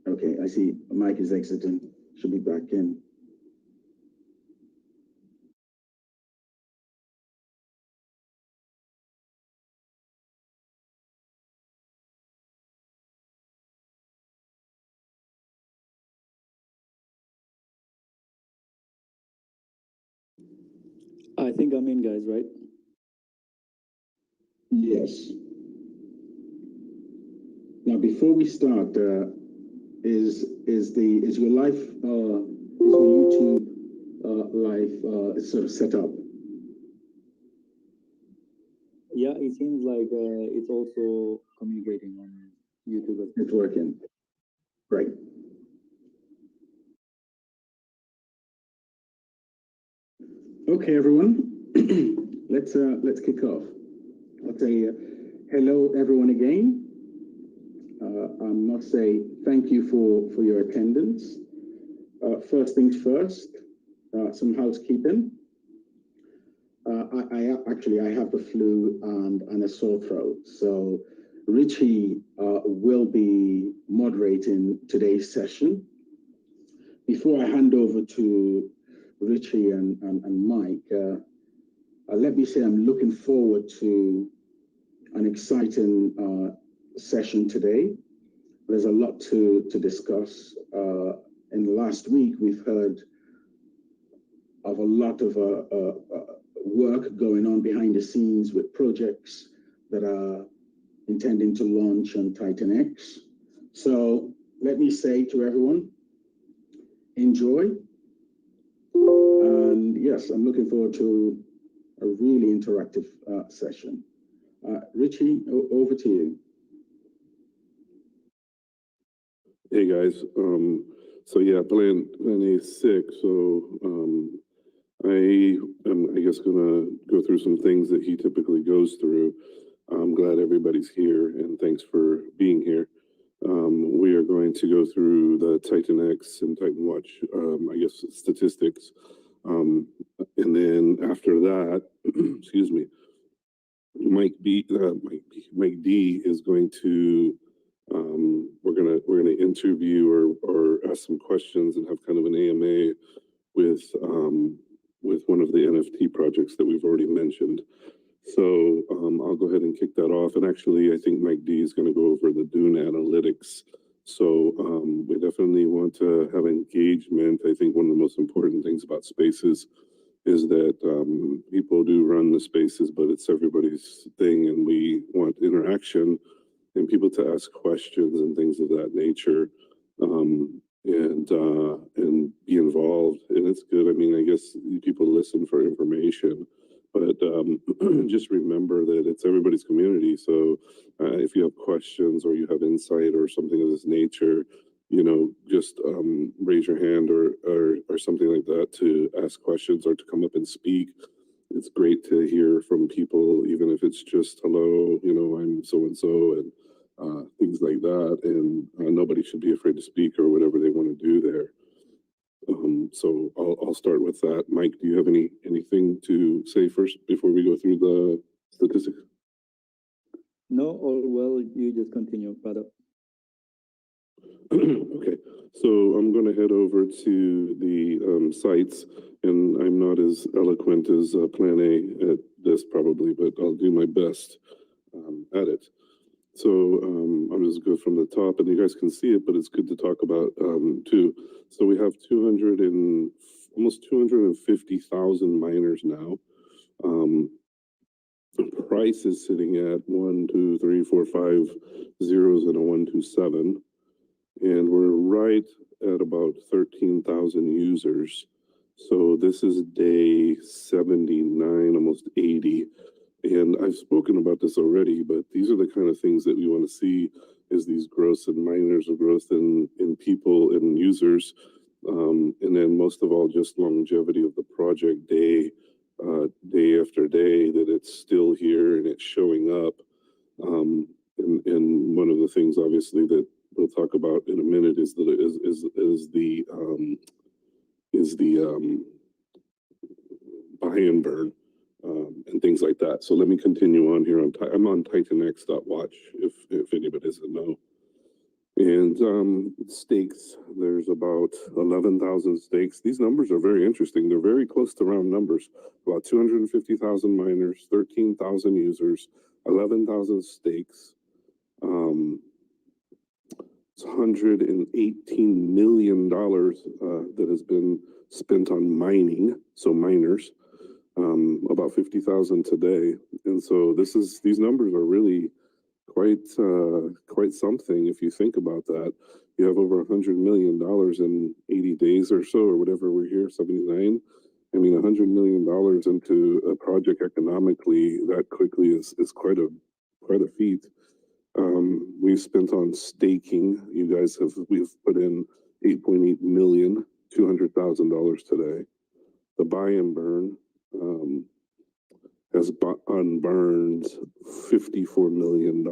Okay, I see Mike is exiting. Should be back in. I think I'm in, guys, right? Yes. Now, before we start, is your live is your YouTube live sort of set up? Yeah, it seems like it's also communicating on YouTube. It's working. Great. Okay, everyone. let's kick off. I'll say hello, everyone, again. I must say thank you for your attendance. First things first, some housekeeping. I have the flu and a sore throat, so Richie will be moderating today's session. Before I hand over to Richie and Mike, let me say I'm looking forward to an exciting session today. There's a lot to discuss. In the last week, we've heard of a lot of work going on behind the scenes with projects that are intending to launch on TitanX. So let me say to everyone, enjoy. And yes, I'm looking forward to a really interactive session. Richie, over to you. Hey guys, so yeah, plan A6. So I am, I guess, gonna go through some things that he typically goes through. I'm glad everybody's here, and thanks for being here. We are going to go through the TitanX and TitanWatch, I guess, statistics, and then after that, excuse me, Mike D is going to. We're gonna interview or ask some questions and have kind of an AMA with one of the NFT projects that we've already mentioned. So I'll go ahead and kick that off. And actually, I think Mike D is going to go over the Dune analytics. So we definitely want to have engagement. I think one of the most important things about spaces is that people do run the spaces, but it's everybody's thing, and we want interaction and people to ask questions and things of that nature, and be involved. And it's good. I mean, I guess people listen for information, but just remember that it's everybody's community. So if you have questions or you have insight or something of this nature, you know, just raise your hand or something like that to ask questions or to come up and speak. It's great to hear from people, even if it's just hello, you know, I'm so and so, and things like that. And nobody should be afraid to speak or whatever they want to do there. So I'll start with that. Mike, do you have anything to say first before we go through the statistics? No, all well. You just continue, brother. Okay, so I'm going to head over to the sites, and I'm not as eloquent as Plan A at this probably, but I'll do my best at it. So I'll just go from the top, and you guys can see it, but it's good to talk about too. So we have almost 250,000 miners now. Price is sitting at 1, 2, 3, 4, 5 zeros and a 127. And we're right at about 13,000 users. So this is day 79, almost 80. And I've spoken about this already, but these are the kind of things that we want to see, is these growths in miners, or growth in people and users. And then most of all, just longevity of the project day after day, that it's still here and it's showing up. And one of the things, obviously, that we'll talk about in a minute is the buy and burn and things like that. So let me continue on here. I'm on TitanX.watch if anybody doesn't know. And stakes, there's about 11,000 stakes. These numbers are very interesting. They're very close to round numbers. About 250,000 miners, 13,000 users, 11,000 stakes. It's $118 million that has been spent on mining, so miners. About 50,000 today, and so these numbers are really quite something if you think about that. You have over $100 million in 80 days or so, or whatever we're here, 79. I mean, $100 million into a project economically that quickly is quite a feat. We've spent on staking. We've put in 8.8 million, $200,000 today. The buy and burn has unburned $54 million,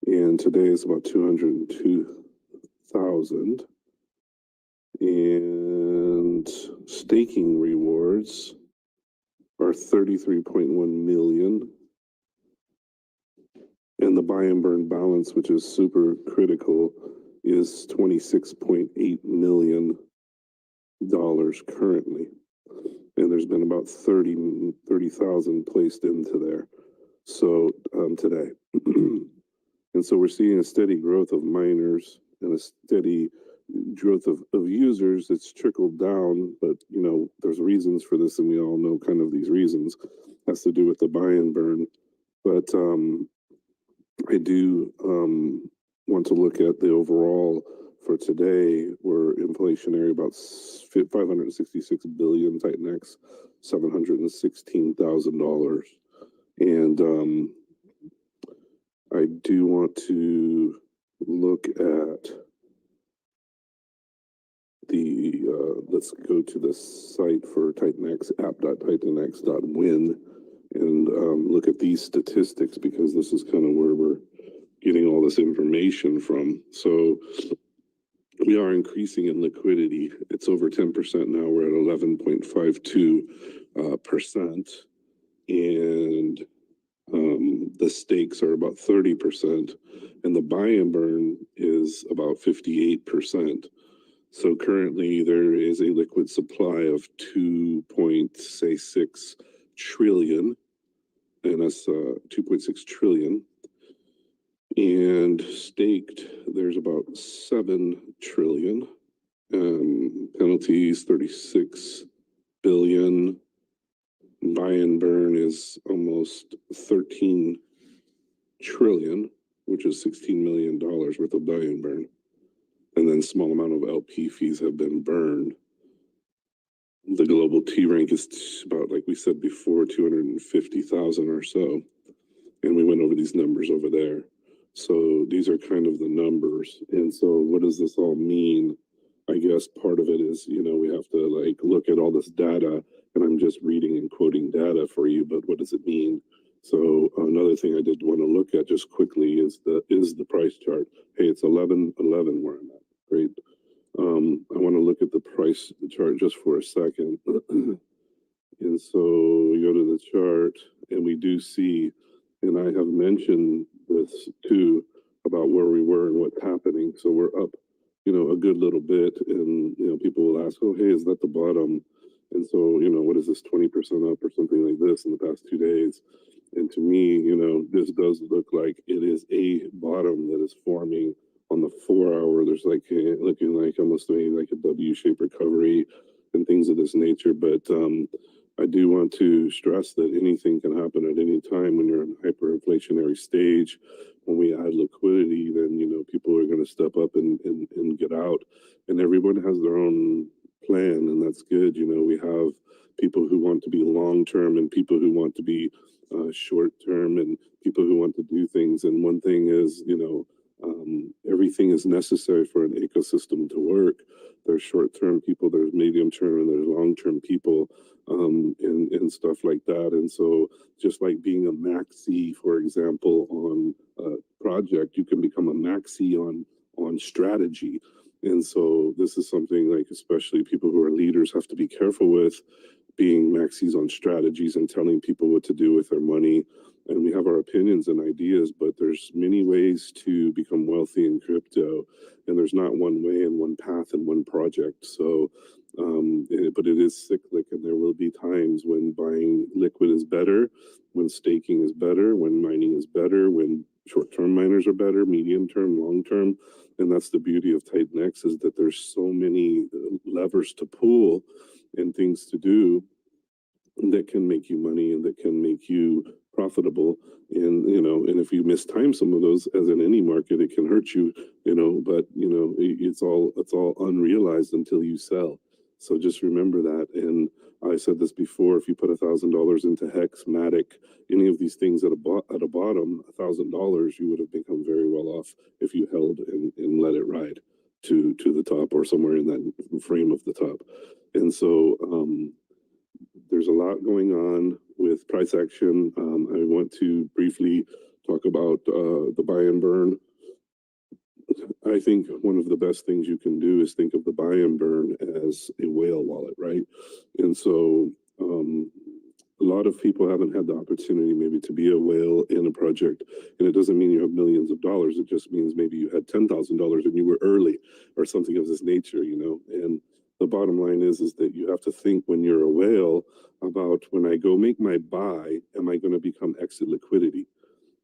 and today is about 202,000. And staking rewards are 33.1 million, and the buy and burn balance, which is super critical, is $26.8 million currently. And there's been about 30,000 placed into there. So today. And so we're seeing a steady growth of miners and a steady growth of users. It's trickled down, but you know, there's reasons for this, and we all know kind of these reasons. It has to do with the buy and burn. But I do want to look at the overall. For today, we're inflationary about 566 billion TitanX, $716,000, and I do want to look at the. Let's go to the site for TitanX, app.titanx.win, and look at these statistics, because this is kind of where we're getting all this information from. So we are increasing in liquidity. It's over 10% now. We're at 11.52%. And the stakes are about 30%. And the buy and burn is about 58%. So currently there is a liquid supply of 2.6 trillion. And that's 2.6 trillion. And staked, there's about 7 trillion. Penalties, 36 billion. Buy and burn is almost 13 trillion, which is $16 million worth of buy and burn. And then small amount of LP fees have been burned. The global T rank is about, like we said before, 250,000 or so. And we went over these numbers over there. So these are kind of the numbers. And so what does this all mean? I guess part of it is, you know, we have to like look at all this data, and I'm just reading and quoting data for you, but what does it mean? So another thing I did want to look at just quickly is the price chart. Hey, it's 11.11 where I'm at. Great. I want to look at the price chart just for a second. And so we go to the chart, and we do see, and I have mentioned this too, about where we were and what's happening. So we're up, you know, a good little bit, and, you know, people will ask, oh, hey, is that the bottom? And so, you know, what is this, 20% up or something like this in the past 2 days? And to me, you know, this does look like it is a bottom that is forming on the 4 hour. There's like looking like almost like a W-shaped recovery and things of this nature. But I do want to stress that anything can happen at any time when you're in a hyperinflationary stage. When we add liquidity, then, you know, people are going to step up and get out. And everyone has their own plan, and that's good. You know, we have people who want to be long-term and people who want to be short-term, and people who want to do things. And one thing is, you know, everything is necessary for an ecosystem to work. There's short-term people, there's medium-term, and there's long-term people, and stuff like that. And so just like being a maxi, for example, on a project, you can become a maxi on strategy. And so this is something like, especially people who are leaders have to be careful with, being maxis on strategies and telling people what to do with their money. and we have our opinions and ideas, but there's many ways to become wealthy in crypto, and there's not one way and one path and one project. So, but it is cyclic, and there will be times when buying liquid is better, when staking is better, when mining is better, when short-term miners are better, medium-term, long-term. And that's the beauty of TitanX, is that there's so many levers to pull and things to do that can make you money and that can make you profitable. And, you know, and if you mistime some of those, as in any market, it can hurt you, you know, but, you know, it's all unrealized until you sell. So just remember that. And I said this before, if you put $1,000 into Hex, Matic, any of these things at a bottom, $1,000, you would have become very well off if you held and let it ride to the top, or somewhere in that frame of the top. And so, there's a lot going on with price action. I want to briefly talk about the buy and burn. I think one of the best things you can do is think of the buy and burn as a whale wallet, right? And so a lot of people haven't had the opportunity maybe to be a whale in a project. And it doesn't mean you have millions of dollars. It just means maybe you had $10,000 and you were early, or something of this nature, you know? And the bottom line is that you have to think, when you're a whale, about, when I go make my buy, am I going to become exit liquidity?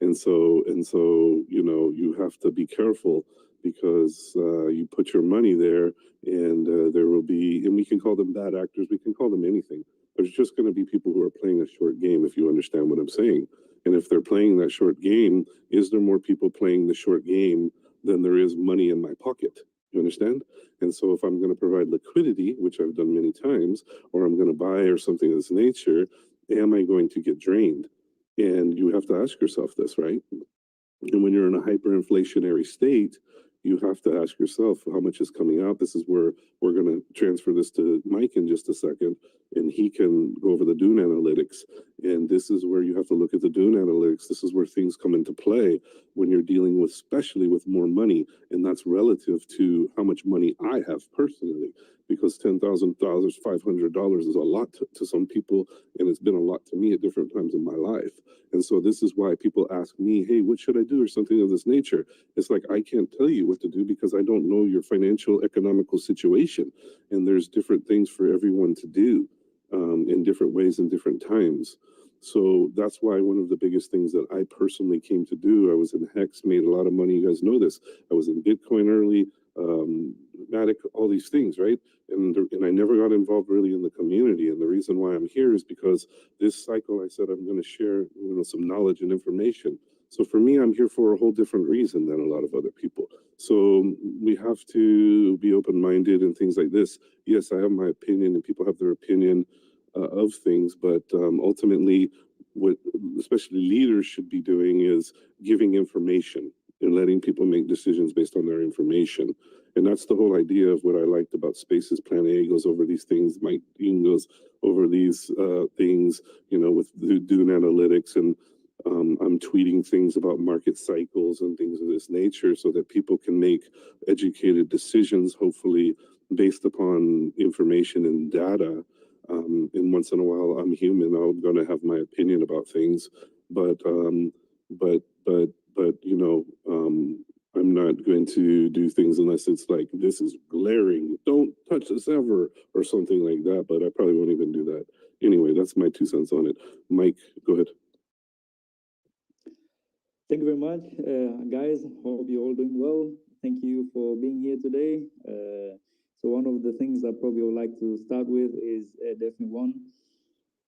And so, you know, you have to be careful, because you put your money there, and there will be, and we can call them bad actors, we can call them anything. There's just going to be people who are playing a short game, if you understand what I'm saying. And if they're playing that short game, is there more people playing the short game than there is money in my pocket? You understand? And so if I'm going to provide liquidity, which I've done many times, or I'm going to buy or something of this nature, am I going to get drained? And you have to ask yourself this, right? And when you're in a hyperinflationary state, you have to ask yourself how much is coming out. This is where we're going to transfer this to Mike in just a second, and he can go over the Dune analytics. And this is where you have to look at the Dune analytics. This is where things come into play when you're dealing with, especially with more money. And that's relative to how much money I have personally, because $10,000, $500 is a lot to some people, and it's been a lot to me at different times in my life. And so this is why people ask me, hey, what should I do, or something of this nature. It's like, I can't tell you what to do, because I don't know your financial, economical situation. And there's different things for everyone to do in different ways and different times. So that's why one of the biggest things that I personally came to do, I was in Hex, made a lot of money. You guys know this. I was in Bitcoin early, Matic, all these things, right? And I never got involved really in the community. And the reason why I'm here is because this cycle, I said I'm going to share, you know, some knowledge and information. So for me, I'm here for a whole different reason than a lot of other people. So we have to be open-minded and things like this. Yes, I have my opinion, and people have their opinion of things, but ultimately, what especially leaders should be doing is giving information and letting people make decisions based on their information. And that's the whole idea of what I liked about Spaces. Plan A goes over these things. Mike Dean goes over these things, you know, with Dune analytics. And I'm tweeting things about market cycles and things of this nature, so that people can make educated decisions, hopefully based upon information and data. And once in a while, I'm human. I'm going to have my opinion about things, but you know, I'm not going to do things unless it's like, this is glaring, don't touch this ever, or something like that. But I probably won't even do that. Anyway, that's my 2 cents on it. Mike, go ahead. Thank you very much, guys. Hope you're all doing well. Thank you for being here today. So one of the things I probably would like to start with is definitely one.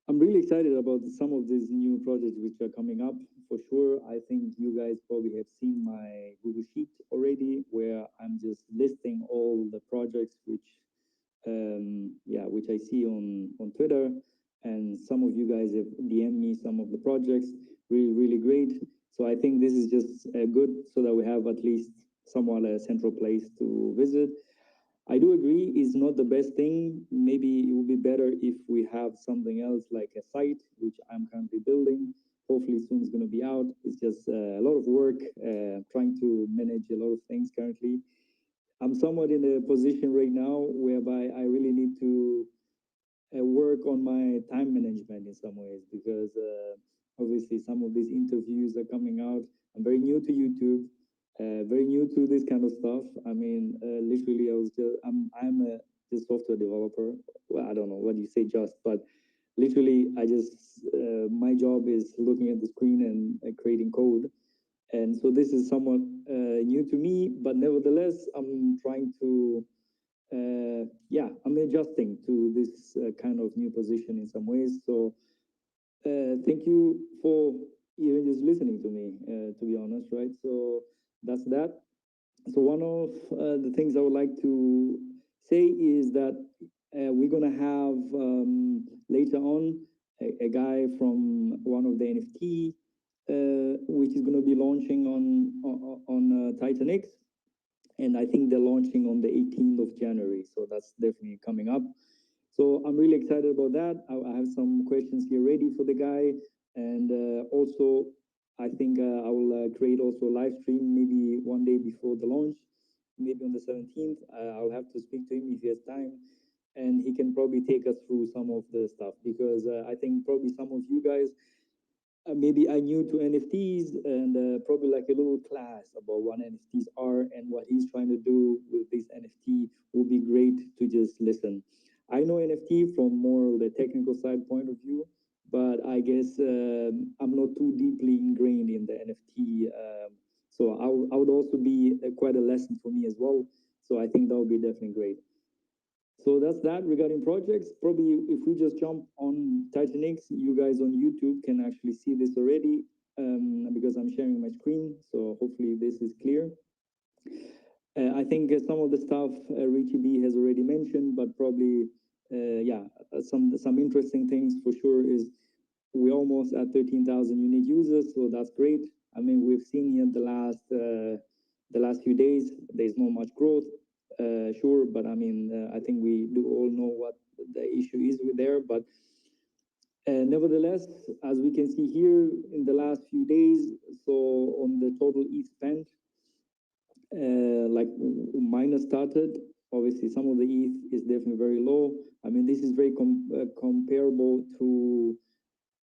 I'm really excited about some of these new projects which are coming up. For sure, I think you guys probably have seen my Google Sheet already, where I'm just listing all the projects which I see on Twitter. And some of you guys have DM'd me some of the projects. Really great. So I think this is just good, so that we have at least somewhat a central place to visit. I do agree it's not the best thing. Maybe it would be better if we have something else, like a site, which I'm currently building. Hopefully soon it's going to be out. It's just a lot of work, trying to manage a lot of things currently. I'm somewhat in a position right now whereby I really need to work on my time management in some ways, because obviously some of these interviews are coming out. I'm very new to YouTube, very new to this kind of stuff. I mean, literally, I'm a just software developer. Well, I don't know what you say, just, but literally, I just my job is looking at the screen and creating code. And so this is somewhat new to me, but nevertheless, I'm trying to, I'm adjusting to this kind of new position in some ways. So thank you for even just listening to me, to be honest, right? So that's that. So one of the things I would like to say is that we're gonna have later on a guy from one of the NFT, which is gonna be launching on TitanX, and I think they're launching on the 18th of January. So that's definitely coming up. So I'm really excited about that. I have some questions here ready for the guy, and also I think I will create also a live stream maybe one day before the launch, maybe on the 17th. I'll have to speak to him if he has time, and he can probably take us through some of the stuff, because I think probably some of you guys maybe are new to NFTs, and probably like a little class about what NFTs are and what he's trying to do with this NFT would be great to just listen. I know NFT from more the technical side point of view, but I guess I'm not too deeply ingrained in the NFT. So I would also be quite a lesson for me as well. So I think that would be definitely great. So that's that regarding projects. Probably if we just jump on TitanX, you guys on YouTube can actually see this already, because I'm sharing my screen. So hopefully this is clear. I think some of the stuff Richie B has already mentioned, but probably, some interesting things for sure is we're almost at 13,000 unique users, so that's great. I mean, we've seen here the last few days, there's not much growth, sure, but I mean, I think we do all know what the issue is with there. But nevertheless, as we can see here in the last few days, so on the total ETH spent, like miners started, obviously some of the ETH is definitely very low. I mean, this is very comparable to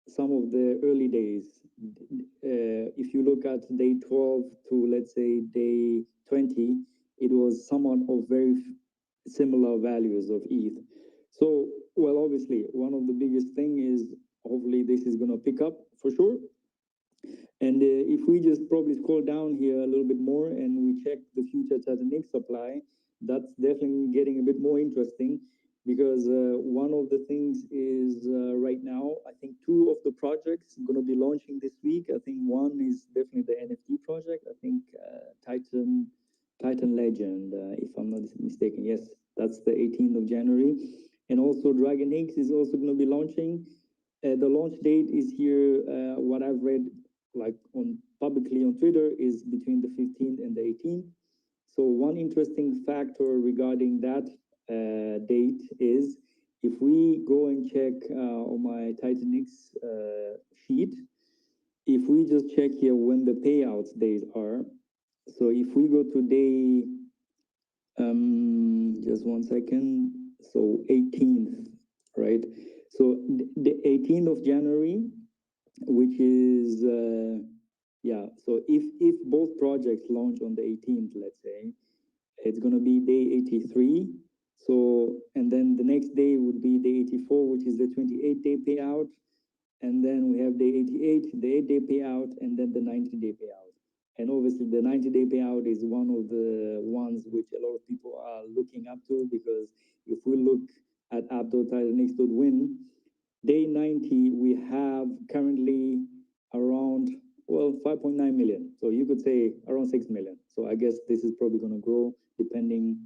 some of the early days. If you look at day 12 to, let's say, day 20, it was somewhat of very similar values of ETH. So, well, obviously, one of the biggest thing is hopefully this is going to pick up for sure. And if we just probably scroll down here a little bit more and we check the future TitanX supply, that's definitely getting a bit more interesting, because one of the things is right now, I think two of the projects are going to be launching this week. I think one is definitely the NFT project. I think Titan Legend, if I'm not mistaken. Yes, that's the 18th of January. And also DragonX is also going to be launching. The launch date is here. What I've read, like on publicly on Twitter, is between the 15th and the 18th. So one interesting factor regarding that date is, if we go and check on my TitanX sheet, if we just check here when the payouts days are, so if we go to day, just one second, so 18th, right? So the 18th of January, which is so if both projects launch on the 18th, let's say, it's going to be day 83. So, and then the next day would be day 84, which is the 28-day payout. And then we have day 88, the 8-day payout, and then the 90-day payout. And obviously the 90-day payout is one of the ones which a lot of people are looking up to, because if we look at app.titanx.win, day 90, we have currently around, well, 5.9 million. So you could say around 6 million. So I guess this is probably going to grow depending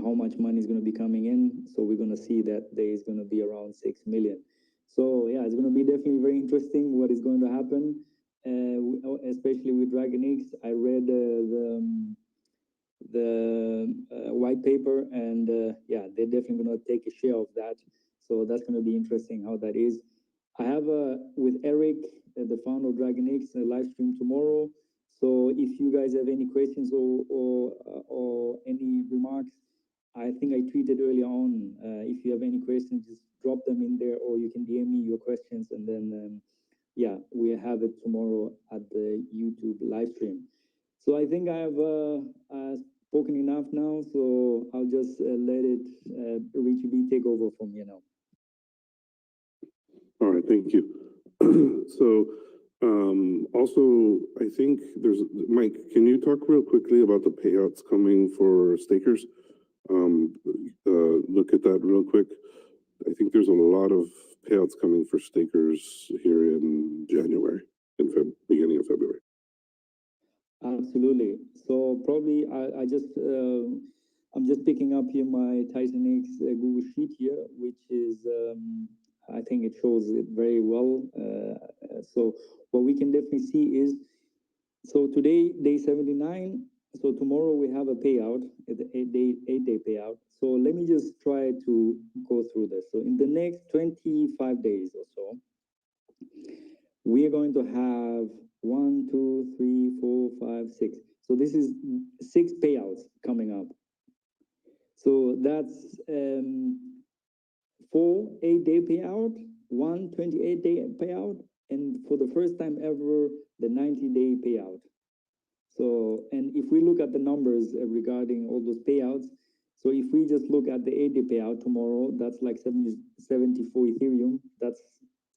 how much money is going to be coming in. So we're going to see that there is going to be around 6 million. So yeah, it's going to be definitely very interesting what is going to happen, especially with DragonX. I read the white paper, and they're definitely going to take a share of that. So that's going to be interesting how that is. I have with Eric, the founder of DragonX, a live stream tomorrow. So if you guys have any questions or any remarks, I think I tweeted earlier on. If you have any questions, just drop them in there, or you can DM me your questions, and then yeah, we have it tomorrow at the YouTube live stream. So I think I have spoken enough now, so I'll just let it Richie B take over from here now. All right, thank you. So, also, I think there's, Mike, can you talk real quickly about the payouts coming for stakers? Look at that real quick. I think there's a lot of payouts coming for stakers here in January, beginning of February. Absolutely. So probably I just I'm just picking up here my TitanX Google Sheet here, which is I think it shows it very well. So what we can definitely see is, so today day 79. So tomorrow we have a payout, the 8-day payout. So let me just try to go through this. So in the next 25 days or so, we are going to have 1, 2, 3, 4, 5, 6. So this is 6 payouts coming up. So that's 4 8-day payout, 1 28-day payout, and for the first time ever, the 90-day payout. So, and if we look at the numbers regarding all those payouts, so if we just look at the 8-day payout tomorrow, that's like 74 Ethereum, that's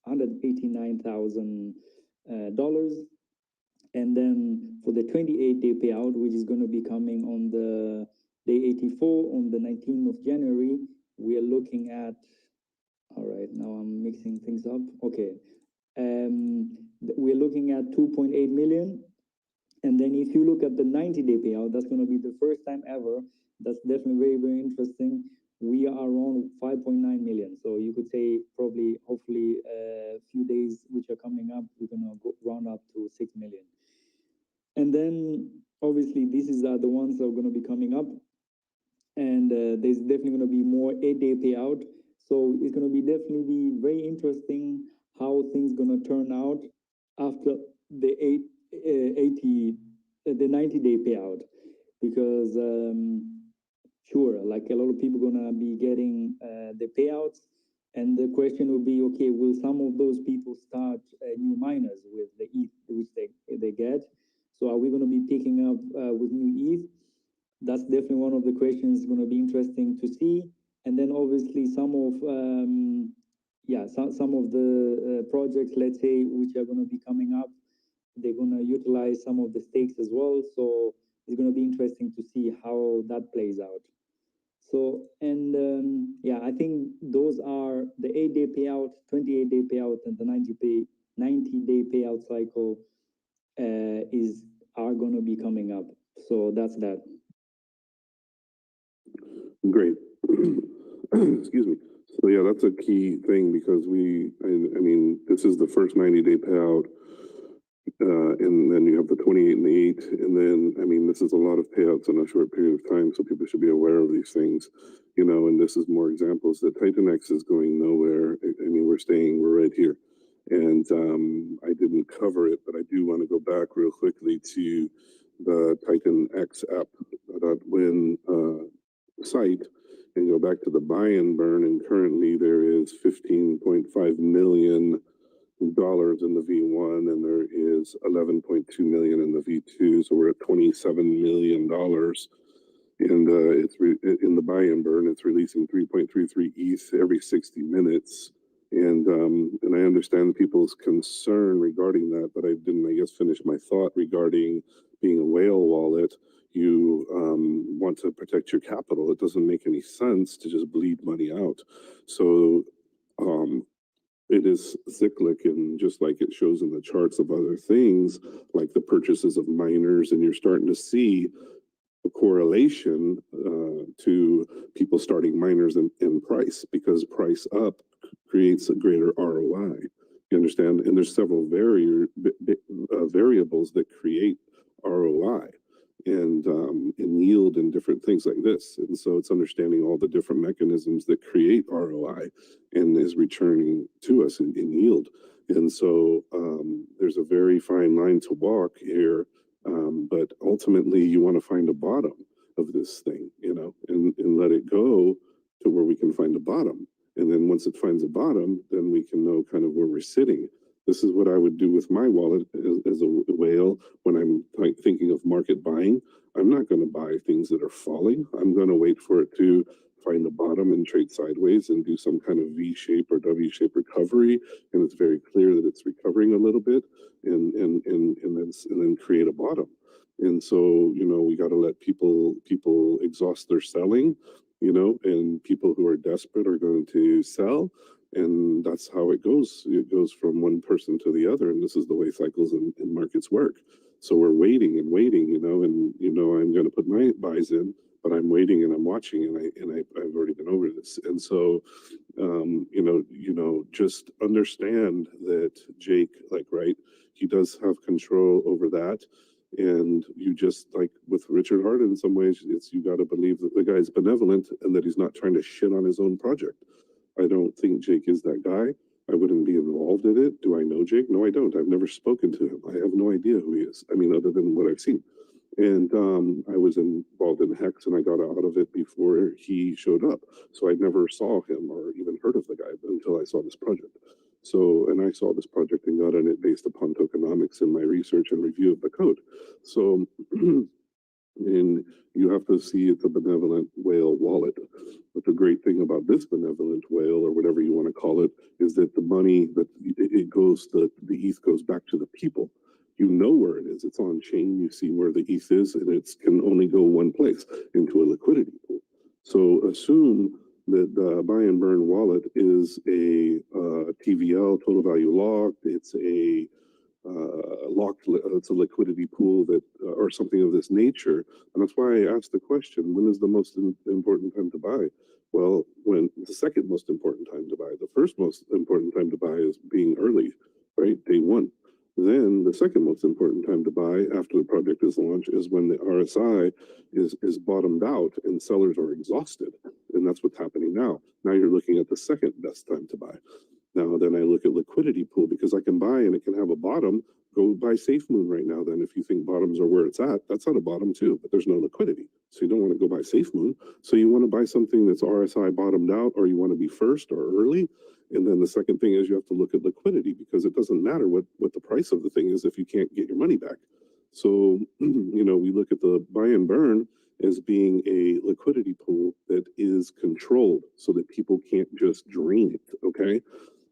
$189,000. And then for the 28-day payout, which is going to be coming on the day 84 on the 19th of January, we are looking at, all right, now I'm mixing things up. Okay. We're looking at 2.8 million. And then if you look at the 90-day payout, that's going to be the first time ever. That's definitely very, very interesting. We are around 5.9 million. So you could say probably, hopefully, a few days which are coming up, we're going to go round up to 6 million. And then obviously these are the ones that are going to be coming up. And there's definitely going to be more 8-day payout. So it's going to be definitely be very interesting how things going to turn out after the 90-day payout, because sure, like a lot of people gonna be getting the payouts, and the question will be, okay, will some of those people start new miners with the ETH which they get? So are we going to be picking up with new ETH? That's definitely one of the questions going to be interesting to see. And then obviously some of some of the projects, let's say, which are going to be coming up, they're going to utilize some of the stakes as well. So it's going to be interesting to see how that plays out. So, and I think those are the 8-day payout, 28-day payout, and the 90-day payout cycle are going to be coming up. So that's that. Great. Excuse me. So yeah, that's a key thing, because I mean, this is the first 90-day payout. And then you have the 28 and the 8, and then, I mean, this is a lot of payouts in a short period of time, so people should be aware of these things, you know, and this is more examples that TitanX is going nowhere. I mean, we're right here. And I didn't cover it, but I do want to go back real quickly to the TitanX app.win site and go back to the buy and burn, and currently there is $15.5 million in the V1, and there is 11.2 million in the V2. So we're at $27 million, and it's in the buy and burn. It's releasing 3.33 ETH every 60 minutes, and I understand people's concern regarding that, but I didn't, I guess, finish my thought regarding being a whale wallet. You want to protect your capital. It doesn't make any sense to just bleed money out. So it is cyclic, and just like it shows in the charts of other things, like the purchases of miners, and you're starting to see a correlation to people starting miners in price, because price up creates a greater ROI. You understand? And there's several variables that create ROI and yield and different things like this. And so it's understanding all the different mechanisms that create ROI and is returning to us in yield. And so there's a very fine line to walk here, but ultimately you want to find a bottom of this thing, you and let it go to where we can find a bottom. And then once it finds a bottom, then we can know kind of where we're sitting. This is what I would do with my wallet as a whale when I'm thinking of market buying. I'm not going to buy things that are falling. I'm going to wait for it to find the bottom and trade sideways and do some kind of V shape or W shape recovery. And it's very clear that it's recovering a little bit and then create a bottom. And so, we got to let people exhaust their selling, and people who are desperate are going to sell. And that's how it goes. It goes from one person to the other. And this is the way cycles and markets work. So we're waiting and waiting, and, I'm going to put my buys in, but I'm waiting and I'm watching, and I've already been over this. And so, just understand that Jake, right, he does have control over that. And you just, like with Richard Hart, in some ways, you got to believe that the guy's benevolent and that he's not trying to shit on his own project. I don't think Jake is that guy. I wouldn't be involved in it. Do I know Jake? No, I don't. I've never spoken to him. I have no idea who he is. I mean, other than what I've seen. And I was involved in Hex, and I got out of it before he showed up. So I never saw him or even heard of the guy until I saw this project. So, and I saw this project and got on it based upon tokenomics and my research and review of the code. So, and you have to see it's a benevolent whale wallet. But the great thing about this benevolent whale, or whatever you want to call it, is that the money that it goes, the ETH goes back to the people. You know where it is. It's on chain. You see where the ETH is, and it can only go one place, into a liquidity pool. So assume that the buy and burn wallet is a TVL, total value locked. It's a locked, it's a liquidity pool that, or something of this nature. And that's why I asked the question, when is the most important time to buy? Well, when the second most important time to buy. The first most important time to buy is being early, right? Day one. Then the second most important time to buy after the project is launched is when the RSI is bottomed out and sellers are exhausted. And that's what's happening now. Now you're looking at the second best time to buy. Now, then I look at liquidity pool, because I can buy and it can have a bottom. Go buy SafeMoon right now. Then if you think bottoms are where it's at, that's at a bottom too, but there's no liquidity. So you don't want to go buy SafeMoon. So you want to buy something that's RSI bottomed out, or you want to be first or early. And then the second thing is you have to look at liquidity, because it doesn't matter what the price of the thing is if you can't get your money back. So, we look at the buy and burn as being a liquidity pool that is controlled so that people can't just drain it, okay?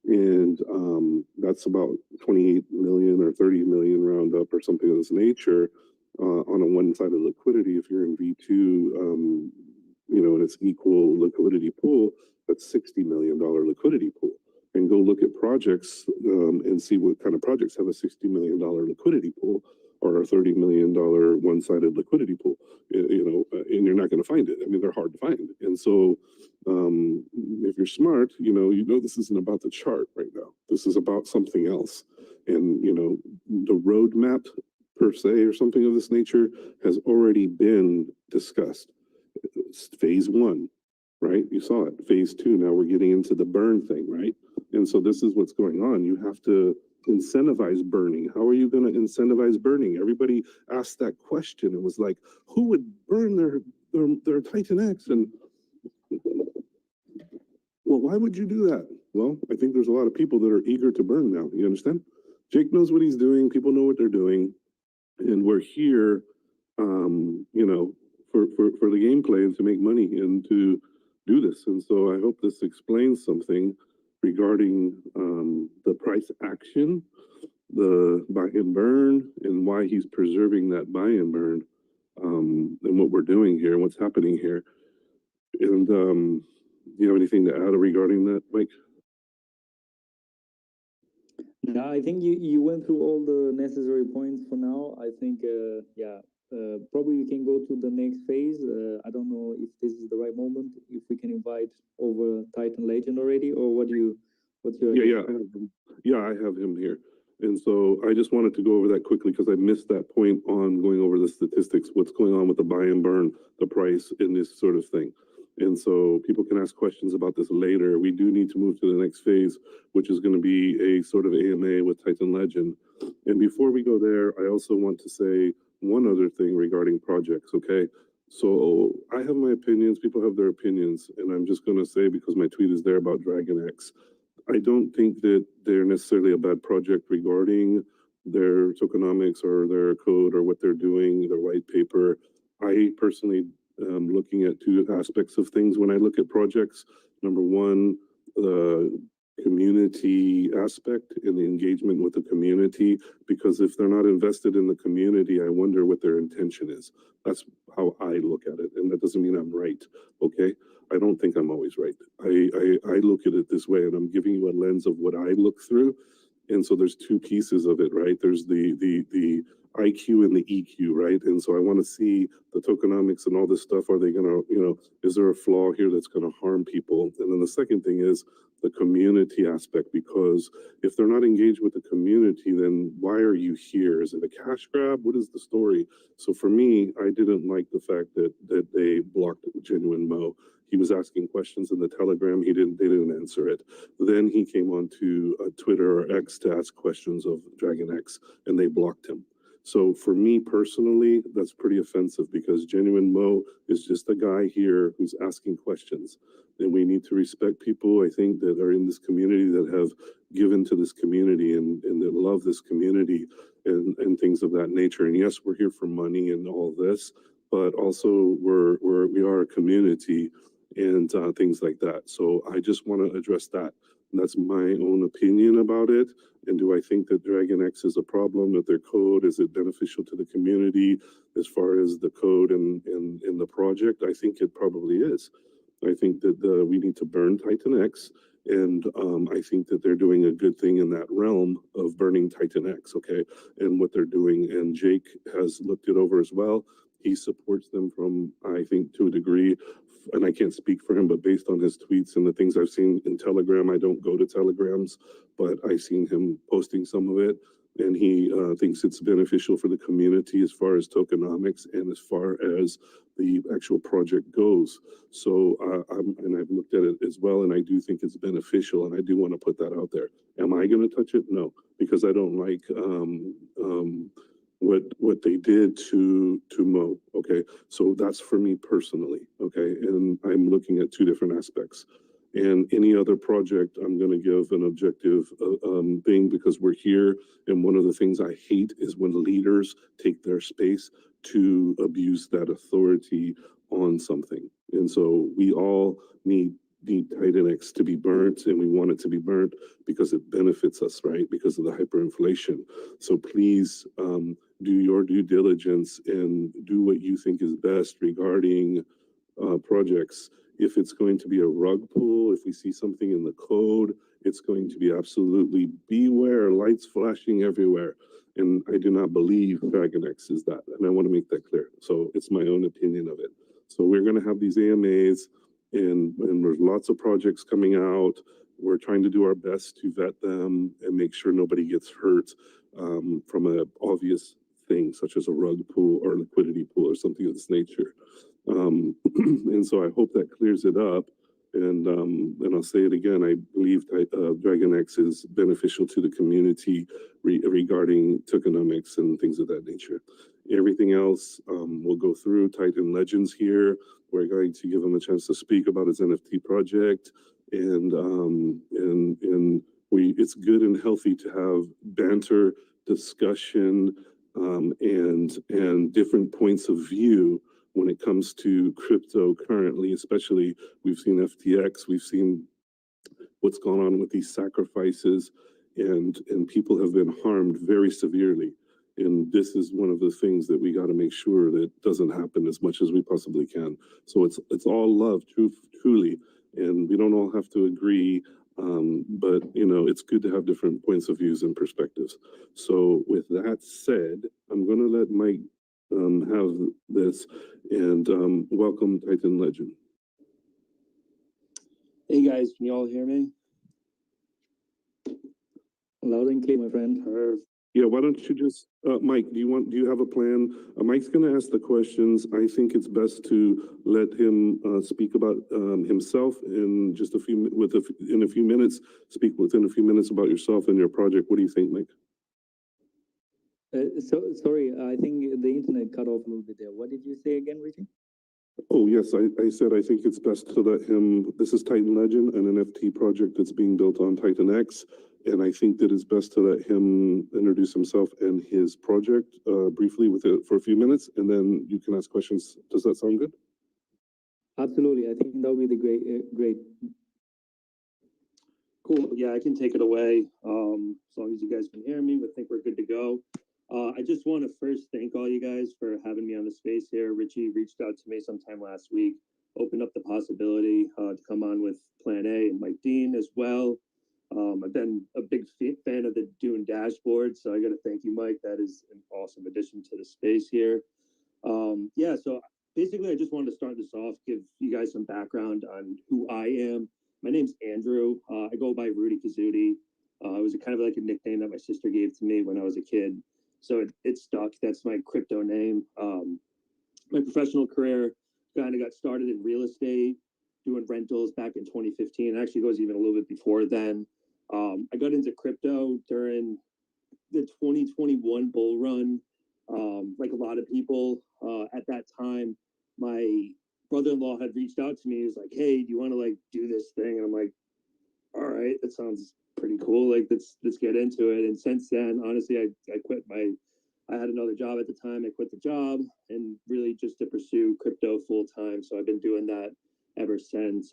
And that's about 28 million or 30 million round up or something of this nature on a one-sided liquidity. If you're in V2, and it's equal liquidity pool, that's $60 million liquidity pool. And go look at projects and see what kind of projects have a $60 million liquidity pool or a $30 million one-sided liquidity pool, and you're not going to find it. I mean, they're hard to find. And so if you're smart, this isn't about the chart right now. This is about something else. And, the roadmap per se or something of this nature has already been discussed. It's phase one, right? You saw it. Phase two, now we're getting into the burn thing, right? And so this is what's going on. You have to incentivize burning. How are you going to incentivize burning? Everybody asked that question. It was like, who would burn their TitanX? And well, why would you do that? Well, I think there's a lot of people that are eager to burn now. You understand? Jake knows what he's doing. People know what they're doing. And we're here, for the gameplay and to make money and to do this. And so I hope this explains something regarding the price action, the buy and burn, and why he's preserving that buy and burn, and what we're doing here, what's happening here. And do you have anything to add regarding that, Mike? No, I think you went through all the necessary points for now. I think, probably we can go to the next phase. I don't know if this is the right moment, if we can invite over Titan Legend already, or what's your... I have him here. And so I just wanted to go over that quickly because I missed that point on going over the statistics, what's going on with the buy and burn, the price, and this sort of thing. And so people can ask questions about this later. We do need to move to the next phase, which is going to be a sort of AMA with Titan Legend. And before we go there, I also want to say one other thing regarding projects, okay? So I have my opinions, people have their opinions, and I'm just gonna say, because my tweet is there about DragonX, I don't think that they're necessarily a bad project regarding their tokenomics or their code or what they're doing, their white paper. I personally am looking at two aspects of things when I look at projects. Number one, the community aspect and the engagement with the community, because if they're not invested in the community, I wonder what their intention is. That's how I look at it, and that doesn't mean I'm right, okay? I don't think I'm always right. I look at it this way, and I'm giving you a lens of what I look through. And so there's two pieces of it, right? There's the IQ and the EQ, right? And so I want to see the tokenomics and all this stuff. Are they gonna, is there a flaw here that's gonna harm people? And then the second thing is the community aspect, because if they're not engaged with the community, then why are you here? Is it a cash grab? What is the story? So for me, I didn't like the fact that they blocked Genuine Mo. He was asking questions in the Telegram. They didn't answer it. Then he came on to Twitter or X to ask questions of DragonX, and they blocked him. So for me personally, that's pretty offensive, because Genuine Mo is just a guy here who's asking questions. And we need to respect people, I think, that are in this community, that have given to this community and that love this community and things of that nature. And yes, we're here for money and all this, but also we are a community and things like that. So I just want to address that. And that's my own opinion about it. And do I think that DragonX is a problem with their code? Is it beneficial to the community as far as the code and the project? I think it probably is. I think that we need to burn TitanX, and I think that they're doing a good thing in that realm of burning TitanX, okay, and what they're doing. And Jake has looked it over as well. He supports them from, I think, to a degree, and I can't speak for him, but based on his tweets and the things I've seen in Telegram, I don't go to Telegrams, but I've seen him posting some of it. And he thinks it's beneficial for the community as far as tokenomics and as far as the actual project goes. So and I've looked at it as well, and I do think it's beneficial, and I do want to put that out there. Am I going to touch it? No, because I don't like what they did to Mo. Okay, so that's for me personally. Okay, and I'm looking at two different aspects. And any other project, I'm going to give an objective thing, because we're here. And one of the things I hate is when leaders take their space to abuse that authority on something. And so we all need TitanX to be burnt, and we want it to be burnt because it benefits us, right? Because of the hyperinflation. So please do your due diligence and do what you think is best regarding projects. If it's going to be a rug pull, if we see something in the code, it's going to be absolutely beware, lights flashing everywhere. And I do not believe DragonX is that. And I want to make that clear. So it's my own opinion of it. So we're going to have these AMAs, and there's lots of projects coming out. We're trying to do our best to vet them and make sure nobody gets hurt from an obvious thing, such as a rug pull or liquidity pool or something of this nature. And so I hope that clears it up. And I'll say it again, I believe DragonX is beneficial to the community regarding tokenomics and things of that nature. Everything else we'll go through. Titan Legends here. We're going to give him a chance to speak about his NFT project. And it's good and healthy to have banter, discussion, and different points of view when it comes to crypto currently. Especially, we've seen FTX, we've seen what's gone on with these sacrifices, and people have been harmed very severely. And this is one of the things that we got to make sure that doesn't happen as much as we possibly can. So it's all love, truly, and we don't all have to agree. But it's good to have different points of views and perspectives. So with that said, I'm going to let Mike have this, and welcome Titan Legend. Hey guys, can you all hear me? Loud and clear, my friend. Yeah, why don't you just, Mike, do you have a plan? Mike's going to ask the questions. I think it's best to let him speak about himself in just in a few minutes. Speak within a few minutes about yourself and your project. What do you think, Mike? Sorry, I think the internet cut off a little bit there. What did you say again, Richie? Oh, yes, I said I think it's best to let him, this is Titan Legend, an NFT project that's being built on TitanX. And I think that it's best to let him introduce himself and his project briefly with it for a few minutes, and then you can ask questions. Does that sound good? Absolutely. I think that would be the great. Cool. Yeah, I can take it away. As long as you guys can hear me, I think we're good to go. I just want to first thank all you guys for having me on the space here. Richie reached out to me sometime last week, opened up the possibility to come on with Plan A and Mike Dean as well. I've been a big fan of the Dune dashboard, so I got to thank you, Mike. That is an awesome addition to the space here. Yeah, so basically, I just wanted to start this off, give you guys some background on who I am. My name's Andrew. I go by Rudy Kazuti. It was kind of like a nickname that my sister gave to me when I was a kid. So it stuck. That's my crypto name. My professional career kind of got started in real estate, doing rentals back in 2015. It actually goes even a little bit before then. I got into crypto during the 2021 bull run. Like a lot of people at that time, my brother-in-law had reached out to me. He was like, "Hey, do you want to like do this thing?" And I'm like, "All right, that sounds pretty cool. Like, let's get into it." And since then, honestly, I quit I had another job at the time. I quit the job and really just to pursue crypto full time. So I've been doing that ever since.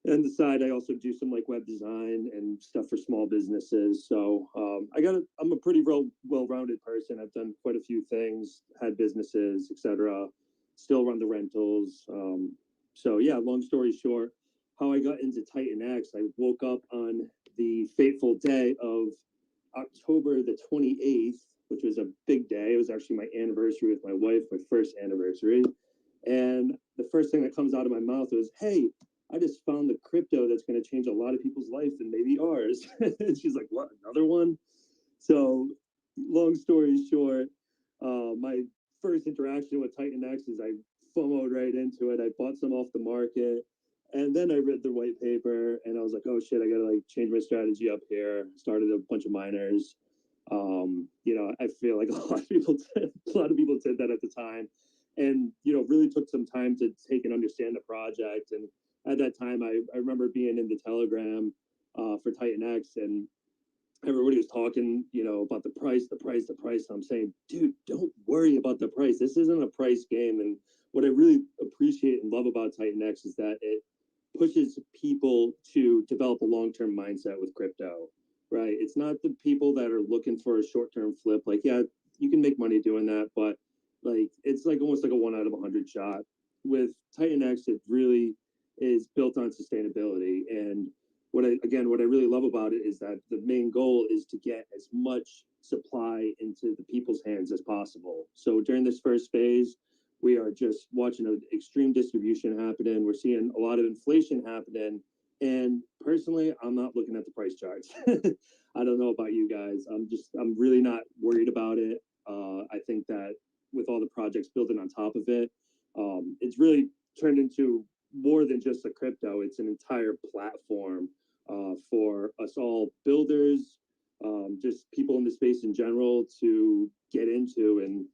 And the side, I also do some like web design and stuff for small businesses. So I'm a pretty well-rounded person. I've done quite a few things, had businesses, etc. Still run the rentals. So yeah, long story short, how I got into TitanX, I woke up on the fateful day of October the 28th, which was a big day. It was actually my anniversary with my wife, my first anniversary. And the first thing that comes out of my mouth was, "Hey, I just found the crypto that's going to change a lot of people's life and maybe ours." And she's like, "What, another one?" So long story short, my first interaction with TitanX is I FOMO'd right into it. I bought some off the market. And then I read the white paper and I was like, "Oh shit, I gotta like change my strategy up here." Started a bunch of miners. I feel like a lot of people did that at the time. And really took some time to take and understand the project. And at that time I remember being in the Telegram for TitanX, and everybody was talking, about the price. I'm saying, dude, don't worry about the price. This isn't a price game. And what I really appreciate and love about TitanX is that it pushes people to develop a long-term mindset with crypto, right? It's not the people that are looking for a short-term flip. Like, yeah, you can make money doing that, but like, it's like almost like a 1 out of 100 shot. With TitanX, it really is built on sustainability. And what I really love about it is that the main goal is to get as much supply into the people's hands as possible. So during this first phase, we are just watching an extreme distribution happening. We're seeing a lot of inflation happening. And personally, I'm not looking at the price charts. I don't know about you guys. I'm really not worried about it. I think that with all the projects building on top of it, it's really turned into more than just a crypto. It's an entire platform for us all builders, just people in the space in general to get into and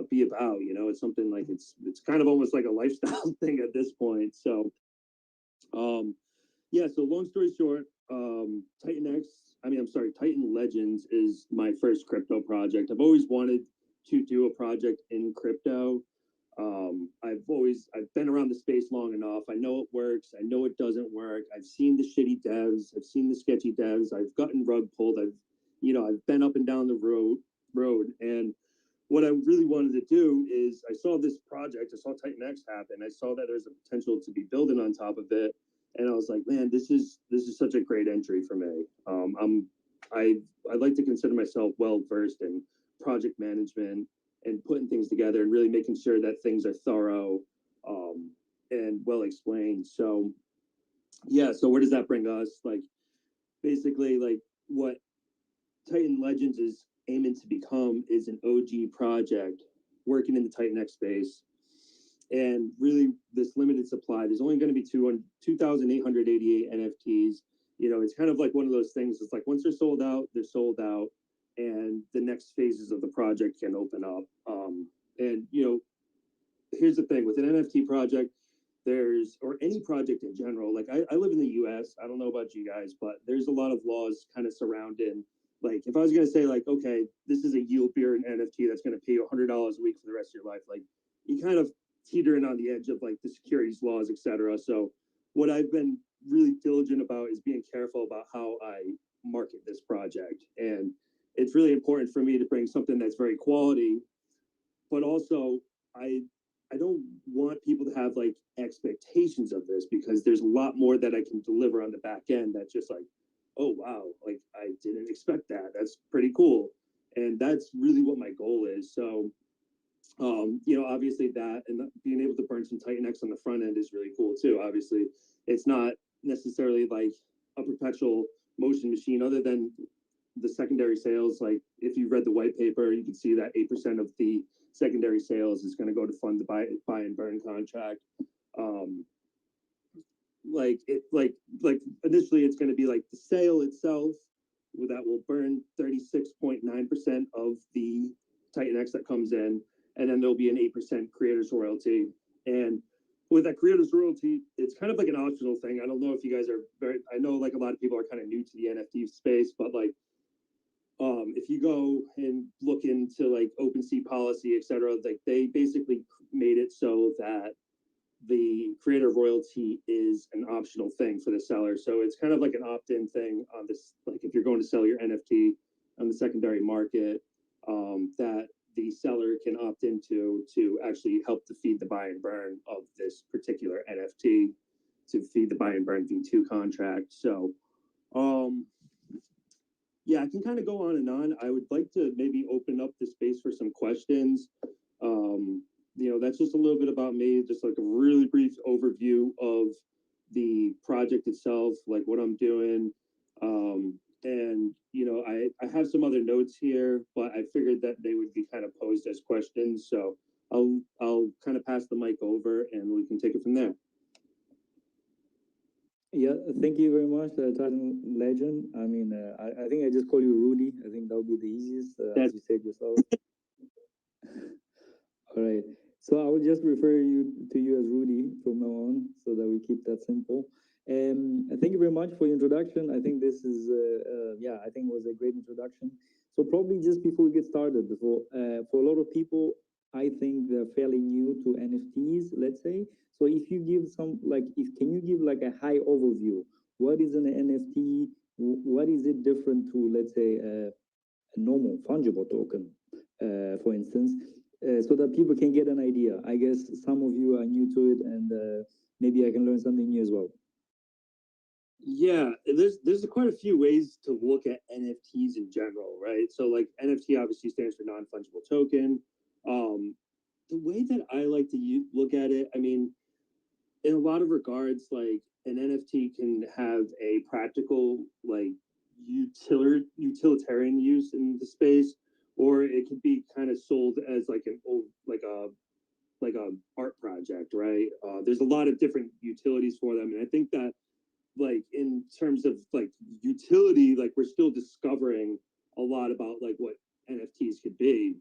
be about. It's something like it's kind of almost like a lifestyle thing at this point. So yeah, so long story short, Titan Legends is my first crypto project. I've always wanted to do a project in crypto. I've been around the space long enough. I know it works. I know it doesn't work. I've seen the shitty devs. I've seen the sketchy devs. I've gotten rug pulled. I've been up and down the road. And what I really wanted to do is I saw this project. I saw TitanX happen. I saw that there's a potential to be building on top of it. And I was like, man, this is such a great entry for me. I like to consider myself well versed in project management and putting things together and really making sure that things are thorough and well explained. So yeah, so where does that bring us? Like, basically, like, what Titan Legends is aiming to become is an OG project working in the TitanX space. And really, this limited supply, there's only going to be 2,888 NFTs. It's kind of like one of those things. It's like once they're sold out, and the next phases of the project can open up. And here's the thing with an NFT project, or any project in general, like I live in the US. I don't know about you guys, but there's a lot of laws kind of surrounding, like if I was going to say like, okay, this is a yield bearing NFT that's going to pay you $100 a week for the rest of your life, like you kind of teetering on the edge of like the securities laws, etc. So what I've been really diligent about is being careful about how I market this project. And it's really important for me to bring something that's very quality, but also I don't want people to have like expectations of this, because there's a lot more that I can deliver on the back end that's just like, oh wow, like I didn't expect that. That's pretty cool. And that's really what my goal is. So obviously that, and being able to burn some TitanX on the front end is really cool too. Obviously, it's not necessarily like a perpetual motion machine, other than the secondary sales. Like if you read the white paper, you can see that 8% of the secondary sales is going to go to fund the buy and burn contract. Like initially it's going to be like the sale itself that will burn 36.9% of the TitanX that comes in, and then there'll be an 8% creators royalty. And with that creators royalty, it's kind of like an optional thing. I don't know if you guys are I know like a lot of people are kind of new to the NFT space, but like if you go and look into like OpenSea policy, etc., like they basically made it so that the creator royalty is an optional thing for the seller. So it's kind of like an opt-in thing on this, like if you're going to sell your NFT on the secondary market, that the seller can opt into to actually help to feed the buy and burn of this particular NFT, to feed the buy and burn V2 contract. So yeah, I can kind of go on and on. I would like to maybe open up the space for some questions. That's just a little bit about me, just like a really brief overview of the project itself, like what I'm doing. And I have some other notes here, but I figured that they would be kind of posed as questions. So I'll kind of pass the mic over and we can take it from there. Yeah, thank you very much, Titan Legend. I mean, I think I just call you Rudy. I think that would be the easiest, as you said yourself. All right. So I will just refer to you as Rudy from now on, so that we keep that simple. Thank you very much for your introduction. I think this is, I think it was a great introduction. So probably just before we get started, for a lot of people, I think they're fairly new to NFTs, let's say. So if you give can you give like a high overview? What is an NFT? What is it different to, let's say, a normal fungible token, for instance, so that people can get an idea? I guess some of you are new to it, and maybe I can learn something new as well. Yeah, there's quite a few ways to look at NFTs in general, right? So like NFT obviously stands for non-fungible token. The way that I like to look at it, I mean, in a lot of regards, like an NFT can have a practical, like utilitarian use in the space, or it can be kind of sold as like an old, like a art project, right? There's a lot of different utilities for them, and I think that like in terms of like utility, like we're still discovering a lot about like what NFTs could be.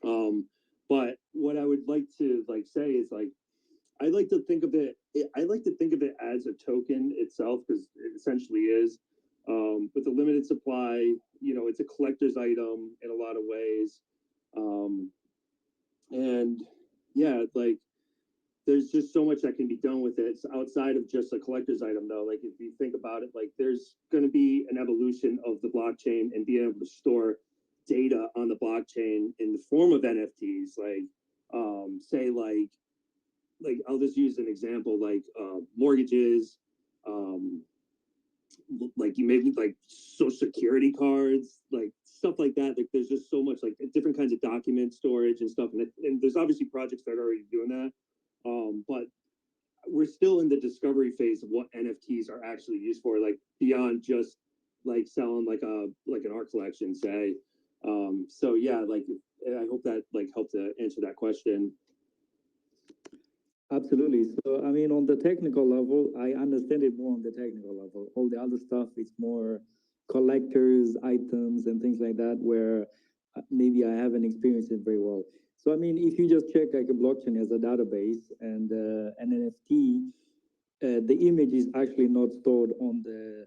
But what I would like to like say is like I like to think of it as a token itself, because it essentially is. With a limited supply, it's a collector's item in a lot of ways. And yeah, like there's just so much that can be done with it. It's outside of just a collector's item, though. Like if you think about it, like there's going to be an evolution of the blockchain and being able to store data on the blockchain in the form of NFTs. Like, say like I'll just use an example, like mortgages, like you maybe like social security cards, like stuff like that. Like there's just so much like different kinds of document storage and stuff, and there's obviously projects that are already doing that. But we're still in the discovery phase of what NFTs are actually used for, like beyond just like selling like an art collection, say. So yeah, like I hope that like helped to answer that question. Absolutely. So, I mean, on the technical level, I understand it more on the technical level. All the other stuff is more collectors, items, and things like that, where maybe I haven't experienced it very well. So I mean, if you just check like a blockchain as a database and an NFT, the image is actually not stored on the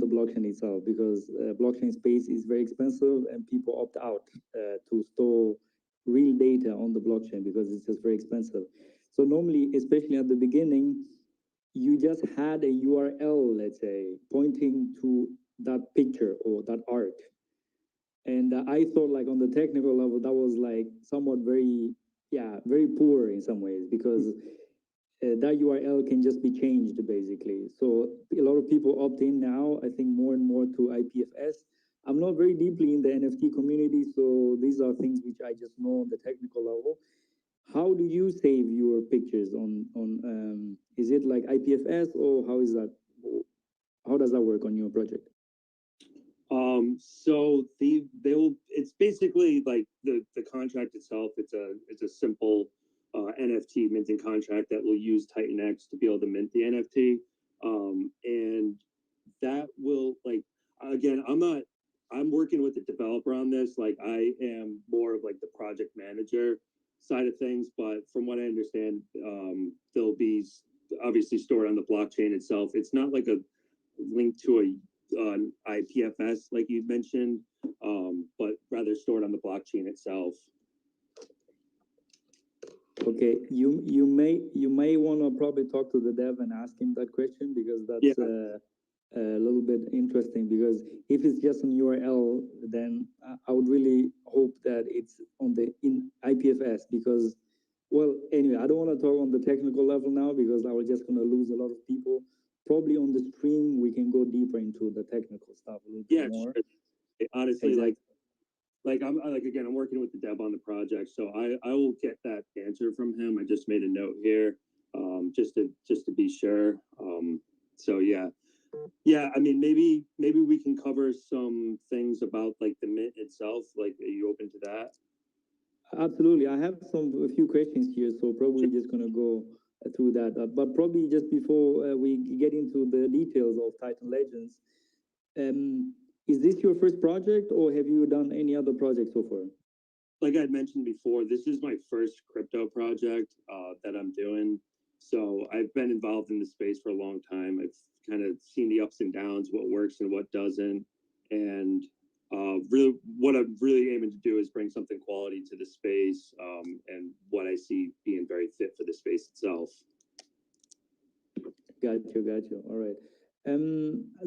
blockchain itself because blockchain space is very expensive and people opt out to store real data on the blockchain because it's just very expensive. So normally, especially at the beginning, you just had a URL, let's say, pointing to that picture or that art. And I thought like on the technical level, that was like somewhat very, very poor in some ways because that URL can just be changed basically. So a lot of people opt in now, I think more and more to IPFS. I'm not very deeply in the NFT community, so these are things which I just know on the technical level. How do you save your pictures on is it like IPFS or how is that? How does that work on your project? So they will. It's basically like the contract itself. It's a simple NFT minting contract that will use TitanX to be able to mint the NFT. And that will like again. I'm working with the developer on this. Like I am more of like the project manager side of things. But from what I understand, they'll be obviously stored on the blockchain itself. It's not like a link to a IPFS, like you mentioned, but rather stored on the blockchain itself. Okay, you may want to probably talk to the dev and ask him that question because that's a little bit interesting. Because if it's just an URL, then I would really hope that it's on the in IPFS. Because, well, anyway, I don't want to talk on the technical level now because I was just going to lose a lot of people. Probably on the stream, we can go deeper into the technical stuff a little bit more. Sure. Honestly, exactly. like I'm working with the dev on the project, so I will get that answer from him. I just made a note here, just to be sure. So yeah. I mean, maybe we can cover some things about like the mint itself. Like, are you open to that? Absolutely. I have a few questions here, so probably just gonna go through that. But probably just before we get into the details of Titan Legends, is this your first project, or have you done any other projects so far? Like I mentioned before, this is my first crypto project that I'm doing. So I've been involved in the space for a long time. I've kind of seen the ups and downs, what works and what doesn't, and really, what I'm really aiming to do is bring something quality to the space, and what I see being very fit for the space itself. Gotcha. All right.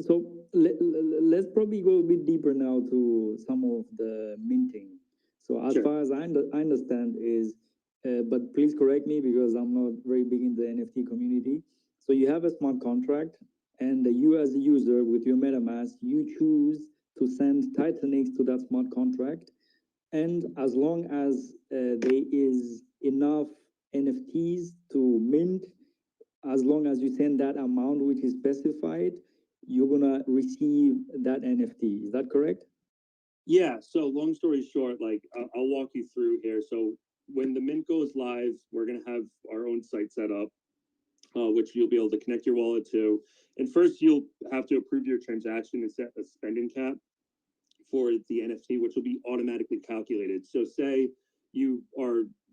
So let's probably go a bit deeper now to some of the minting. So as far as I understand is, but please correct me because I'm not very big in the NFT community. So you have a smart contract, and you as a user with your MetaMask, you choose to send TitanX to that smart contract, and as long as there is enough NFTs to mint, as long as you send that amount which is specified, you're gonna receive that NFT. Is that correct? Yeah. So long story short, like I'll walk you through here. So when the mint goes live, we're gonna have our own site set up, which you'll be able to connect your wallet to. And first, you'll have to approve your transaction and set a spending cap for the NFT, which will be automatically calculated. So say you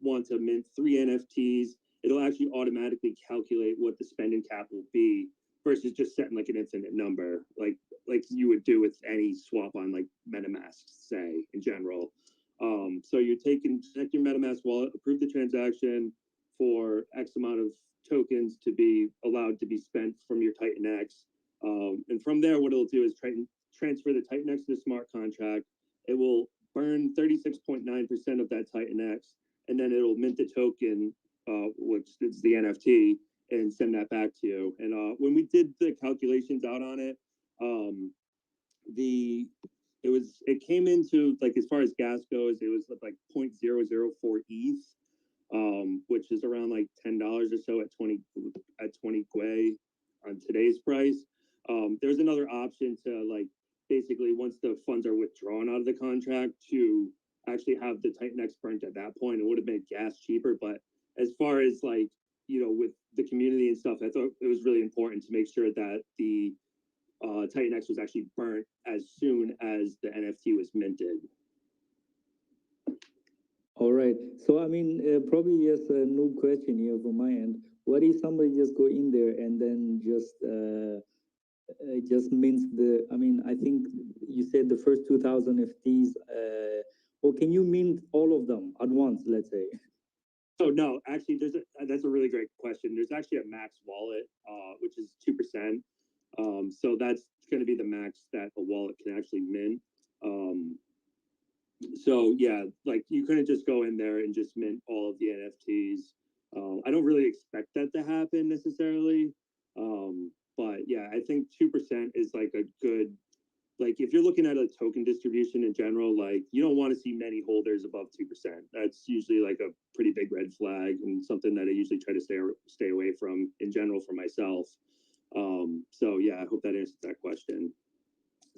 want to mint 3 NFTs, it'll actually automatically calculate what the spending cap will be versus just setting like an infinite number, like you would do with any swap on like MetaMask, say, in general. So you connect your MetaMask wallet, approve the transaction for X amount of tokens to be allowed to be spent from your TitanX. And from there, what it'll do is transfer the TitanX to the smart contract. It will burn 36.9% of that TitanX, and then it'll mint the token, which is the NFT, and send that back to you. And when we did the calculations out on it, it came into, like, as far as gas goes, it was like 0.004 ETH, which is around like $10 or so at 20 Gwei on today's price. There's another option to, like, basically once the funds are withdrawn out of the contract, to actually have the TitanX burnt at that point. It would have made gas cheaper, but as far as, like, with the community and stuff, I thought it was really important to make sure that the TitanX was actually burnt as soon as the NFT was minted. All right. So, I mean, probably just a noob question here from my end. What if somebody just go in there and then just mints the? I mean, I think you said the first 2,000 FTs. Or can you mint all of them at once? Let's say. So no, actually, that's a really great question. There's actually a max wallet, which is 2%. So that's going to be the max that a wallet can actually mint. So yeah, like you couldn't just go in there and just mint all of the NFTs. I don't really expect that to happen necessarily. But yeah, I think 2% is like a good, like if you're looking at a token distribution in general, like you don't want to see many holders above 2%. That's usually like a pretty big red flag and something that I usually try to stay away from in general for myself. So yeah, I hope that answers that question.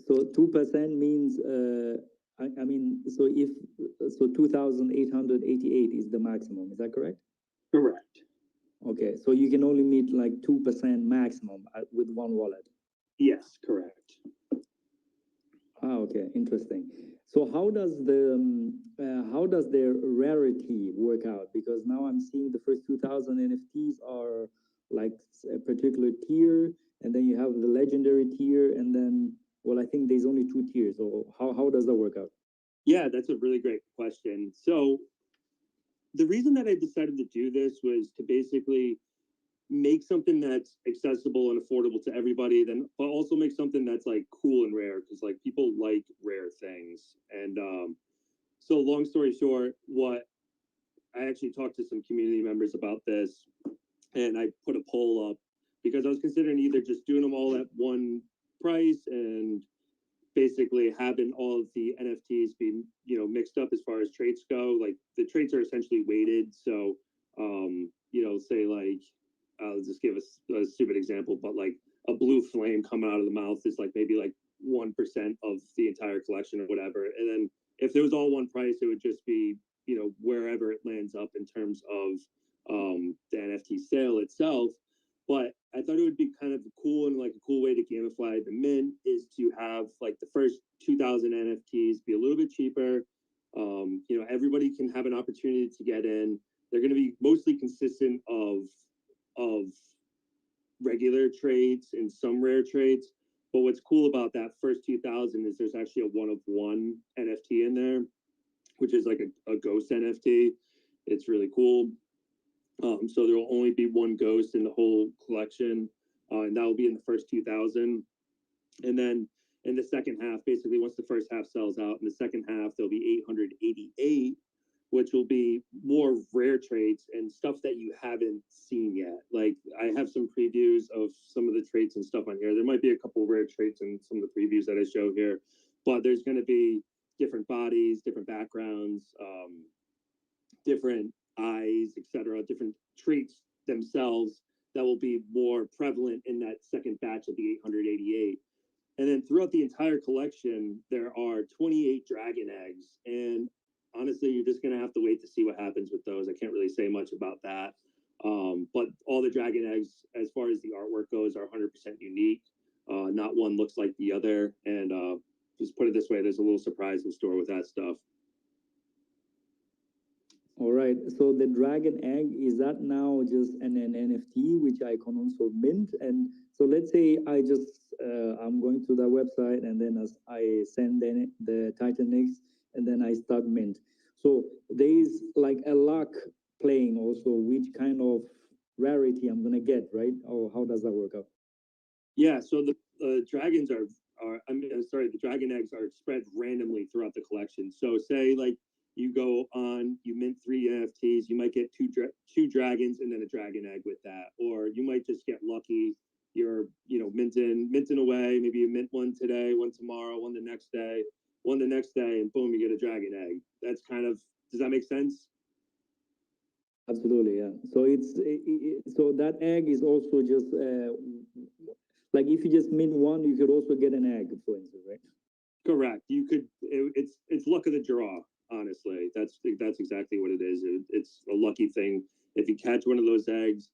So 2% means, I mean, so 2,888 is the maximum. Is that correct? Correct. Okay, so you can only meet like 2% maximum with one wallet. Yes, correct. Ah, okay, interesting. So how does their rarity work out? Because now I'm seeing the first 2,000 NFTs are like a particular tier, and then you have the legendary tier, and then, well, I think there's only 2 tiers. So how does that work out? Yeah, that's a really great question. So the reason that I decided to do this was to basically make something that's accessible and affordable to everybody, then but also make something that's like cool and rare, because like people like rare things. And so long story short, what I actually talked to some community members about this, and I put a poll up because I was considering either just doing them all at one price and basically having all of the NFTs be, you know, mixed up as far as traits go. Like the traits are essentially weighted. So, you know, say like, I'll just give a stupid example, but like a blue flame coming out of the mouth is like maybe like 1% of the entire collection or whatever. And then if it was all one price, it would just be, you know, wherever it lands up in terms of the NFT sale itself. But I thought it would be kind of cool, and like a cool way to gamify the mint is to have like the first 2,000 NFTs be a little bit cheaper. You know, everybody can have an opportunity to get in. They're going to be mostly consistent of regular trades and some rare trades. But what's cool about that first 2,000 is there's actually a one of one NFT in there, which is like a ghost NFT. It's really cool. So there will only be one ghost in the whole collection, and that will be in the first 2,000. And then in the second half, basically once the first half sells out, in the second half there'll be 888, which will be more rare traits and stuff that you haven't seen yet. Like I have some previews of some of the traits and stuff on here. There might be a couple rare traits in some of the previews that I show here, but there's going to be different bodies, different backgrounds, different eyes, etc., different traits themselves that will be more prevalent in that second batch of the 888. And then throughout the entire collection, there are 28 dragon eggs. And honestly, you're just going to have to wait to see what happens with those. I can't really say much about that. But all the dragon eggs, as far as the artwork goes, are 100% unique. Not one looks like the other. And just put it this way, there's a little surprise in store with that stuff. All right. So the dragon egg, is that now just an NFT which I can also mint? And so let's say I just I'm going to the website, and then as I send in the TitanX, and then I start mint. So there is like a luck playing also which kind of rarity I'm gonna get, right? Or how does that work out? Yeah. So the dragons are the dragon eggs are spread randomly throughout the collection. So say like you go on, you mint 3 NFTs, you might get two dragons and then a dragon egg with that, or you might just get lucky. You're, you know, minting away. Maybe you mint one today, one tomorrow, one the next day, and boom, you get a dragon egg. That's kind of, does that make sense? Absolutely, yeah. So so that egg is also just like if you just mint one, you could also get an egg, for instance, right? Correct. You could. It's luck of the draw. Honestly, that's exactly what it is. It's a lucky thing. If you catch one of those eggs,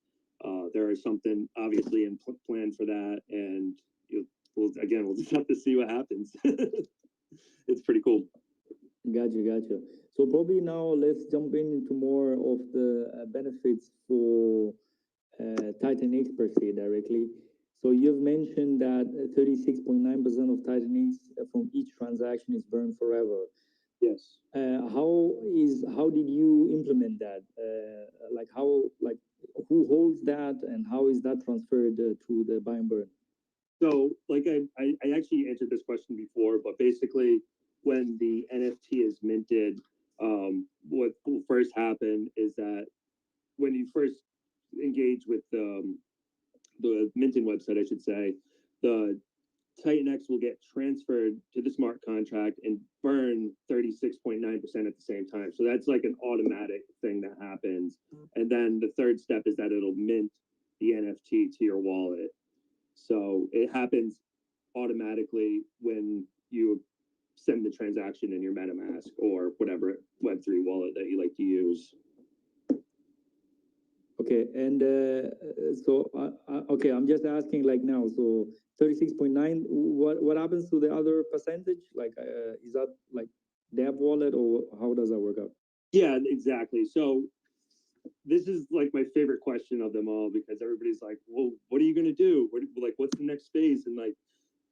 there is something obviously in plan for that, and we'll just have to see what happens. It's pretty cool. Gotcha. So probably now let's jump into more of the benefits for TitanX per se directly. So you've mentioned that 36.9% of TitanX from each transaction is burned forever. Yes. How did you implement that? Who holds that, and how is that transferred to the buy and burn? So, like I actually answered this question before, but basically, when the NFT is minted, what will first happen is that when you first engage with the minting website, I should say, the TitanX will get transferred to the smart contract and burn 36.9% at the same time. So that's like an automatic thing that happens. And then the third step is that it'll mint the NFT to your wallet. So it happens automatically when you send the transaction in your MetaMask or whatever Web3 wallet that you like to use. Okay, and okay, I'm just asking like now. So 36.9. What happens to the other percentage? Like, is that like dev wallet, or how does that work out? Yeah, exactly. So this is like my favorite question of them all, because everybody's like, well, what are you going to do? What's the next phase? And like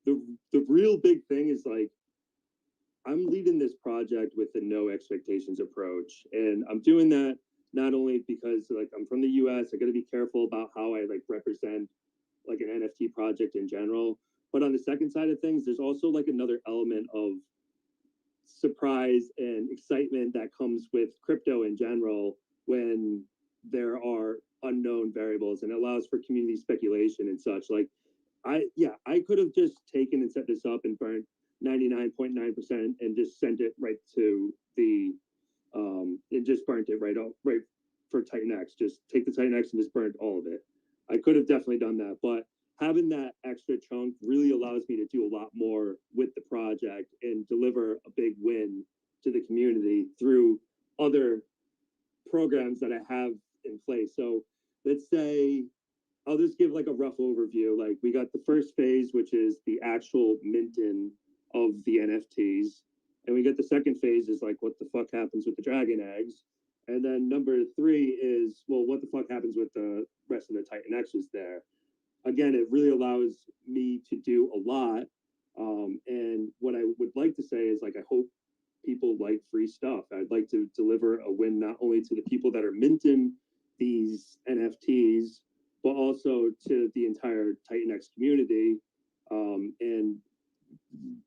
the real big thing is like, I'm leading this project with the no expectations approach. And I'm doing that not only because like I'm from the US, I got to be careful about how I like represent like an NFT project in general. But on the second side of things, there's also like another element of surprise and excitement that comes with crypto in general when there are unknown variables, and it allows for community speculation and such. Like I could have just taken and set this up and burnt 99.9% and just sent it right to the and just burnt it right for TitanX. Just take the TitanX and just burnt all of it. I could have definitely done that, but having that extra chunk really allows me to do a lot more with the project and deliver a big win to the community through other programs that I have in place. So let's say I'll just give like a rough overview. Like we got the first phase, which is the actual minting of the NFTs. And we get the second phase is like, what the fuck happens with the dragon eggs? And then number 3 is, well, what the fuck happens with the rest of the TitanXs there? Again, it really allows me to do a lot. And what I would like to say is like, I hope people like free stuff. I'd like to deliver a win not only to the people that are minting these NFTs, but also to the entire TitanX community. And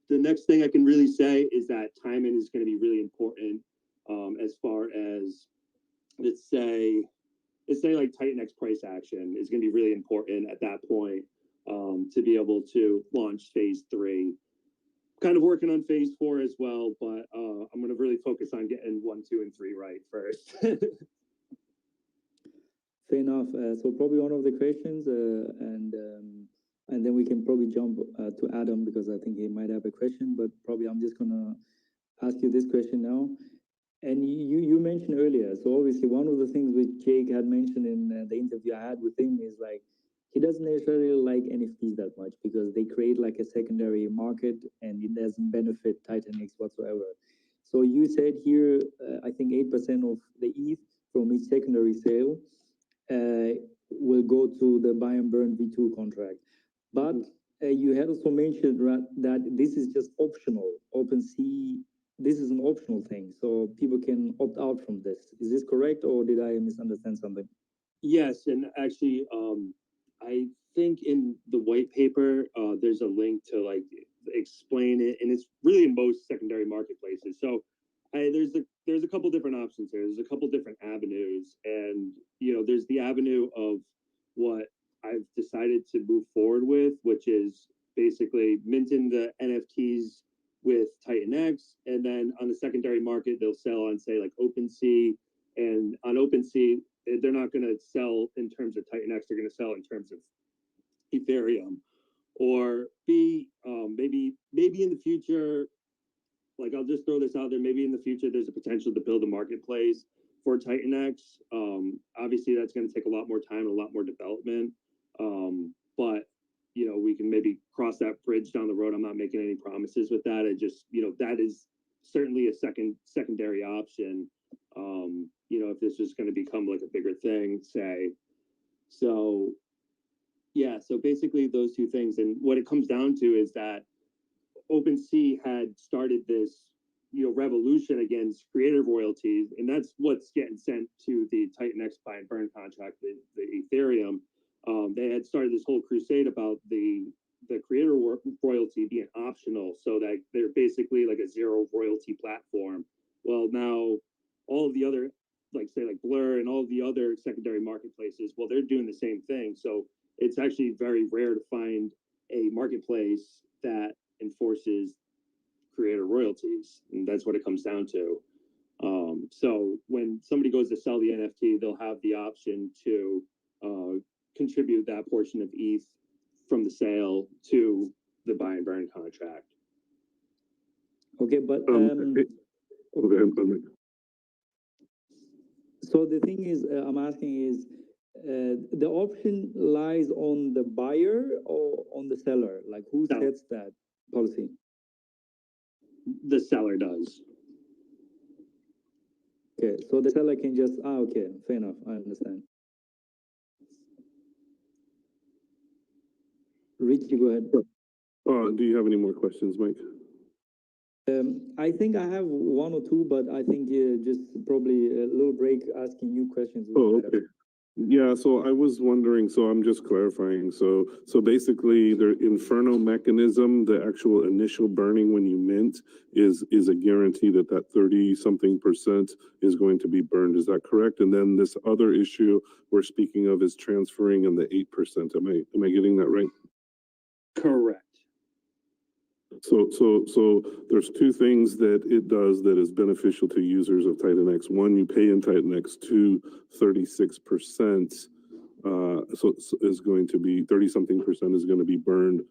the next thing I can really say is that timing is going to be really important as far as, let's say like TitanX price action is going to be really important at that point to be able to launch phase 3. Kind of working on phase 4 as well, but I'm going to really focus on getting 1, 2, and 3 right first. Fair enough. So probably one of the questions, and then we can probably jump to Adam, because I think he might have a question. But probably I'm just gonna ask you this question now. And you mentioned earlier, so obviously one of the things which Jake had mentioned in the interview I had with him is like he doesn't necessarily like NFTs that much because they create like a secondary market and it doesn't benefit TitanX whatsoever. So you said here, I think 8% of the ETH from each secondary sale will go to the buy and burn V2 contract. But you had also mentioned that this is just optional. OpenSea, this is an optional thing, so people can opt out from this. Is this correct, or did I misunderstand something? Yes, and actually, I think in the white paper, there's a link to like explain it, and it's really in most secondary marketplaces. So there's a couple different options here. There's a couple different avenues, and there's the avenue of what I've decided to move forward with, which is basically minting the NFTs with TitanX, and then on the secondary market, they'll sell on say like OpenSea, and on OpenSea, they're not going to sell in terms of TitanX. They're going to sell in terms of Ethereum, or maybe in the future. Like I'll just throw this out there. Maybe in the future, there's a potential to build a marketplace for TitanX. Obviously, that's going to take a lot more time and a lot more development. But we can maybe cross that bridge down the road. I'm not making any promises with that. I just that is certainly a secondary option. You know, if this is going to become like a bigger thing, say. So yeah, so basically those two things, and what it comes down to is that OpenSea had started this, you know, revolution against creator royalties, and that's what's getting sent to the TitanX buy and burn contract, the Ethereum. They had started this whole crusade about the creator royalty being optional, so that they're basically like a zero royalty platform. Well, now all of the other, like say like Blur and all the other secondary marketplaces, well, they're doing the same thing. So it's actually very rare to find a marketplace that enforces creator royalties, and that's what it comes down to. So when somebody goes to sell the NFT, they'll have the option to contribute that portion of ETH from the sale to the buy and burn contract. Okay, but so the thing is, I'm asking is, the option lies on the buyer or on the seller? Like, who sets that policy? The seller does. Okay, so the seller can just, okay, fair enough, I understand. Richie, go ahead. Do you have any more questions, Mike? I think I have one or two, but I think just probably a little break asking you questions. Oh, okay. Yeah, so I was wondering, so I'm just clarifying. So basically the Inferno mechanism, the actual initial burning when you mint is a guarantee that 30-something% is going to be burned. Is that correct? And then this other issue we're speaking of is transferring in the 8%. Am I getting that right? Correct. So there's two things that it does that is beneficial to users of TitanX. One, you pay in TitanX. Two, 36%. So is going to be 30-something% is going to be burned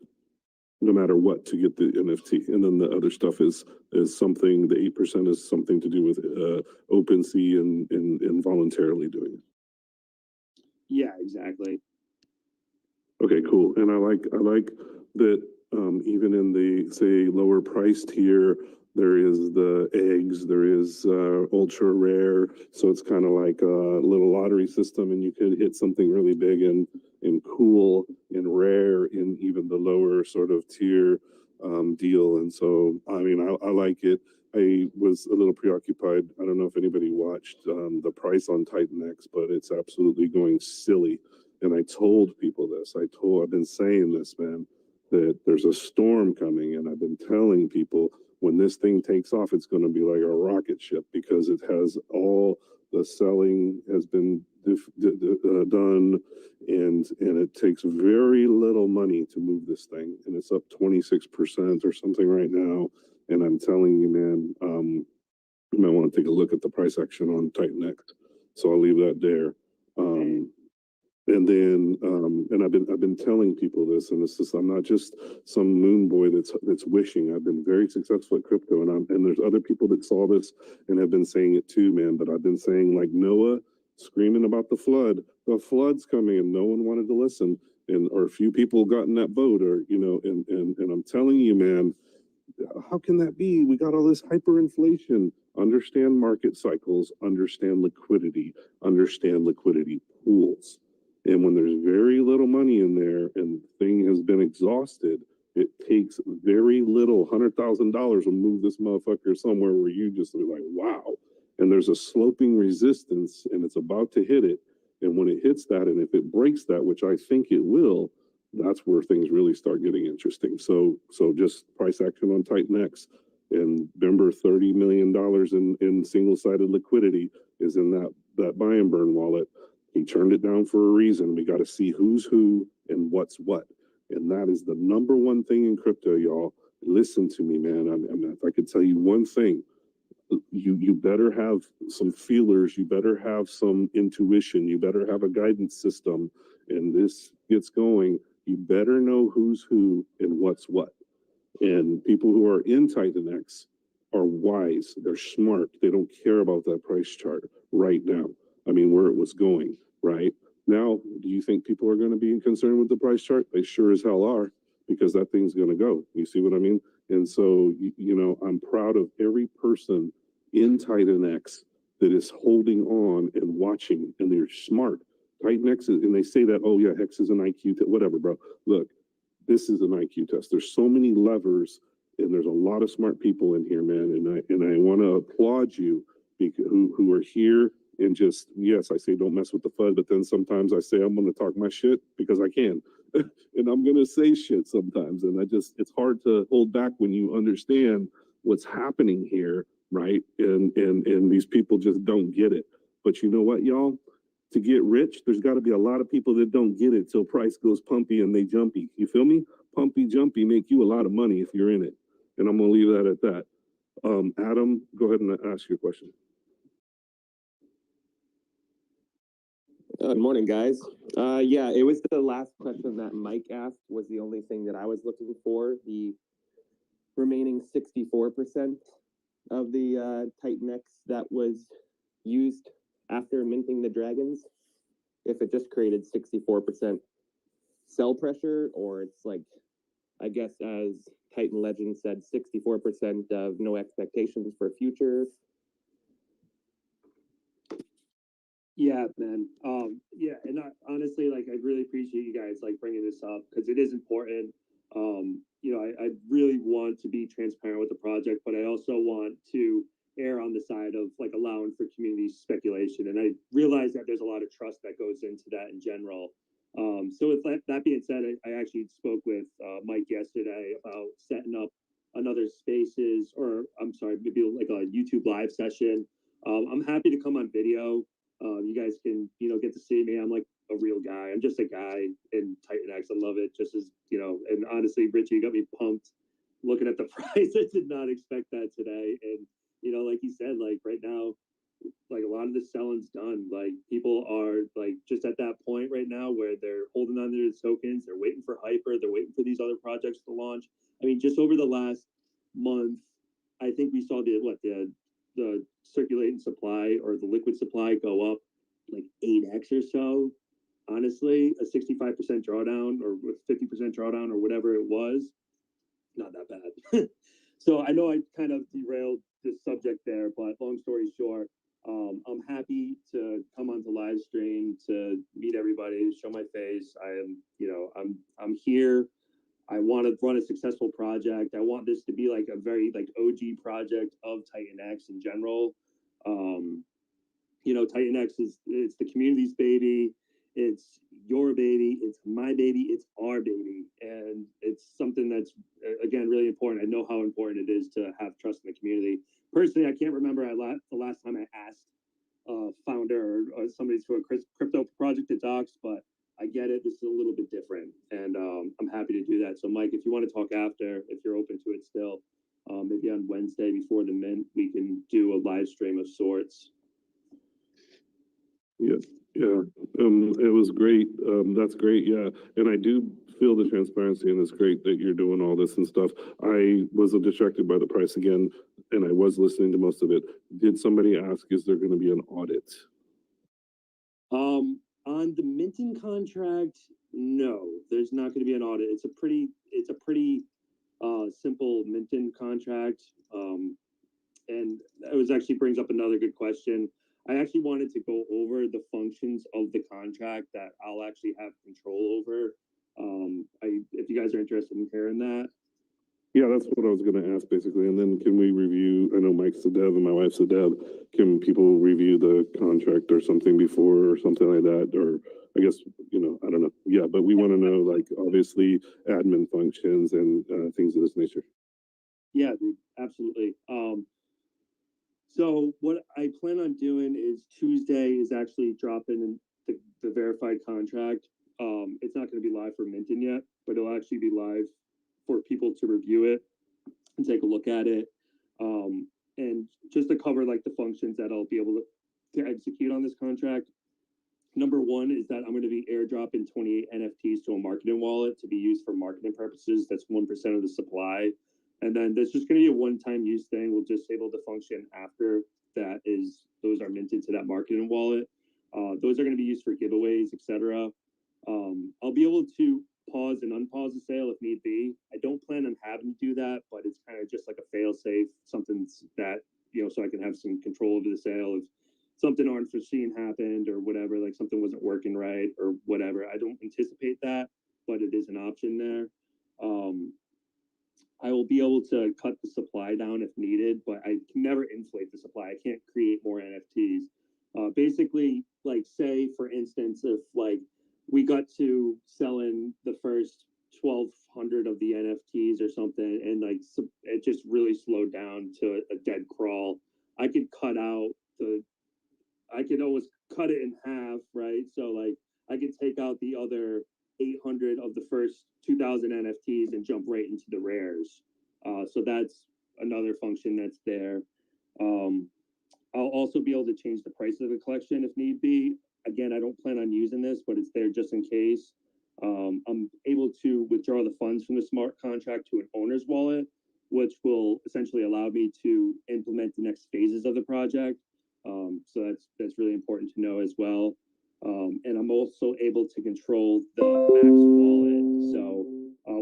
no matter what to get the NFT. And then the other stuff is something, the 8% is something to do with OpenSea and voluntarily doing it. Yeah, exactly. Okay, cool. And I like that. Even in the, say, lower price tier, there is the eggs, there is ultra rare. So it's kind of like a little lottery system, and you could hit something really big and cool and rare in even the lower sort of tier deal. And so, I mean, I like it. I was a little preoccupied. I don't know if anybody watched the price on TitanX, but it's absolutely going silly. And I told people this. I've been saying this, man, that there's a storm coming, and I've been telling people when this thing takes off, it's going to be like a rocket ship, because it has all the selling has been done, and it takes very little money to move this thing, and it's up 26% or something right now. And I'm telling you, man, you might want to take a look at the price action on TitanX. So I'll leave that there. And then, and I've been telling people this, and it's just, I'm not just some moon boy that's wishing. I've been very successful at crypto, and there's other people that saw this and have been saying it too, man. But I've been saying, like Noah screaming about the flood's coming, and no one wanted to listen, or a few people got in that boat, or and I'm telling you, man, how can that be? We got all this hyperinflation. Understand market cycles, understand liquidity pools. And when there's very little money in there and the thing has been exhausted, it takes very little, $100,000 to move this motherfucker somewhere where you just are like, wow. And there's a sloping resistance, and it's about to hit it. And when it hits that, and if it breaks that, which I think it will, that's where things really start getting interesting. So just price action on TitanX. And remember, $30 million in single-sided liquidity is in that buy and burn wallet. He turned it down for a reason. We got to see who's who and what's what. And that is the number one thing in crypto, y'all. Listen to me, man. I mean, if I could tell you one thing, you better have some feelers. You better have some intuition. You better have a guidance system. And this gets going. You better know who's who and what's what. And people who are in TitanX are wise. They're smart. They don't care about that price chart right now. I mean, where it was going. Right now, do you think people are going to be concerned with the price chart? They sure as hell are. because that thing's going to go. You see what I mean? And so, I'm proud of every person in TitanX that is holding on and watching, and they're smart. TitanX is, and they say that, oh yeah, Hex is an IQ test, whatever, bro. Look, this is an IQ test. There's so many levers, and there's a lot of smart people in here, man. And I want to applaud you because, who are here and just, yes, I say don't mess with the FUD, but then sometimes I say I'm going to talk my shit because I can. And I'm going to say shit sometimes. And it's hard to hold back when you understand what's happening here, right? And these people just don't get it. But you know what, y'all? To get rich, there's got to be a lot of people that don't get it till price goes pumpy and they jumpy. You feel me? Pumpy, jumpy make you a lot of money if you're in it. And I'm going to leave that at that. Adam, go ahead and ask your question. Good morning, guys. Yeah, it was the last question that Mike asked was the only thing that I was looking for. The remaining 64% of the TitanX that was used after minting the dragons, if it just created 64% sell pressure, or it's like, I guess as Titan Legend said, 64% of no expectations for future. Yeah, man. Yeah, and honestly, like, I really appreciate you guys like bringing this up because it is important. I really want to be transparent with the project, but I also want to err on the side of like allowing for community speculation. And I realize that there's a lot of trust that goes into that in general. So with that being said, I actually spoke with Mike yesterday about setting up another spaces, or I'm sorry, maybe like a YouTube live session. I'm happy to come on video. You guys can, get to see me. I'm like a real guy. I'm just a guy in TitanX. I love it. Just as, and honestly, Richie, you got me pumped looking at the price. I did not expect that today. And, like you said, like right now, like a lot of the selling's done. Like people are like just at that point right now where they're holding on to their tokens. They're waiting for Hyper. They're waiting for these other projects to launch. I mean, just over the last month, I think we saw the circulating supply or the liquid supply go up like 8x or so. Honestly, a 65% drawdown or 50% drawdown or whatever it was, not that bad. So I know I kind of derailed this subject there, but long story short, I'm happy to come onto live stream to meet everybody, show my face. I'm here. I want to run a successful project. I want this to be like a very like OG project of TitanX in general. TitanX it's the community's baby. It's your baby. It's my baby. It's our baby. And it's something that's, again, really important. I know how important it is to have trust in the community. Personally, I can't remember the last time I asked a founder or somebody to a crypto project to docs, but I get it. This is a little bit different. And I'm happy to do that. So, Mike, if you want to talk after, if you're open to it still, maybe on Wednesday before the mint, we can do a live stream of sorts. Yeah. It was great. That's great. Yeah. And I do feel the transparency, and it's great that you're doing all this and stuff. I was distracted by the price again, and I was listening to most of it. Did somebody ask, is there going to be an audit? On the minting contract, no, there's not going to be an audit. It's a pretty simple minting contract. And it actually brings up another good question. I actually wanted to go over the functions of the contract that I'll actually have control over. If you guys are interested in hearing that. Yeah, that's what I was going to ask, basically. And then can we review, I know Mike's the dev and my wife's the dev. Can people review the contract or something before or something like that? Or I guess, I don't know. Yeah, but we want to know, like, obviously, admin functions and things of this nature. Yeah, dude, absolutely. So what I plan on doing is Tuesday is actually dropping in the verified contract. It's not going to be live for minting yet, but it'll actually be live for people to review it and take a look at it. And just to cover like the functions that I'll be able to execute on this contract. Number one is that I'm going to be airdropping 28 NFTs to a marketing wallet to be used for marketing purposes. That's 1% of the supply. And then there's just going to be a one-time use thing. We'll disable the function after those are minted to that marketing wallet. Those are going to be used for giveaways, etc. I'll be able to pause and unpause the sale if need be. I don't plan on having to do that, but it's kind of just like a fail safe, something that, so I can have some control over the sale if something unforeseen happened or whatever, like something wasn't working right or whatever. I don't anticipate that, but it is an option there. I will be able to cut the supply down if needed, but I can never inflate the supply. I can't create more NFTs. Basically, like say for instance, if like we got to selling the first 1,200 of the NFTs or something, and like it just really slowed down to a dead crawl, I could always cut it in half, right? So like I could take out the other 800 of the first 2,000 NFTs and jump right into the rares. So that's another function that's there. I'll also be able to change the price of the collection if need be. Again, I don't plan on using this, but it's there just in case. I'm able to withdraw the funds from the smart contract to an owner's wallet, which will essentially allow me to implement the next phases of the project. So that's really important to know as well. And I'm also able to control the max wallet. So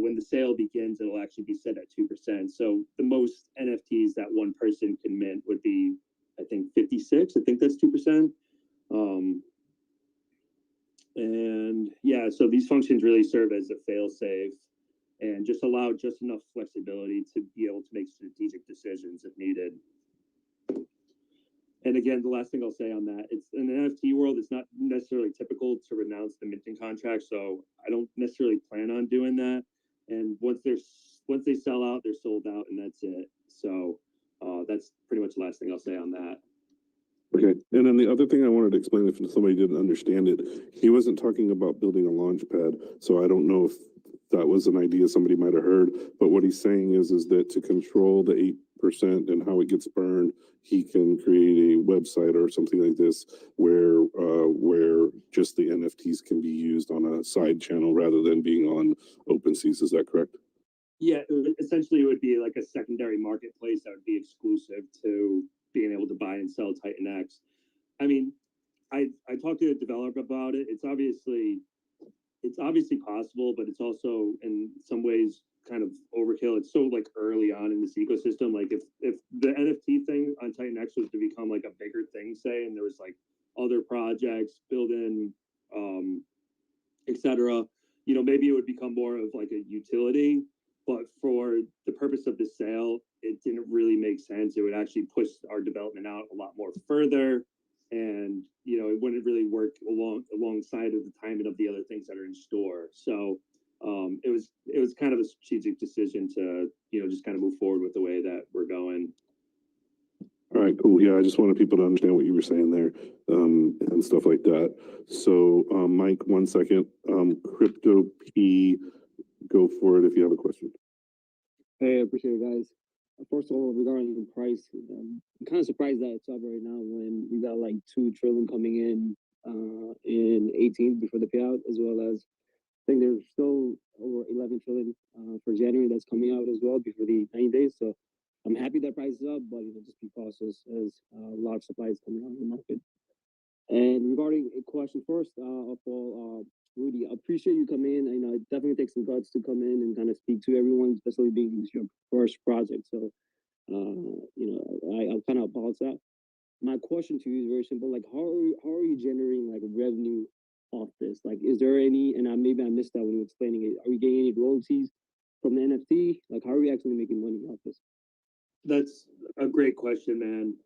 when the sale begins, it'll actually be set at 2%. So the most NFTs that one person can mint would be, I think, 56. I think that's 2%. And yeah, so these functions really serve as a fail safe and just allow just enough flexibility to be able to make strategic decisions if needed. And again, the last thing I'll say on that, it's in the NFT world, it's not necessarily typical to renounce the minting contract. So I don't necessarily plan on doing that. And once they sell out, they're sold out, and that's it. So that's pretty much the last thing I'll say on that. Okay, and then the other thing I wanted to explain, if somebody didn't understand it, he wasn't talking about building a launch pad. So I don't know if that was an idea somebody might have heard, but what he's saying is that to control the 8% and how it gets burned, he can create a website or something like this where just the NFTs can be used on a side channel rather than being on OpenSeas. Is that correct? Yeah, essentially it would be like a secondary marketplace that would be exclusive to being able to buy and sell TitanX. I mean, I talked to the developer about it. It's obviously possible, but it's also in some ways kind of overkill. It's so like early on in this ecosystem. Like if the NFT thing on TitanX was to become like a bigger thing, say, and there was like other projects building, etc., maybe it would become more of like a utility. But for the purpose of the sale, it didn't really make sense. It would actually push our development out a lot more further. And, it wouldn't really work alongside of the timing of the other things that are in store. So it was kind of a strategic decision to, just kind of move forward with the way that we're going. All right, cool. Yeah, I just wanted people to understand what you were saying there, and stuff like that. So, Mike, 1 second. Crypto P, go for it if you have a question. Hey, I appreciate it, guys. First of all, regarding the price, I'm kind of surprised that it's up right now when we got like 2 trillion coming in 18 before the payout, as well as I think there's still over 11 trillion for January that's coming out as well before the 90 days. So I'm happy that price is up, but just be cautious as a lot of supply is coming out in the market. And regarding a question first of all, Rudy, I appreciate you coming in. I know it definitely takes some guts to come in and kind of speak to everyone, especially being your first project. So, I kind of apologize that. My question to you is very simple. Like, how are you generating like revenue off this? Like, is there any? And maybe I missed that when you were explaining it. Are we getting any royalties from the NFT? Like, how are we actually making money off this? That's a great question, man.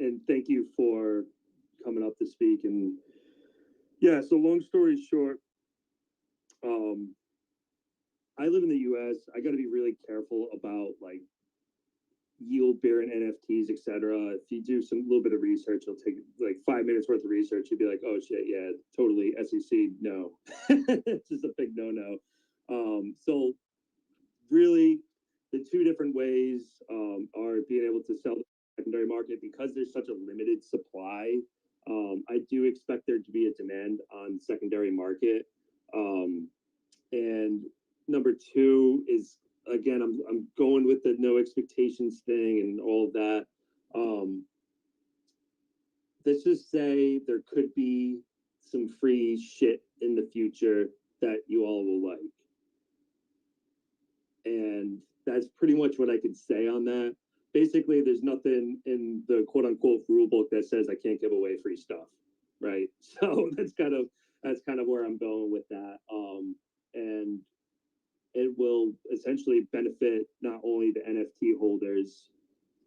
And thank you for coming up to speak. And yeah, so long story short, I live in the US. I got to be really careful about like yield bearing NFTs, etc. If you do some little bit of research, it'll take like 5 minutes worth of research. You'll be like, oh shit, yeah, totally SEC, no. It's just a big no. So really the 2 different ways are being able to sell the secondary market because there's such a limited supply. I do expect there to be a demand on secondary market. And number 2 is, again, I'm going with the no expectations thing and all of that. Let's just say there could be some free shit in the future that you all will like. And that's pretty much what I could say on that. Basically, there's nothing in the quote unquote rule book that says I can't give away free stuff, right? So that's kind of where I'm going with that. And it will essentially benefit not only the NFT holders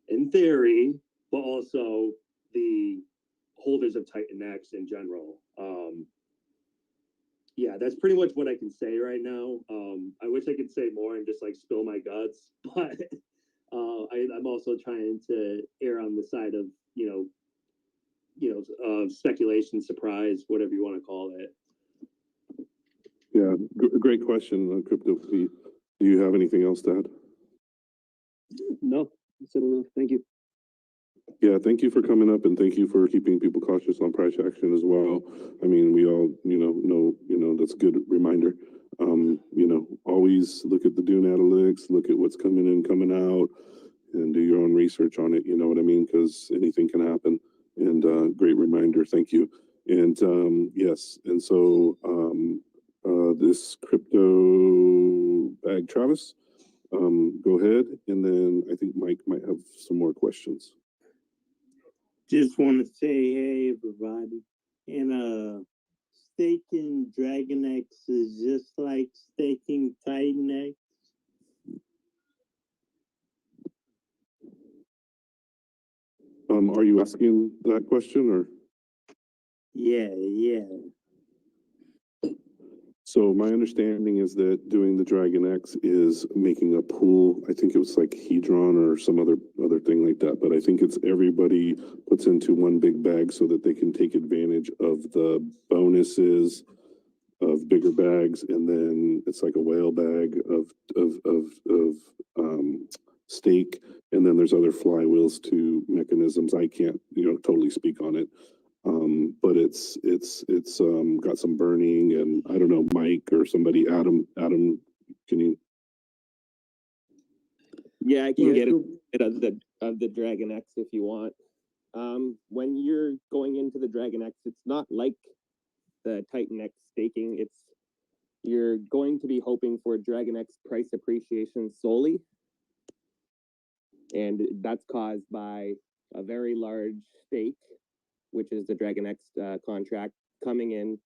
in theory, but also the holders of TitanX in general. Yeah, that's pretty much what I can say right now. I wish I could say more and just like spill my guts, but I'm also trying to err on the side of speculation, surprise, whatever you want to call it. Yeah, great question, Crypto Pete. Do you have anything else to add? No, that's it enough. Thank you. Yeah, thank you for coming up, and thank you for keeping people cautious on price action as well. I mean, we all, know that's a good reminder. Always look at the Dune analytics, look at what's coming in, coming out, and do your own research on it. You know what I mean? Because anything can happen. And great reminder. Thank you. And yes, and so this crypto bag, Travis, go ahead, and then I think Mike might have some more questions. Just want to say, hey, everybody. And staking DragonX is just like staking TitanX. Are you asking that question, or? Yeah. So my understanding is that doing the DragonX is making a pool. I think it was like Hedron or some other thing like that. But I think it's everybody puts into one big bag so that they can take advantage of the bonuses of bigger bags, and then it's like a whale bag of stake, and then there's other flywheels to mechanisms. I can't totally speak on it. But it's got some burning, and I don't know, Mike or somebody, Adam, can you? Yeah, I can get it of the DragonX if you want. When you're going into the DragonX, it's not like the TitanX staking. You're going to be hoping for DragonX price appreciation solely, and that's caused by a very large stake, which is the DragonX contract, coming in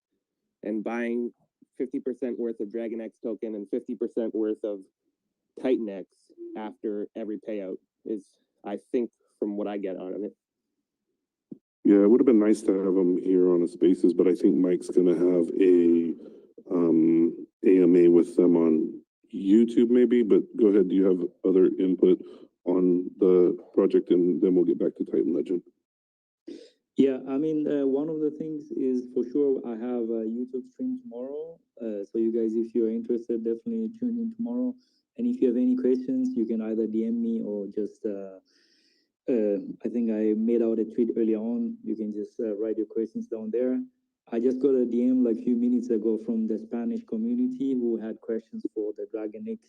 and buying 50% worth of DragonX token and 50% worth of TitanX after every payout is, I think, from what I get out of it. Yeah, it would have been nice to have him here on a Spaces, but I think Mike's going to have a AMA with them on YouTube maybe, but go ahead. Do you have other input on the project, and then we'll get back to Titan Legend? Yeah, I mean, one of the things is for sure I have a YouTube stream tomorrow. So you guys, if you're interested, definitely tune in tomorrow. And if you have any questions, you can either DM me or just, I think I made out a tweet earlier on. You can just write your questions down there. I just got a DM like a few minutes ago from the Spanish community who had questions for the DragonX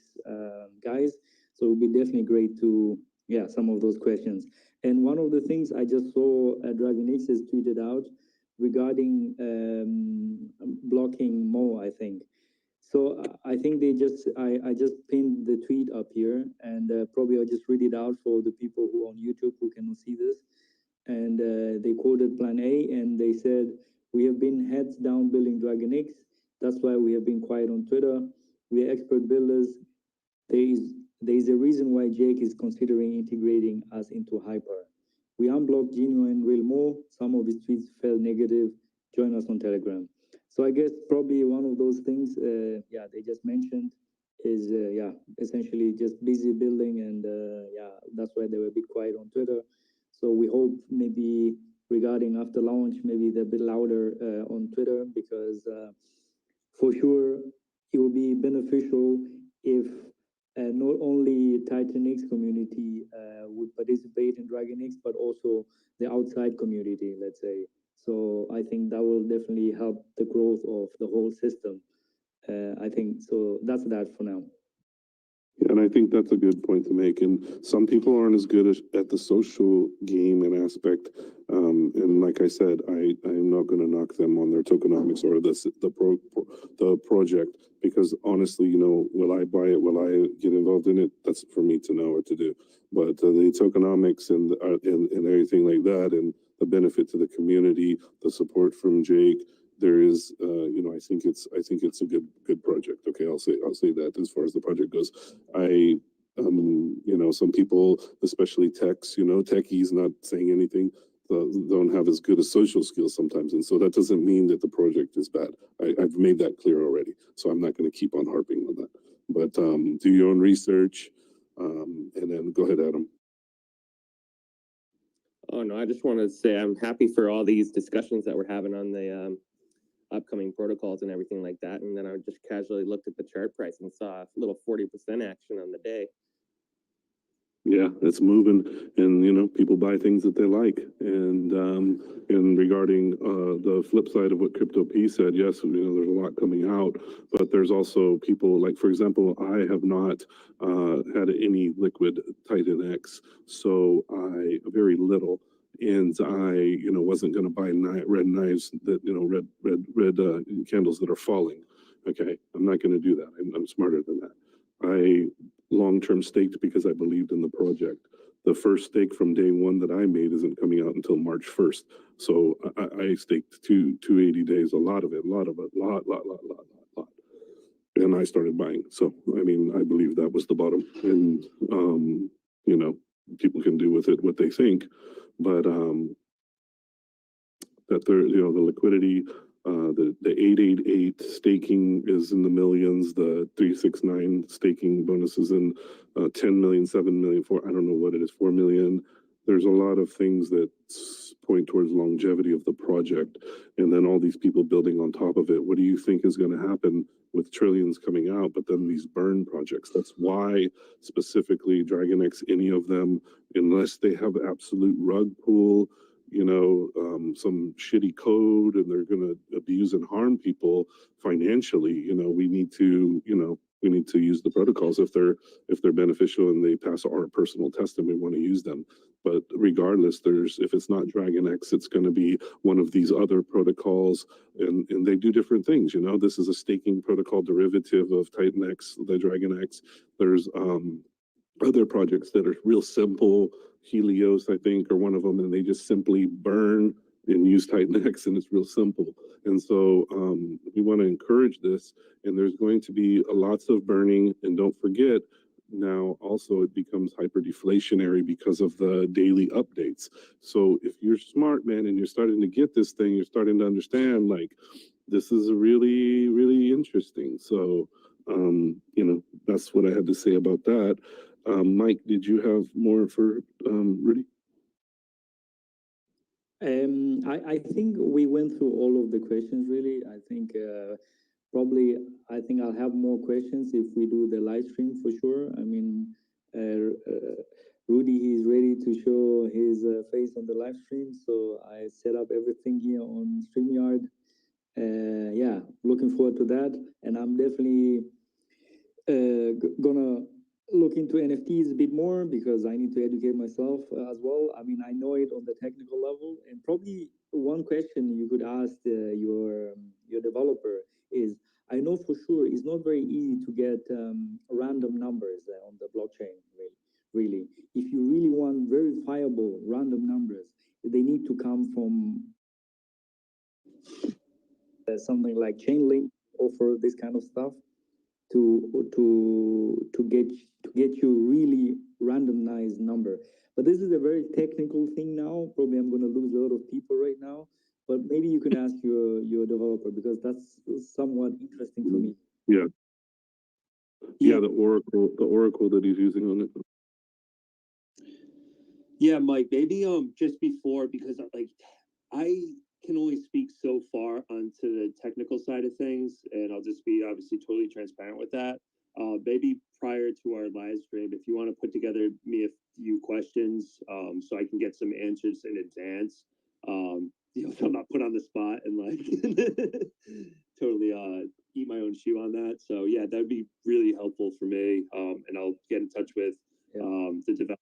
guys. So it would be definitely great to, some of those questions. And one of the things I just saw DragonX has tweeted out regarding blocking Mo, I think. So I think I just pinned the tweet up here, and probably I'll just read it out for the people who are on YouTube who cannot see this. And they quoted Plan A, and they said, "We have been heads down building DragonX. That's why we have been quiet on Twitter. We are expert builders. There is a reason why Jake is considering integrating us into Hyper. We unblocked Genuine Real Mo. Some of his tweets felt negative. Join us on Telegram." So I guess probably one of those things, they just mentioned is, essentially just busy building, and that's why they were a bit quiet on Twitter. So we hope maybe regarding after launch, maybe they're a bit louder on Twitter, because for sure it will be beneficial if not only TitanX community would participate in DragonX, but also the outside community, let's say. So I think that will definitely help the growth of the whole system. I think so. That's that for now. And I think that's a good point to make. And some people aren't as good at the social game and aspect. And like I said, I'm not going to knock them on their tokenomics or the the project, because honestly, you know, will I buy it? Will I get involved in it? That's for me to know or to do. But the tokenomics and everything like that, and the benefit to the community, the support from Jake, there is, you know, I think it's a good project. Okay, I'll say that as far as the project goes. You know, some people, especially techs, you know, techies not saying anything, don't have as good as social skills sometimes, and so that doesn't mean that the project is bad. I've made that clear already, so I'm not going to keep on harping on that. But do your own research, and then go ahead, Adam. Oh no, I just wanted to say I'm happy for all these discussions that we're having on the upcoming protocols and everything like that. And then I just casually looked at the chart price and saw a little 40% action on the day. Yeah, it's moving, and you know, people buy things that they like. And regarding the flip side of what Crypto P said, yes, you know, there's a lot coming out, but there's also people like, for example, I have not had any liquid TitanX, so I very little, and I, you know, wasn't going to buy red knives that, you know, red candles that are falling. Okay, I'm not going to do that. I'm smarter than that. I long-term staked because I believed in the project. The first stake from day one that I made isn't coming out until March 1st. So I staked 280 days, a lot. And I started buying. So, I mean, I believe that was the bottom. And, you know, people can do with it what they think. But that there, you know, the liquidity, the 888 staking is in the millions, the 369 staking bonuses in 10 million, 7 million, 4, I don't know what it is, 4 million. There's a lot of things that point towards longevity of the project, and then all these people building on top of it. What do you think is going to happen with trillions coming out, but then these burn projects? That's why specifically DragonX, any of them, unless they have absolute rug pull, you know, some shitty code, and they're going to abuse and harm people financially, you know, we need to use the protocols if they're beneficial and they pass our personal test and we want to use them. But regardless, if it's not DragonX, it's going to be one of these other protocols, and they do different things. You know, this is a staking protocol derivative of TitanX, the DragonX. There's other projects that are real simple. Helios, I think, are one of them, and they just simply burn and use TitanX, and it's real simple. And so we want to encourage this, and there's going to be lots of burning. And don't forget, now also it becomes hyper deflationary because of the daily updates. So if you're smart, man, and you're starting to get this thing, you're starting to understand, like, this is really, really interesting. So, you know, that's what I had to say about that. Mike, did you have more for Rudy? I think we went through all of the questions, really. I think I'll have more questions if we do the live stream for sure. I mean, Rudy, he's ready to show his face on the live stream. So I set up everything here on StreamYard. Yeah, looking forward to that. And I'm definitely gonna look into NFTs a bit more because I need to educate myself as well. I mean, I know it on the technical level, and probably one question you could ask your developer is, I know for sure it's not very easy to get random numbers on the blockchain, really. If you really want verifiable random numbers, they need to come from something like Chainlink, offer this kind of stuff to get you really randomized number. But this is a very technical thing now. Probably I'm going to lose a lot of people right now. But maybe you can ask your developer, because that's somewhat interesting for me. Yeah. Yeah, the oracle that he's using on it. Yeah, Mike, maybe just before, because like I can only speak so far onto the technical side of things, and I'll just be obviously totally transparent with that. Maybe prior to our live stream, if you want to put together me a few questions, so I can get some answers in advance. You know, so I'm not put on the spot and like totally eat my own shoe on that. So yeah, that'd be really helpful for me. And I'll get in touch with the developer.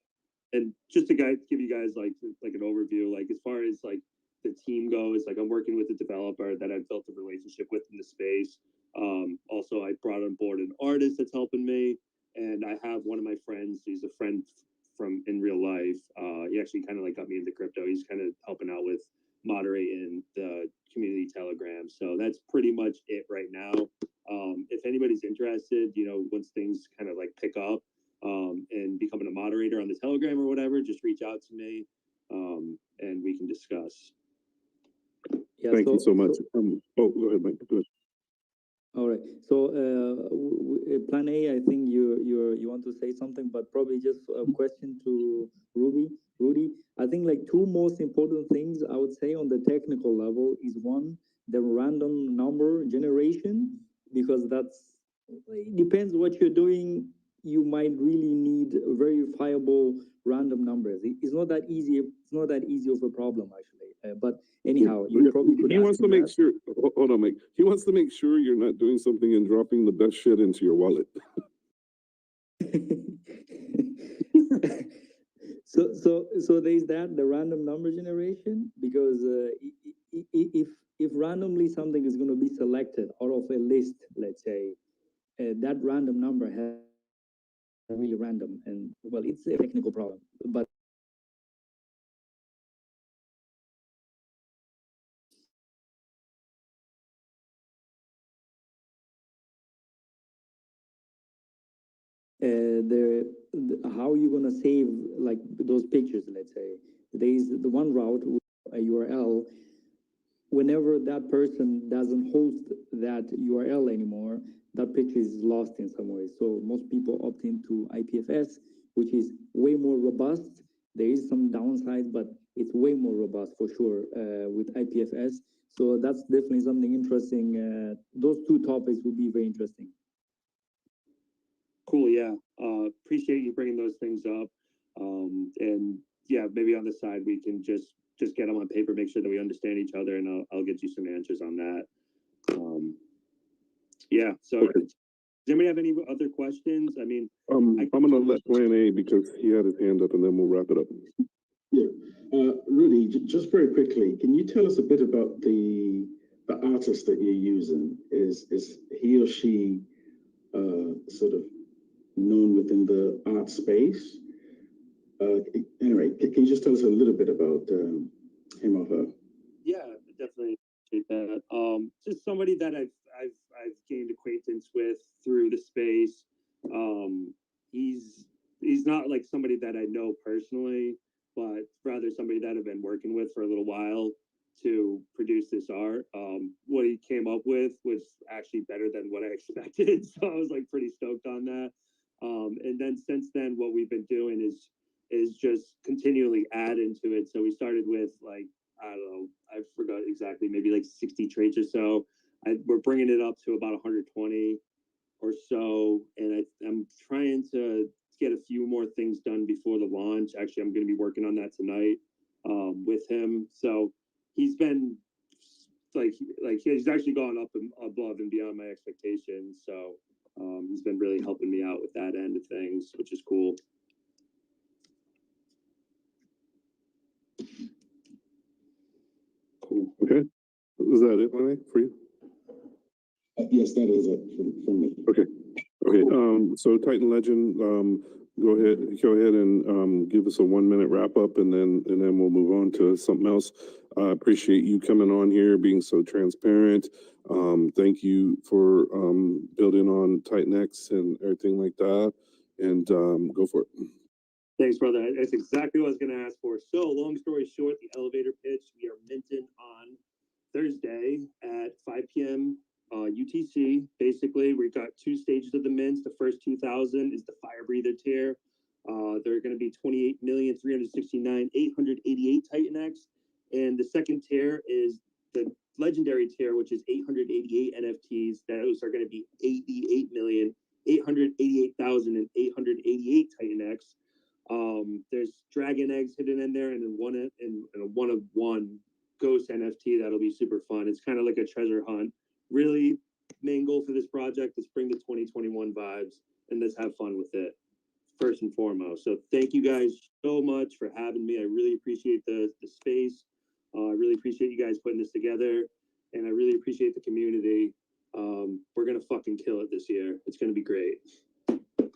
And just to give you guys like an overview, like as far as like the team goes, like I'm working with a developer that I've built a relationship with in the space. Also, I brought on board an artist that's helping me, and I have one of my friends. He's a friend from in real life. He actually kind of like got me into crypto. He's kind of helping out with moderating the community Telegram. So that's pretty much it right now. If anybody's interested, you know, once things kind of like pick up, and becoming a moderator on the Telegram or whatever, just reach out to me, and we can discuss. Yeah, Thank you so much. Go ahead, Mike. Go ahead. All right. So, Plan A, I think you want to say something, but probably just a question to Rudy. I think like two most important things I would say on the technical level is one, the random number generation, because it depends what you're doing. You might really need verifiable random numbers. It's not that easy. It's not that easy of a problem actually. But anyhow, you probably could. He wants to make sure. Hold on, Mike. He wants to make sure you're not doing something and dropping the best shit into your wallet. So there's that, the random number generation, because if randomly something is going to be selected out of a list, let's say, that random number has really random, and well, it's a technical problem, but how you gonna save like those pictures, let's say. There's the one route, a URL. Whenever that person doesn't host that URL anymore, that picture is lost in some way. So most people opt into IPFS, which is way more robust. There is some downsides, but it's way more robust for sure with IPFS. So that's definitely something interesting. Those two topics would be very interesting. Cool, yeah. Appreciate you bringing those things up. And yeah, maybe on the side we can just get them on paper, make sure that we understand each other, and I'll get you some answers on that. Yeah. So, does anybody have any other questions? I mean, I'm gonna let Plan A because he had his hand up, and then we'll wrap it up. Yeah, Rudy, just very quickly, can you tell us a bit about the artist that you're using? Is he or she sort of known within the art space? Anyway, can you just tell us a little bit about him or her? Yeah, definitely appreciate that. Just somebody that I've gained acquaintance with through the space. He's not like somebody that I know personally, but rather somebody that I've been working with for a little while to produce this art. What he came up with was actually better than what I expected, so I was like pretty stoked on that. And then since then, what we've been doing is just continually add into it. So we started with like, I don't know, I forgot exactly, maybe like 60 traits or so. We're bringing it up to about 120 or so, and I'm trying to get a few more things done before the launch. Actually, I'm going to be working on that tonight with him. So he's been like he's actually gone up and above and beyond my expectations. So he's been really helping me out with that end of things, which is cool. Cool. Okay. Is that it, Plan A, for you? Yes, that is it from me. Okay. Okay. So Titan Legend, go ahead and give us a 1 minute wrap up, and then we'll move on to something else. I appreciate you coming on here, being so transparent. Thank you for building on TitanX and everything like that. And go for it. Thanks, brother. That's exactly what I was going to ask for. So, long story short, the elevator pitch, we are minting on Thursday at 5 p.m. UTC. Basically, we've got two stages of the mints. The first 2,000 is the fire breather tier. There are going to be 28,369,888 TitanX. And the second tier is the legendary tier, which is 888 NFTs. Those are going to be 88,888,888 TitanX. There's dragon eggs hidden in there, and then a one of one ghost NFT that'll be super fun. It's kind of like a treasure hunt. Really, main goal for this project is bring the 2021 vibes and let's have fun with it, first and foremost. So thank you guys so much for having me. I really appreciate the space. I really appreciate you guys putting this together, and I really appreciate the community. We're gonna fucking kill it this year. It's gonna be great.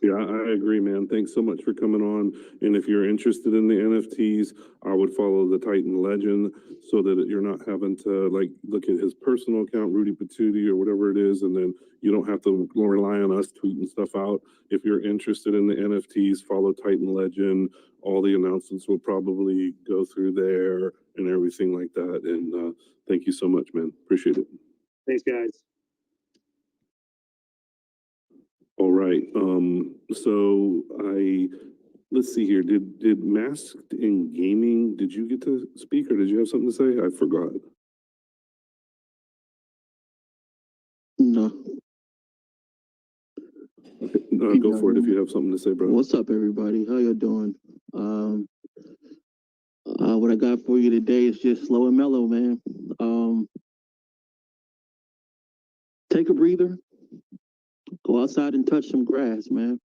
Yeah, I agree, man. Thanks so much for coming on. And if you're interested in the NFTs, I would follow the Titan Legend so that you're not having to like look at his personal account, Rudy Patootie or whatever it is, and then you don't have to rely on us tweeting stuff out. If you're interested in the NFTs, follow Titan Legend. All the announcements will probably go through there and everything like that. And thank you so much, man. Appreciate it. Thanks, guys. All right. So let's see here. Did Masked in Gaming, did you get to speak or did you have something to say? I forgot. No. Go for it if you have something to say, bro. What's up, everybody? How you doing? What I got for you today is just slow and mellow, man. Take a breather. Go outside and touch some grass, man.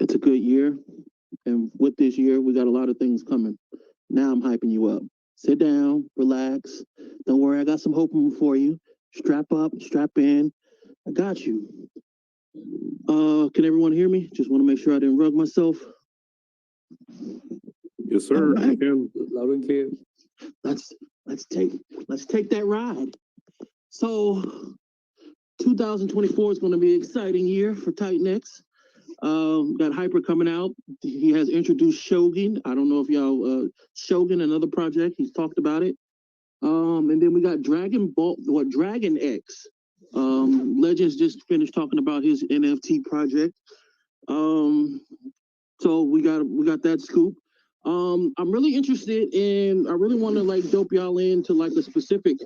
It's a good year. And with this year, we got a lot of things coming. Now I'm hyping you up. Sit down, relax. Don't worry, I got some hope for you. Strap up, strap in. I got you. Can everyone hear me? Just want to make sure I didn't rug myself. Yes, sir. All right. You can. Loud and clear. Let's take that ride. So 2024 is going to be an exciting year for TitanX. Got Hyper coming out. He has introduced Shogun. I don't know if y'all Shogun, another project. He's talked about it. And then we got DragonX. Legends just finished talking about his NFT project. So we got that scoop. I'm really interested in. I really want to like dope y'all into like a specific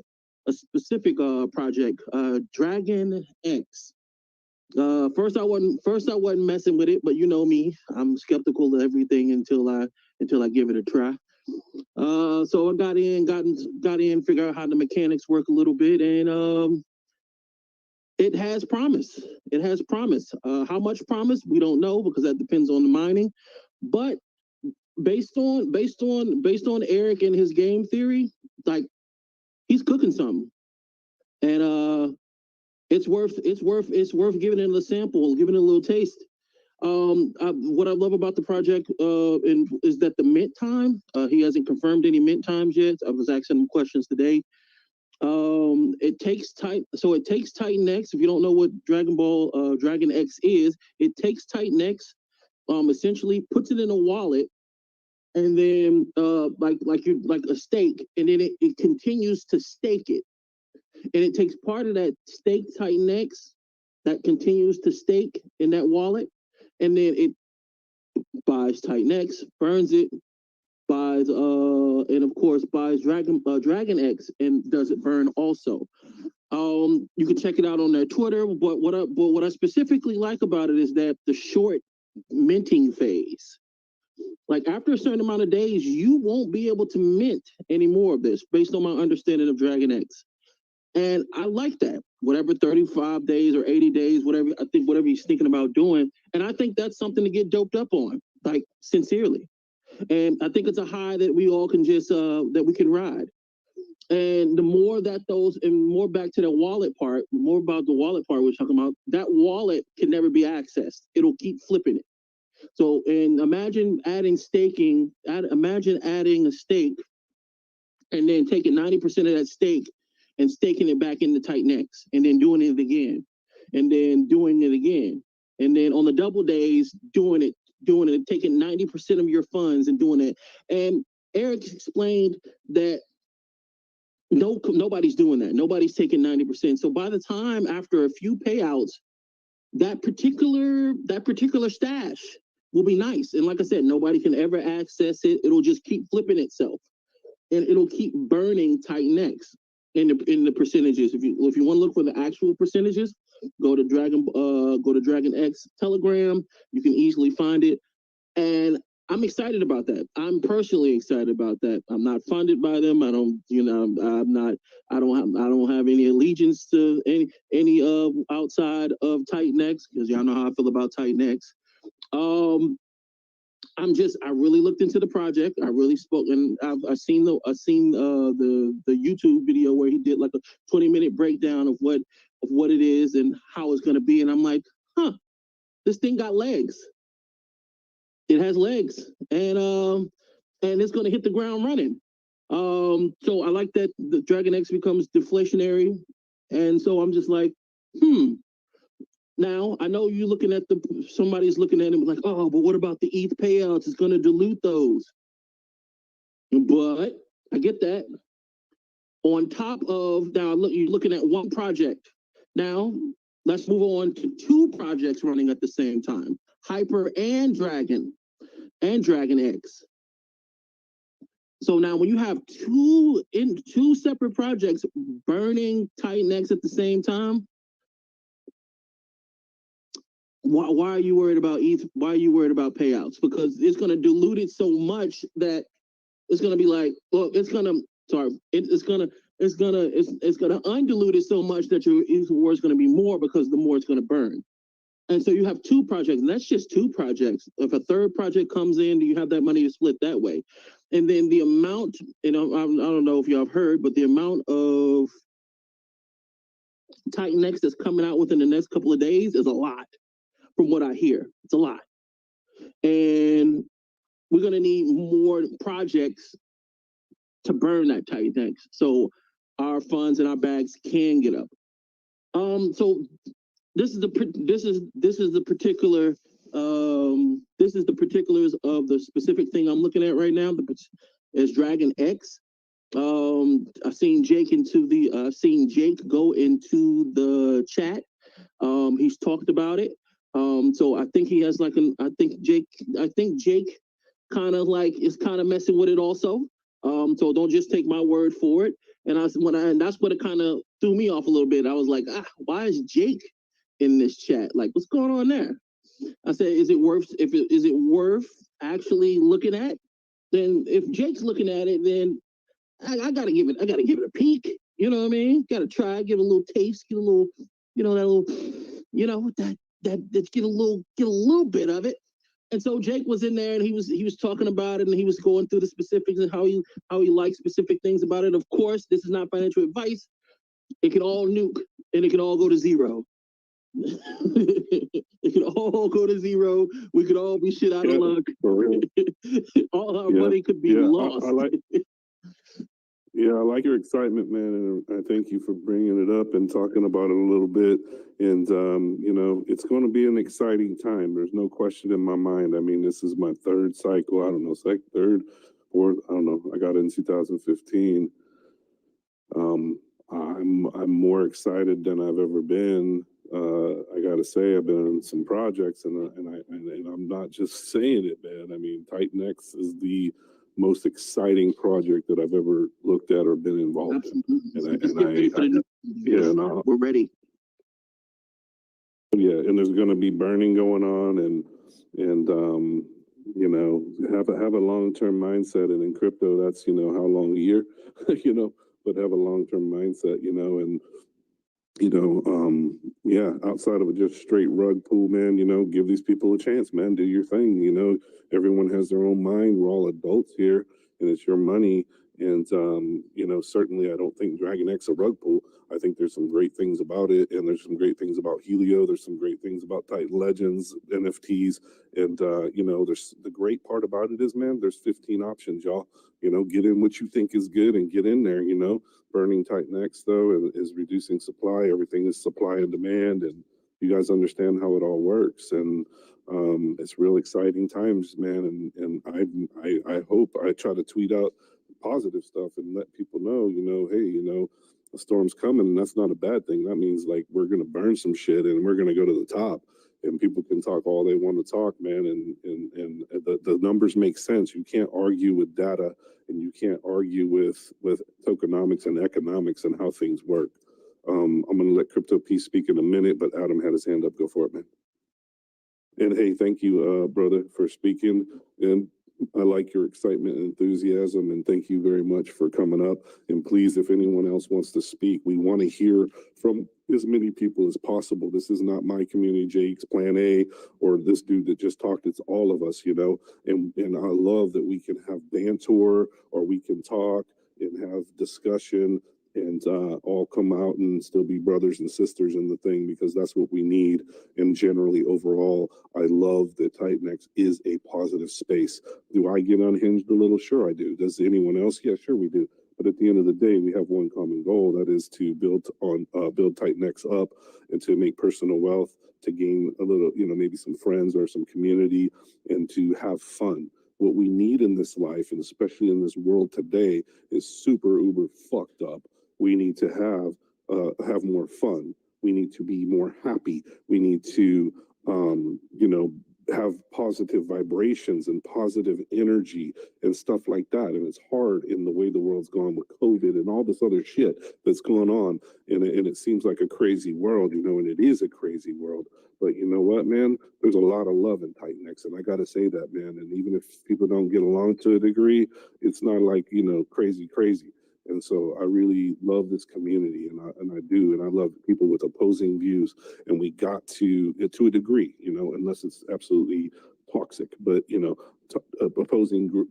project. DragonX. First I wasn't messing with it, but you know me, I'm skeptical of everything until I give it a try. So I got in, figure out how the mechanics work a little bit, and it has promise. It has promise. How much promise we don't know because that depends on the mining, but based on Eric and his game theory, like he's cooking something, and it's worth giving it a sample, giving it a little taste. What I love about the project is that the mint time, he hasn't confirmed any mint times yet. I was asking him questions today. It takes TitanX. If you don't know what DragonX is, it takes TitanX, essentially puts it in a wallet, and then like a stake, and then it continues to stake it. And it takes part of that stake TitanX that continues to stake in that wallet, and then it buys TitanX, burns it, buys and of course buys DragonX and does it burn also. You can check it out on their Twitter, but what I specifically like about it is that the short minting phase. Like after a certain amount of days, you won't be able to mint any more of this based on my understanding of DragonX. And I like that. Whatever 35 days or 80 days, whatever he's thinking about doing. And I think that's something to get doped up on, like sincerely. And I think it's a high that we all can just that we can ride. And the more that those, and more back to the wallet part, more about the wallet part we're talking about, that wallet can never be accessed. It'll keep flipping it. So, and imagine adding adding a stake and then taking 90% of that stake and staking it back into TitanX, and then doing it again, and then doing it again, and then on the double days doing it, taking 90% of your funds and doing it. And Eric explained that nobody's doing that. Nobody's taking 90%. So by the time after a few payouts, that particular stash will be nice. And like I said, nobody can ever access it. It'll just keep flipping itself, and it'll keep burning TitanX. In the percentages, if you want to look for the actual percentages, go to DragonX Telegram. You can easily find it, and I'm excited about that. I'm personally excited about that. I'm not funded by them. I don't have any allegiance to any outside of TitanX, because y'all know how I feel about TitanX. I really looked into the project. I really spoke, and I've seen the YouTube video where he did like a 20-minute breakdown of what it is and how it's going to be. And I'm like, huh, this thing got legs. It has legs, and it's going to hit the ground running. So I like that the DragonX becomes deflationary, and so I'm just like, Now I know you're looking at somebody's looking at him like, oh, but what about the ETH payouts? It's going to dilute those. But I get that. On top of now, look, you're looking at one project. Now let's move on to two projects running at the same time: Hyper and Dragon and DragonX. So now when you have two separate projects burning TitanX at the same time, why are you worried about ETH? Why are you worried about payouts? Because it's going to dilute it so much that it's going to be like, well, it's going to undilute it so much that your ETH war is going to be more because the more it's going to burn. And so you have two projects, and that's just two projects. If a third project comes in, do you have that money to split that way? And then the amount, I don't know if y'all have heard, but the amount of TitanX that's coming out within the next couple of days is a lot. From what I hear, it's a lot. And we're going to need more projects to burn that TitanX so our funds and our bags can get up. So this is the particulars of the specific thing I'm looking at right now. Is DragonX. I've seen Jake go into the chat. He's talked about it. So I think he has I think Jake kind of is messing with it also. So don't just take my word for it. And that's what it kind of threw me off a little bit. I was like, why is Jake in this chat? Like, what's going on there? I said, is it worth actually looking at? Then if Jake's looking at it, then I gotta give it a peek. You know what I mean? Gotta try, give it a little taste, get a little, get a little bit of it. And so Jake was in there and he was talking about it and he was going through the specifics and how he likes specific things about it. Of course, this is not financial advice. It can all nuke and it can all go to zero. It can all go to zero. We could all be shit out of luck. All our money could be lost. I like your excitement, man, and I thank you for bringing it up and talking about it a little bit. And it's going to be an exciting time. There's no question in my mind. I mean, this is my third cycle. I don't know, third, fourth. I don't know. I got in 2015. I'm more excited than I've ever been. I gotta say, I've been on some projects, and I'm not just saying it, man. I mean, TitanX is the most exciting project that I've ever looked at or been involved in. We're ready. Yeah, and there's going to be burning going on, and have a long-term mindset. And in crypto, that's how long a year, but have a long-term mindset, and outside of just straight rug pull, man, give these people a chance, man. Do your thing. Everyone has their own mind. We're all adults here, and it's your money. And certainly I don't think DragonX a rug pull. I think there's some great things about it, and there's some great things about Helio. There's some great things about Titan Legends, NFTs, and there's the great part about it is, man, there's 15 options, y'all. Get in what you think is good and get in there. Burning TitanX though is reducing supply. Everything is supply and demand, and you guys understand how it all works. And it's real exciting times, man. And I hope I try to tweet out positive stuff and let people know, hey, a storm's coming, and that's not a bad thing. That means like we're gonna burn some shit and we're gonna go to the top. And people can talk all they want to talk, man, and the numbers make sense. You can't argue with data, and you can't argue with tokenomics and economics and how things work. I'm going to let Crypto P speak in a minute, but Adam had his hand up. Go for it, man. And hey, thank you, brother, for speaking. And I like your excitement and enthusiasm, and thank you very much for coming up. And please, if anyone else wants to speak, we want to hear from as many people as possible. This is not my community, Jake's Plan A, or this dude that just talked. It's all of us, you know. And I love that we can have banter, or we can talk and have discussion, and all come out and still be brothers and sisters in the thing, because that's what we need. And generally, overall, I love that TitanX is a positive space. Do I get unhinged a little? Sure I do. Does anyone else? Yeah, sure we do. But at the end of the day, we have one common goal, that is to build TitanX up and to make personal wealth, to gain a little, you know, maybe some friends or some community, and to have fun. What we need in this life, and especially in this world today, is super uber fucked up. We need to have more fun. We need to be more happy. We need to, you know, have positive vibrations and positive energy and stuff like that. And it's hard in the way the world's gone with COVID and all this other shit that's going on. And it seems like a crazy world, you know, and it is a crazy world. But you know what, man? There's a lot of love in TitanX, and I got to say that, man. And even if people don't get along to a degree, it's not like, you know, crazy. And so I really love this community, and I do, and I love people with opposing views. And we got to a degree, you know, unless it's absolutely toxic, but you know, opposing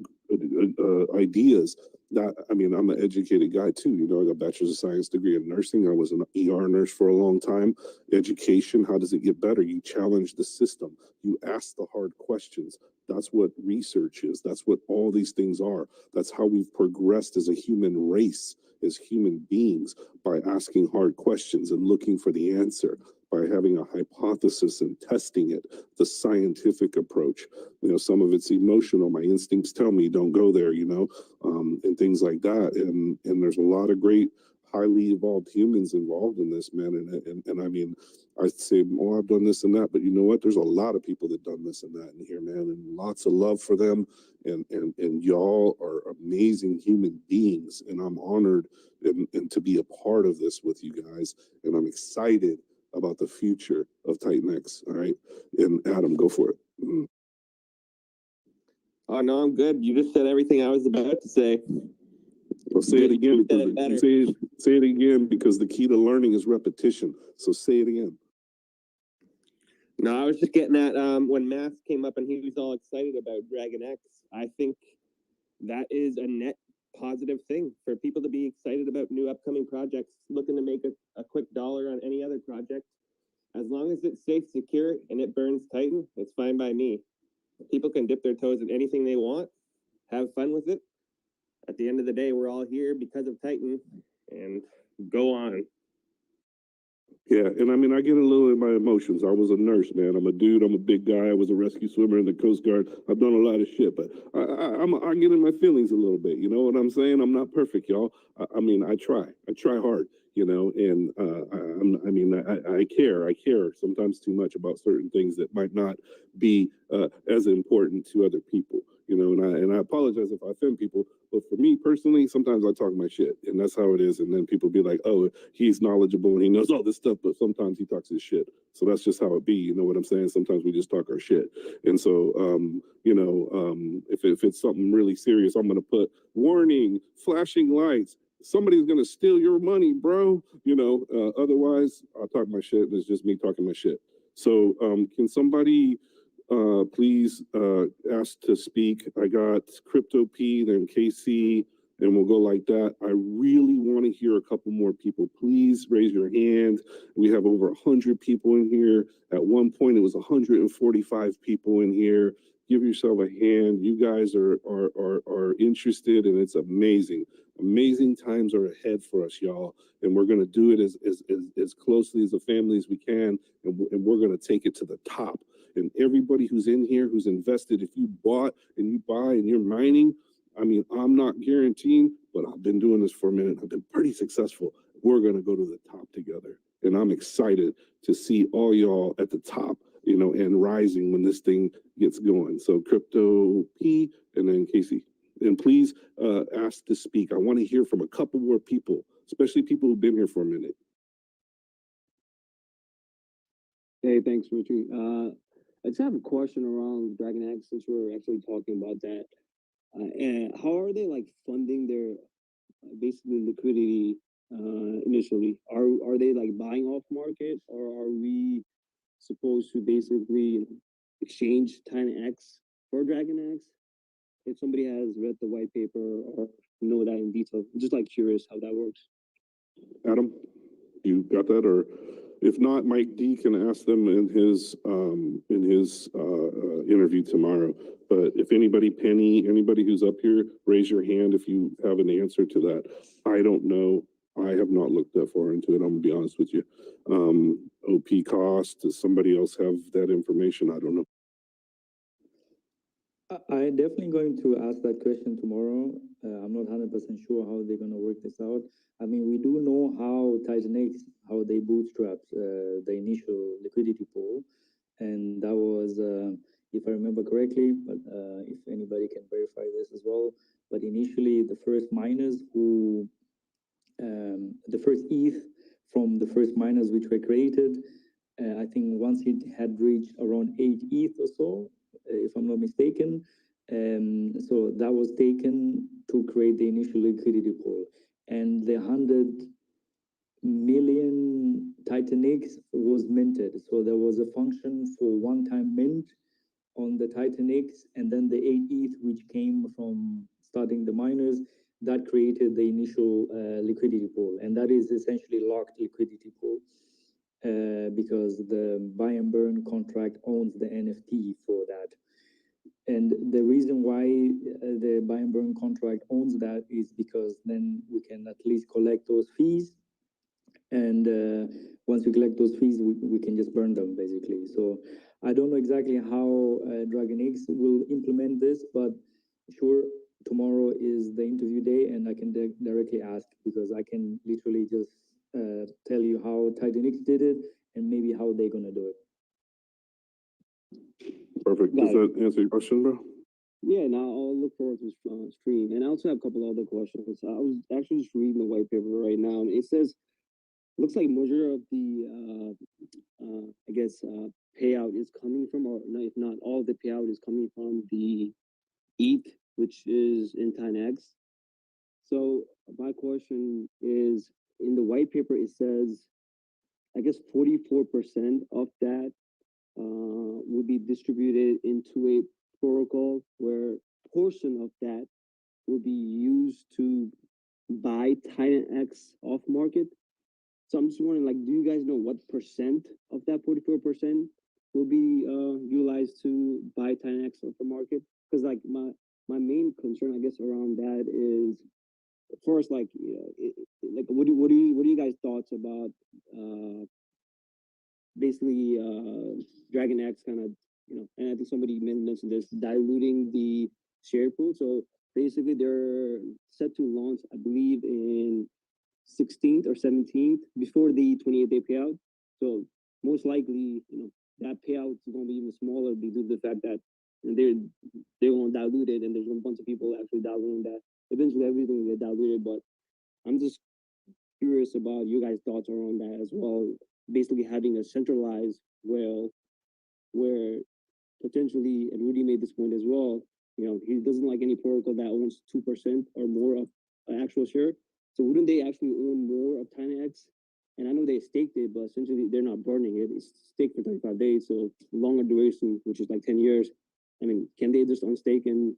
ideas. That, I mean, I'm an educated guy too. You know, I got a bachelor's of science degree in nursing. I was an ER nurse for a long time. Education, how does it get better? You challenge the system. You ask the hard questions. That's what research is. That's what all these things are. That's how we've progressed as a human race, as human beings, by asking hard questions and looking for the answer, by having a hypothesis and testing it, the scientific approach. You know, some of it's emotional. My instincts tell me don't go there, you know, and things like that. And there's a lot of great, highly evolved humans involved in this, man. And I mean, I say, oh, I've done this and that, but you know what? There's a lot of people that done this and that in here, man, and lots of love for them. And y'all are amazing human beings, and I'm honored and to be a part of this with you guys. And I'm excited about the future of TitanX. All right, and Adam, go for it. Oh no, I'm good. You just said everything I was about to say. Well, say it again. Say it again, because the key to learning is repetition. So say it again. No, I was just getting at when Mass came up and he was all excited about Dragon X. I think that is a net positive thing for people to be excited about new upcoming projects, looking to make a quick dollar on any other project. As long as it's safe, secure, and it burns Titan, it's fine by me. People can dip their toes in anything they want, have fun with it. At the end of the day, we're all here because of Titan, and go on. Yeah, and I mean, I get a little in my emotions. I was a nurse, man. I'm a dude. I'm a big guy. I was a rescue swimmer in the Coast Guard. I've done a lot of shit, but I get in my feelings a little bit. You know what I'm saying? I'm not perfect, y'all. I mean, I try hard, you know, and I care sometimes too much about certain things that might not be as important to other people, you know, and I apologize if I offend people. But for me personally, sometimes I talk my shit, and that's how it is. And then people be like, "Oh, he's knowledgeable and he knows all this stuff," but sometimes he talks his shit. So that's just how it be. You know what I'm saying? Sometimes we just talk our shit. And so, you know, if it's something really serious, I'm gonna put warning, flashing lights. Somebody's gonna steal your money, bro. You know. Otherwise, I'll talk my shit, and it's just me talking my shit. So, can somebody? Please ask to speak. I got Crypto P, then KC, and we'll go like that. I really want to hear a couple more people. Please raise your hand. We have over 100 people in here. At one point, it was 145 people in here. Give yourself a hand. You guys are interested, and it's amazing. Amazing times are ahead for us, y'all, and we're gonna do it as closely as a family as we can, and we're gonna take it to the top. And everybody who's in here, who's invested, if you bought and you buy and you're mining, I mean, I'm not guaranteeing, but I've been doing this for a minute. I've been pretty successful. We're going to go to the top together. And I'm excited to see all y'all at the top, you know, and rising when this thing gets going. So Crypto P and then Casey. And please ask to speak. I want to hear from a couple more people, especially people who've been here for a minute. Hey, thanks, Richie. I just have a question around Dragon X since we're actually talking about that. And how are they like funding their basically liquidity initially? Are they like buying off market, or are we supposed to basically exchange TitanX for Dragon X? If somebody has read the white paper or know that in detail, I'm just like curious how that works. Adam, you got that? Or if not, Mike D can ask them in his interview tomorrow. But if anybody, Penny, anybody who's up here, raise your hand if you have an answer to that. I don't know. I have not looked that far into it. I'm gonna be honest with you. OP cost, does somebody else have that information? I don't know. I'm definitely going to ask that question tomorrow. I'm not 100% sure how they're going to work this out. I mean, we do know how TitanX, how they bootstrapped the initial liquidity pool. And that was, if I remember correctly, but if anybody can verify this as well. But initially, the first miners who, the first ETH from the first miners which were created, I think once it had reached around 8 ETH or so, if I'm not mistaken. So that was taken to create the initial liquidity pool. And the 100 million TitanX was minted. So there was a function for one-time mint on the TitanX, and then the 8 ETH, which came from starting the miners, that created the initial liquidity pool. And that is essentially locked liquidity pool. Because the buy and burn contract owns the NFT for that. And the reason why the buy and burn contract owns that is because then we can at least collect those fees. And once we collect those fees, we can just burn them basically. So I don't know exactly how Dragon X will implement this, but sure, tomorrow is the interview day and I can directly ask, because I can literally just tell you how TitanX did it and maybe how they're gonna do it. Perfect. Does that answer your question, bro? Yeah, now I'll look forward to this stream. And I also have a couple other questions. I was actually just reading the white paper right now, and it says, looks like majority of the, I guess, payout is coming from, or no, if not all of the payout is coming from the ETH, which is in TitanX. So my question is, in the white paper, it says, I guess 44% of that would be distributed into a protocol where portion of that will be used to buy TitanX off market. So I'm just wondering, like, do you guys know what percent of that 44% will be utilized to buy TitanX off the market? Because like my main concern, I guess, around that is, first, like, like what do you guys thoughts about basically Dragon X kind of, and I think somebody mentioned this, diluting the share pool. So basically they're set to launch, I believe, in 16th or 17th before the 28-day payout. So most likely, that payout is going to be even smaller due to the fact that they're going to dilute it, and there's a bunch of people actually diluting that. Eventually, everything will get diluted, but I'm just curious about you guys' thoughts around that as well. Basically, having a centralized well where potentially, and Rudy made this point as well, he doesn't like any protocol that owns 2% or more of an actual share. So wouldn't they actually own more of TitanX? And I know they staked it, but essentially they're not burning it. It's staked for 35 days, so longer duration, which is like 10 years. I mean, can they just unstake and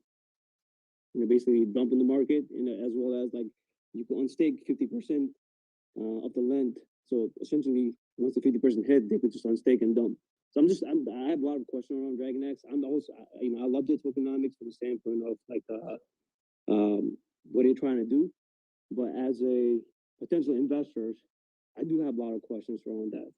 basically dump in the market, as well as like you can unstake 50% of the lend. So essentially, once the 50% hit, they could just unstake and dump. So I have a lot of questions around Dragon X. I'm also, I love the tokenomics from the standpoint of like what they're trying to do, but as a potential investors, I do have a lot of questions around that.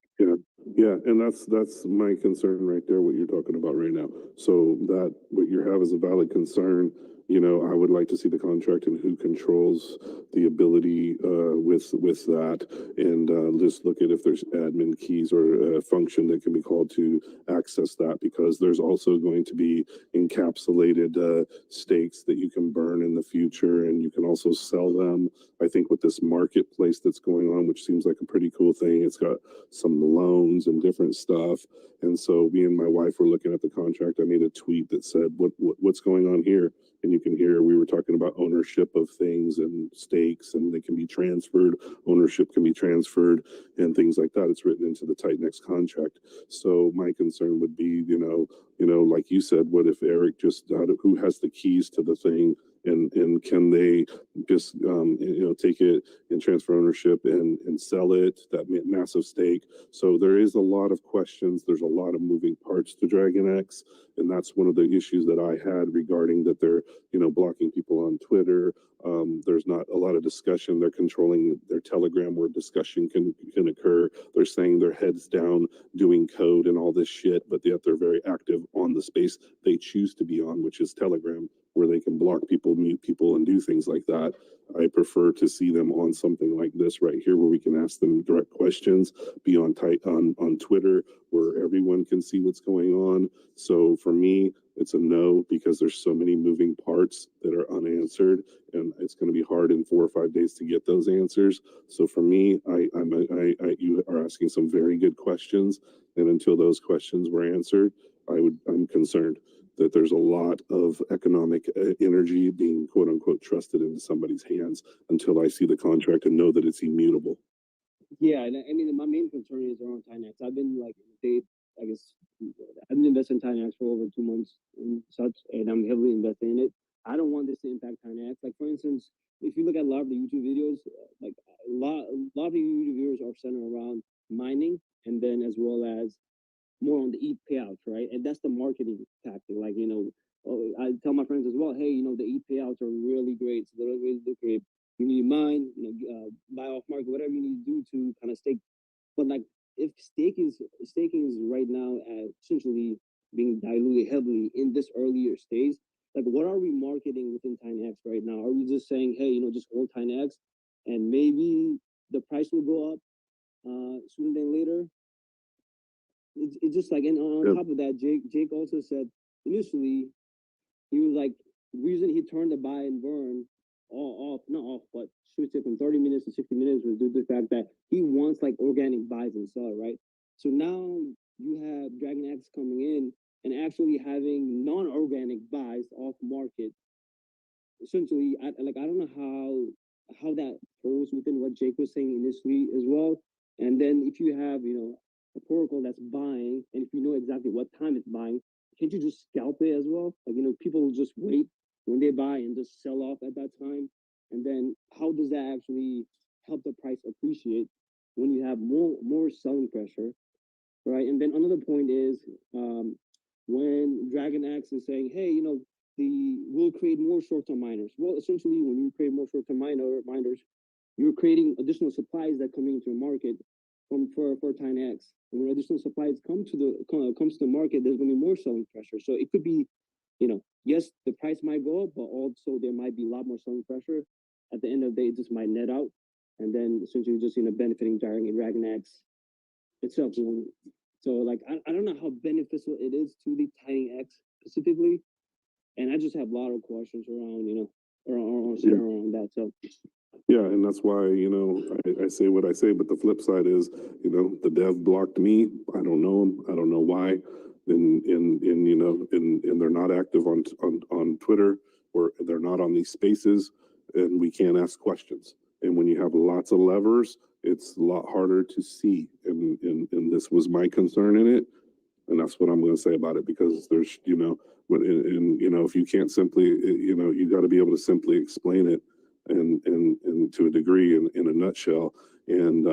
Yeah, and that's my concern right there, what you're talking about right now. So that what you have is a valid concern. you know, I would like to see the contract and who controls the ability with that, and just look at if there's admin keys or a function that can be called to access that, because there's also going to be encapsulated stakes that you can burn in the future, and you can also sell them. I think with this marketplace that's going on, which seems like a pretty cool thing, it's got some loans and different stuff. And so me and my wife were looking at the contract. I made a tweet that said, what's going on here? And you can hear we were talking about ownership of things and stakes, and they can be transferred. Ownership can be transferred and things like that. It's written into the TitanX contract. So my concern would be, you know, like you said, what if Eric just, who has the keys to the thing? And can they just you know, take it and transfer ownership and sell it, that massive stake? So there is a lot of questions. There's a lot of moving parts to DragonX, and that's one of the issues that I had regarding that they're, you know, blocking people on Twitter. There's not a lot of discussion. They're controlling their Telegram where discussion can occur. They're saying their heads down doing code and all this shit, but yet they're very active on the space they choose to be on, which is Telegram, where they can block people, mute people, and do things like that. I prefer to see them on something like this right here, where we can ask them direct questions, be on Twitter, where everyone can see what's going on. So for me, it's a no, because there's so many moving parts that are unanswered, and it's going to be hard in 4 or 5 days to get those answers. So for me, you are asking some very good questions, and until those questions were answered, I'm concerned that there's a lot of economic energy being quote unquote trusted into somebody's hands until I see the contract and know that it's immutable. Yeah, and I mean, my main concern is around TitanX. I've been like, I've been investing in TitanX for over 2 months and such, and I'm heavily invested in it. I don't want this to impact TitanX. Like, for instance, if you look at a lot of the YouTube videos, like a lot of the YouTube videos are centered around mining, and then as well as more on the ETH payouts, right? And that's the marketing tactic. Like, you know, I tell my friends as well, hey, you know, the ETH payouts are really great. So they're really lucrative. You need to mine, you know, buy off market, whatever you need to do to kind of stake. But like, if staking is right now essentially being diluted heavily in this earlier stage, like, what are we marketing within TitanX right now? Are we just saying, hey, you know, just hold TitanX and maybe the price will go up sooner than later? It's just like, and on top of that, Jake also said initially he was like, the reason he turned the buy and burn not off, but switched it from 30 minutes to 60 minutes was due to the fact that he wants like organic buys and sell, right? So now you have DragonX coming in and actually having non-organic buys off market. Essentially, I don't know how that falls within what Jake was saying initially as well. And then if you have, you know, a protocol that's buying, and if you know exactly what time it's buying, can't you just scalp it as well? Like, you know, people will just wait when they buy and just sell off at that time. And then how does that actually help the price appreciate when you have more selling pressure, right? And then another point is when DragonX is saying, hey, you know, we'll create more short-term miners. Well, essentially, when you create more short-term miners, you're creating additional supplies that come into the market for TitanX. And when additional supplies comes to the market, there's going to be more selling pressure. So it could be, you know, yes, the price might go up, but also there might be a lot more selling pressure. At the end of the day, it just might net out, and then essentially just, you know, benefiting DragonX itself. So like, I don't know how beneficial it is to the TitanX specifically, and I just have a lot of questions around, you know, around that. So. Yeah, and that's why, you know, I say what I say, but the flip side is, you know, the dev blocked me. I don't know him. I don't know why. And you know, and they're not active on Twitter, or they're not on these spaces, and we can't ask questions. And when you have lots of levers, it's a lot harder to see. And this was my concern in it. And that's what I'm going to say about it, because there's, you know, and you know, if you can't simply, you know, you got to be able to simply explain it and to a degree in a nutshell. And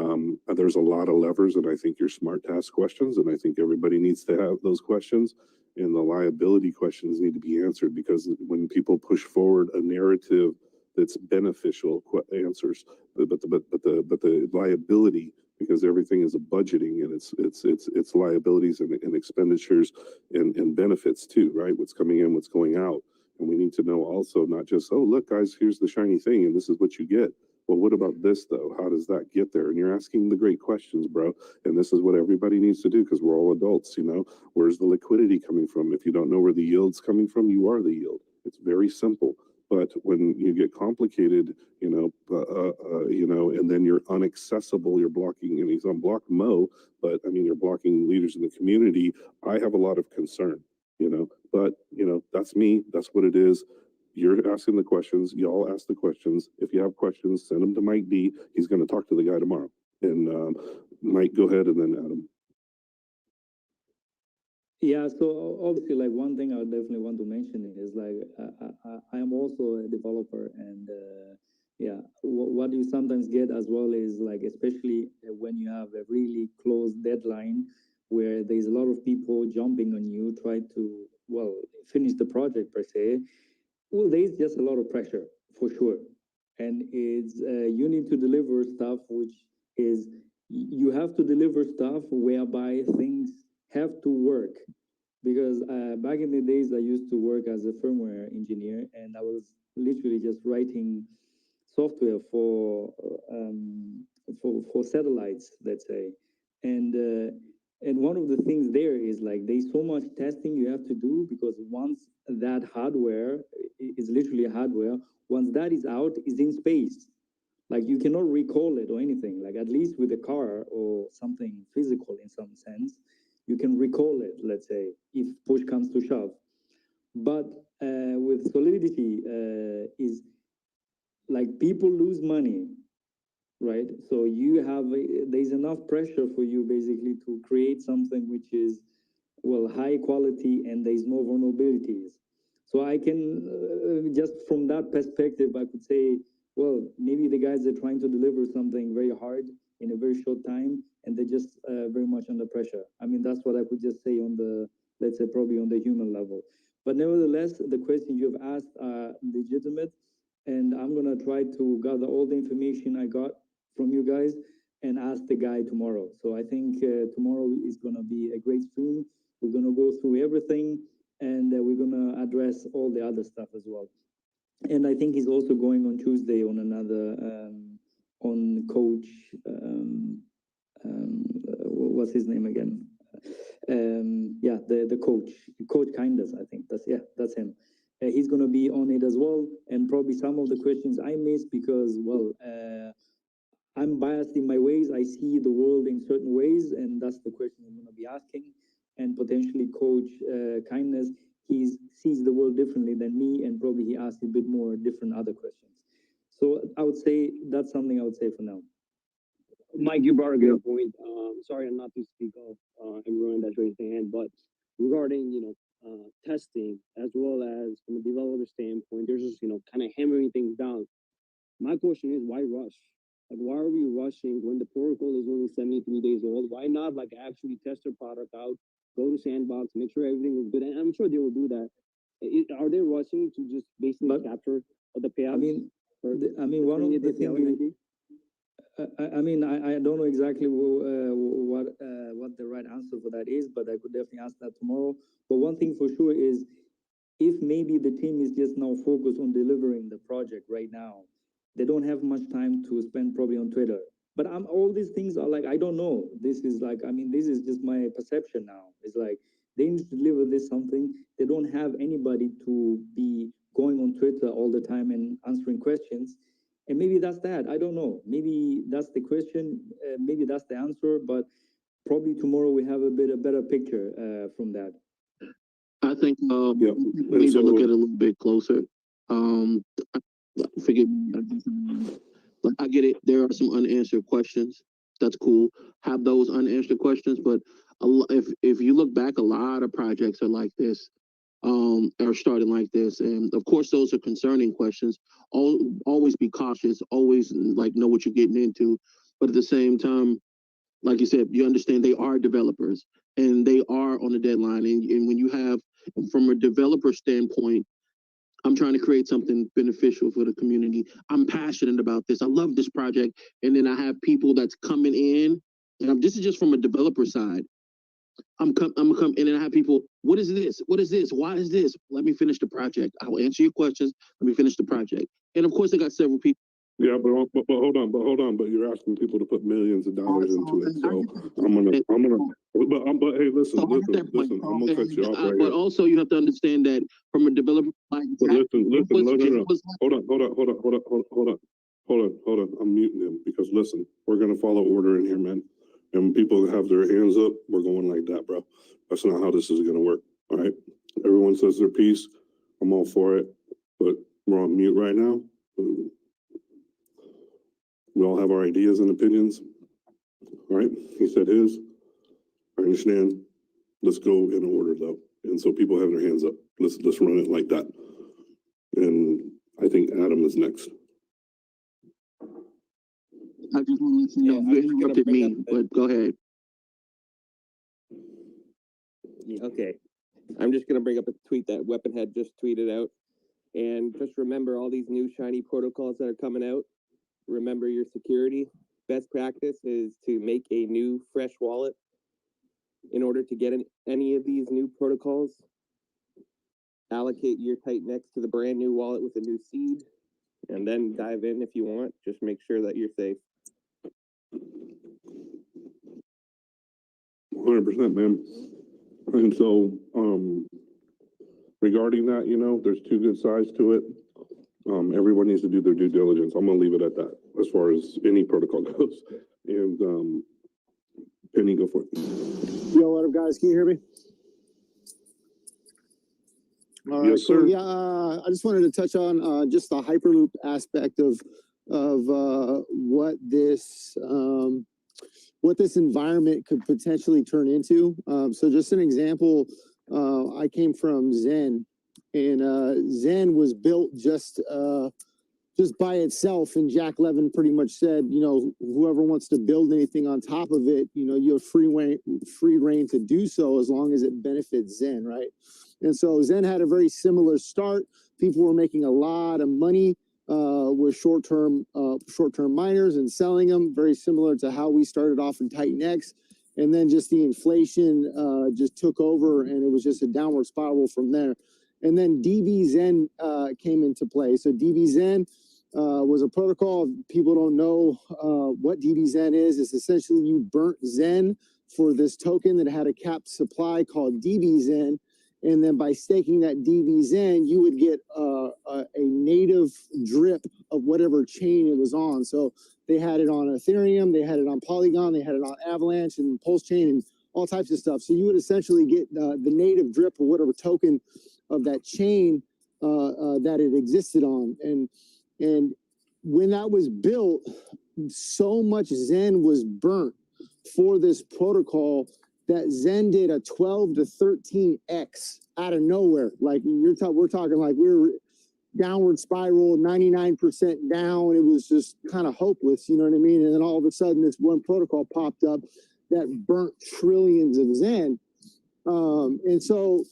there's a lot of levers, and I think you're smart to ask questions, and I think everybody needs to have those questions, and the liability questions need to be answered, because when people push forward a narrative that's beneficial answers, but the liability, because everything is a budgeting, and it's liabilities and expenditures and benefits too, right? What's coming in, what's going out. And we need to know also not just, oh, look, guys, here's the shiny thing and this is what you get. Well, what about this though? How does that get there? And you're asking the great questions, bro. And this is what everybody needs to do because we're all adults, you know. Where's the liquidity coming from? If you don't know where the yield's coming from, you are the yield. It's very simple. But when you get complicated, you know, and then you're unaccessible, you're blocking, and he's unblocked Mo, but I mean, you're blocking leaders in the community. I have a lot of concern, you know, but, you know, that's me. That's what it is. You're asking the questions. Y'all ask the questions. If you have questions, send them to Mike D. He's going to talk to the guy tomorrow. And Mike, go ahead, and then Adam. Yeah, so obviously, like one thing I would definitely want to mention is like I am also a developer, and yeah, what you sometimes get as well is like, especially when you have a really close deadline where there's a lot of people jumping on you, try to finish the project per se. Well, there's just a lot of pressure for sure, and it's you need to deliver stuff which is you have to deliver stuff whereby things have to work, because back in the days I used to work as a firmware engineer, and I was literally just writing software for satellites, let's say, and one of the things there is like there's so much testing you have to do, because once that hardware is literally hardware, once that is out, is in space. Like you cannot recall it or anything. Like at least with a car or something physical in some sense, you can recall it, let's say, if push comes to shove. But with Solidity is like people lose money, right? So you have there's enough pressure for you basically to create something which is high quality and there's no vulnerabilities. So I can just from that perspective, I could say, well, maybe the guys are trying to deliver something very hard in a very short time, and they're just very much under pressure. I mean, that's what I could just say on the, let's say, probably on the human level. But nevertheless, the questions you've asked are legitimate, and I'm gonna try to gather all the information I got from you guys and ask the guy tomorrow. So I think tomorrow is gonna be a great stream. We're gonna go through everything, and we're gonna address all the other stuff as well. And I think he's also going on Tuesday on another on Coach. What's his name again? Yeah, the Coach Kindness. I think that's him. He's gonna be on it as well, and probably some of the questions I missed because I'm biased in my ways. I see the world in certain ways, and that's the question I'm gonna be asking. And potentially Coach Kindness, he sees the world differently than me, and probably he asks a bit more different other questions. So I would say that's something I would say for now. Mike, you brought a good point. Sorry not to speak of everyone that's raised their hand, but regarding testing as well as from a developer standpoint, there's just kind of hammering things down. My question is, why rush? Like, why are we rushing when the protocol is only 73 days old? Why not like actually test their product out, go to Sandbox, make sure everything is good? And I'm sure they will do that. Are they rushing to just basically capture the payouts? I mean, one of the things. I don't know exactly what the right answer for that is, but I could definitely ask that tomorrow. But one thing for sure is, if maybe the team is just now focused on delivering the project right now, they don't have much time to spend probably on Twitter. But all these things are like, I don't know. This is like, I mean, this is just my perception now. It's like they need to deliver this something. They don't have anybody to be going on Twitter all the time and answering questions. And maybe that's that. I don't know. Maybe that's the question. Maybe that's the answer. But probably tomorrow we have a better picture from that. I think we need to look at it a little bit closer. Forgive me. I get it. There are some unanswered questions. That's cool. Have those unanswered questions. But if you look back, a lot of projects are like this. Are starting like this, and of course those are concerning questions. Always be cautious, always like know what you're getting into, but at the same time, like you said, you understand they are developers and they are on a deadline, and when you have, from a developer standpoint, I'm trying to create something beneficial for the community. I'm passionate about this. I love this project, and then I have people that's coming in, and this is just from a developer side. I'm gonna come in and I have people, what is this? What is this? Why is this? Let me finish the project. I will answer your questions. Let me finish the project. And of course, I got several people. Yeah, but hold on, but you're asking people to put millions of dollars into it. So but hey, listen, I'm gonna cut you off right But here. also, you have to understand that from a developer, But listen, no. Hold on. I'm muting him because listen, we're gonna follow order in here, man. And when people have their hands up, we're going like that, bro. That's not how this is gonna work. All right. Everyone says their piece. I'm all for it, but we're on mute right now. We all have our ideas and opinions. All right. He said his. I understand. Let's go in order though. And so people have their hands up. Let's run it like that. And I think Adam is next. I just want to let you know, you interrupted me, but go ahead. Okay. I'm just going to bring up a tweet that Weaponhead just tweeted out. And just remember all these new shiny protocols that are coming out. Remember your security. Best practice is to make a new fresh wallet in order to get any of these new protocols. Allocate your TitanX to the brand new wallet with a new seed, and then dive in if you want. Just make sure that you're safe. 100%, man. And so, regarding that, you know, there's two good sides to it. Everyone needs to do their due diligence. I'm gonna leave it at that as far as any protocol goes. And Penny, go for it. Yo, what up, guys? Can you hear me? All right, yes, so sir. yeah, I just wanted to touch on just the Hyperloop aspect of what this environment could potentially turn into. So just an example, I came from Zen, and Zen was built just by itself, and Jack Levin pretty much said, you know, whoever wants to build anything on top of it, you know, you have free reign to do so as long as it benefits Zen, right? And so Zen had a very similar start. People were making a lot of money with short-term miners and selling them, very similar to how we started off in TitanX. And then just the inflation just took over, and it was just a downward spiral from there. And then DBZen came into play. So DBZen was a protocol. People don't know what DBZen is. It's essentially you burnt Zen for this token that had a capped supply called DBZen. And then by staking that DBZen, you would get a native drip of whatever chain it was on. So they had it on Ethereum, they had it on Polygon, they had it on Avalanche and Pulse Chain and all types of stuff. So you would essentially get the native drip or whatever token of that chain that it existed on. And when that was built, so much Zen was burnt for this protocol that Zen did a 12 to 13x out of nowhere. Like we're talking like we were downward spiral, 99% down. It was just kind of hopeless, you know what I mean? And then all of a sudden this one protocol popped up that burnt trillions of Zen. And so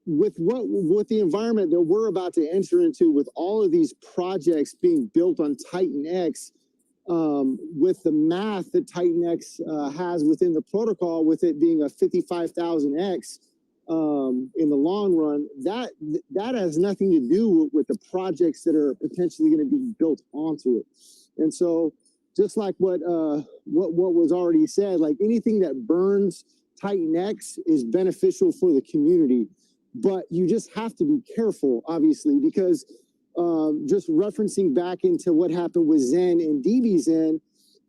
with the environment that we're about to enter into, with all of these projects being built on TitanX, with the math that TitanX has within the protocol, with it being a 55,000x in the long run, that has nothing to do with the projects that are potentially going to be built onto it. And so, just like what was already said, like anything that burns TitanX is beneficial for the community, but you just have to be careful, obviously, because just referencing back into what happened with Zen and DBZen,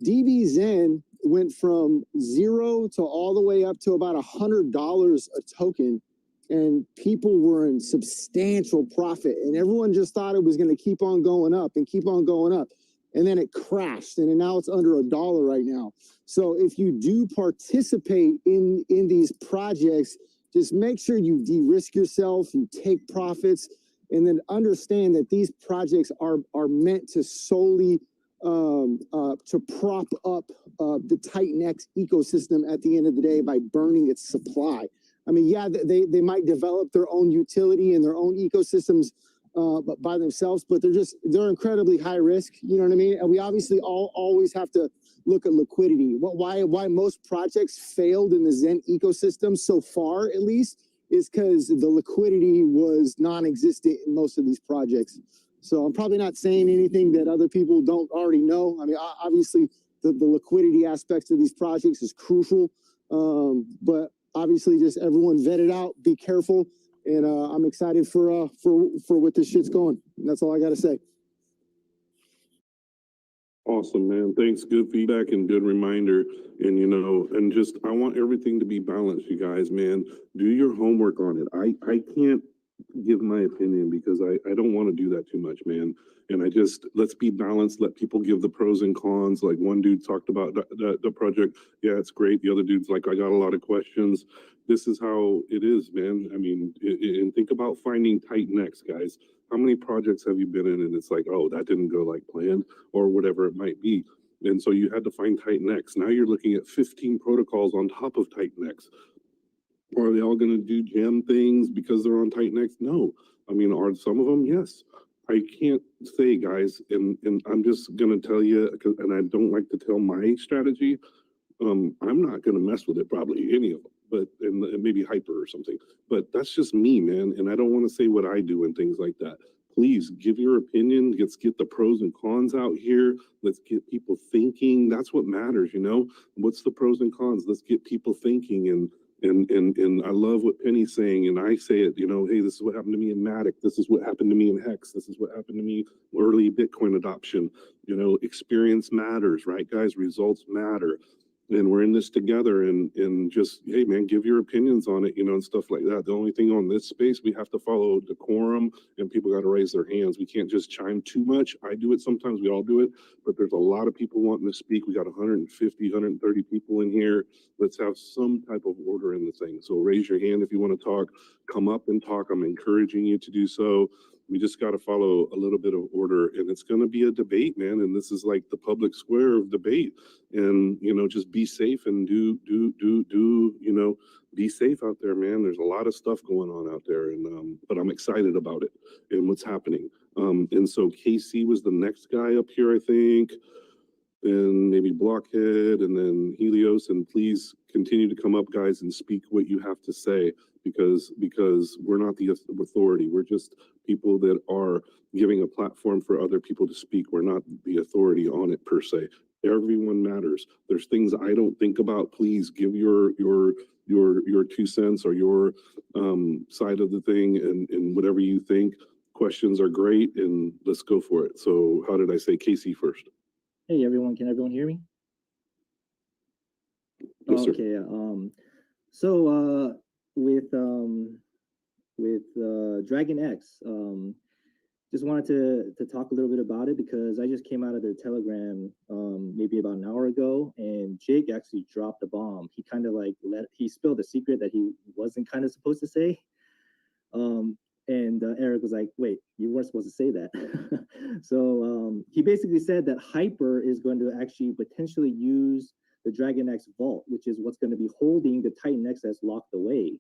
DBZen went from 0 to all the way up to about $100 a token, and people were in substantial profit, and everyone just thought it was going to keep on going up and keep on going up, and then it crashed, and now it's under $1 right now. So if you do participate in these projects, just make sure you de-risk yourself, you take profits, and then understand that these projects are meant to solely to prop up the TitanX ecosystem at the end of the day by burning its supply. I mean, yeah, they might develop their own utility and their own ecosystems by themselves, but they're incredibly high risk. You know what I mean? And we obviously always have to look at liquidity. Why most projects failed in the Zen ecosystem so far, at least, is because the liquidity was non-existent in most of these projects. So I'm probably not saying anything that other people don't already know. I mean, obviously, the liquidity aspects of these projects is crucial, but obviously, just everyone vet it out, be careful, and I'm excited for what this shit's going. And that's all I got to say. Awesome, man. Thanks. Good feedback and good reminder. And, you know, and just, I want everything to be balanced, you guys, man. Do your homework on it. I can't give my opinion because I don't want to do that too much, man. And let's be balanced. Let people give the pros and cons. Like one dude talked about the project. Yeah, it's great. The other dude's like, I got a lot of questions. This is how it is, man. I mean, and think about finding TitanX, guys. How many projects have you been in and it's like, oh, that didn't go like planned or whatever it might be. And so you had to find TitanX. Now you're looking at 15 protocols on top of TitanX. Are they all going to do jam things because they're on TitanX? No. I mean, are some of them? Yes. I can't say, guys, and I'm just going to tell you, and I don't like to tell my strategy. I'm not going to mess with it, probably any of them, but and maybe Hyper or something. But that's just me, man. And I don't want to say what I do and things like that. Please give your opinion. Let's get the pros and cons out here. Let's get people thinking. That's what matters, you know. What's the pros and cons? Let's get people thinking. And I love what Penny's saying, and I say it, you know, hey, this is what happened to me in Matic. This is what happened to me in Hex. This is what happened to me early Bitcoin adoption. You know, experience matters, right, guys? Results matter. And we're in this together, and just, hey, man, give your opinions on it, you know, and stuff like that. The only thing on this space, we have to follow decorum, and people got to raise their hands. We can't just chime too much. I do it sometimes. We all do it. But there's a lot of people wanting to speak. We got 150, 130 people in here. Let's have some type of order in the thing. So raise your hand if you want to talk. Come up and talk. I'm encouraging you to do so. We just got to follow a little bit of order, and it's going to be a debate, man. And this is like the public square of debate. And, you know, just be safe and do, you know, be safe out there, man. There's a lot of stuff going on out there, and but I'm excited about it and what's happening. And so KC was the next guy up here, I think, and maybe Blockhead, and then Helios. And please continue to come up, guys, and speak what you have to say, because we're not the authority. We're just people that are giving a platform for other people to speak. We're not the authority on it per se. Everyone matters. There's things I don't think about. Please give your 2 cents or your side of the thing, and whatever you think. Questions are great, and let's go for it. So how did I say? Casey first. Hey everyone, can everyone hear me? Yes, sir. Okay. So with DragonX, just wanted to talk a little bit about it because I just came out of their Telegram maybe about an hour ago, and Jake actually dropped a bomb. He kind of like he spilled a secret that he wasn't kind of supposed to say. And Eric was like, wait, you weren't supposed to say that. So he basically said that Hyper is going to actually potentially use the DragonX vault, which is what's going to be holding the TitanX that's locked away.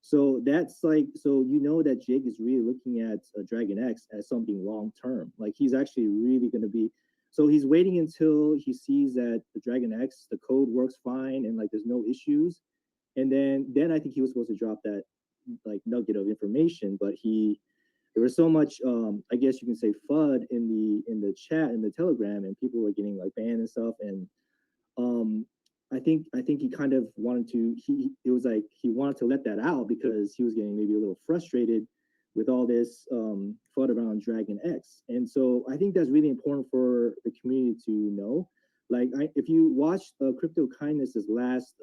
So that's like, so you know that Jake is really looking at DragonX as something long-term. Like he's actually really going to be, so he's waiting until he sees that the DragonX, the code works fine and like there's no issues. And then I think he was supposed to drop that like nugget of information, but there was so much I guess you can say FUD in the chat in the Telegram, and people were getting like banned and stuff, and I think he kind of wanted to it was like he wanted to let that out because he was getting maybe a little frustrated with all this FUD around DragonX. And so I think that's really important for the community to know. Like if you watched Crypto Kindness's last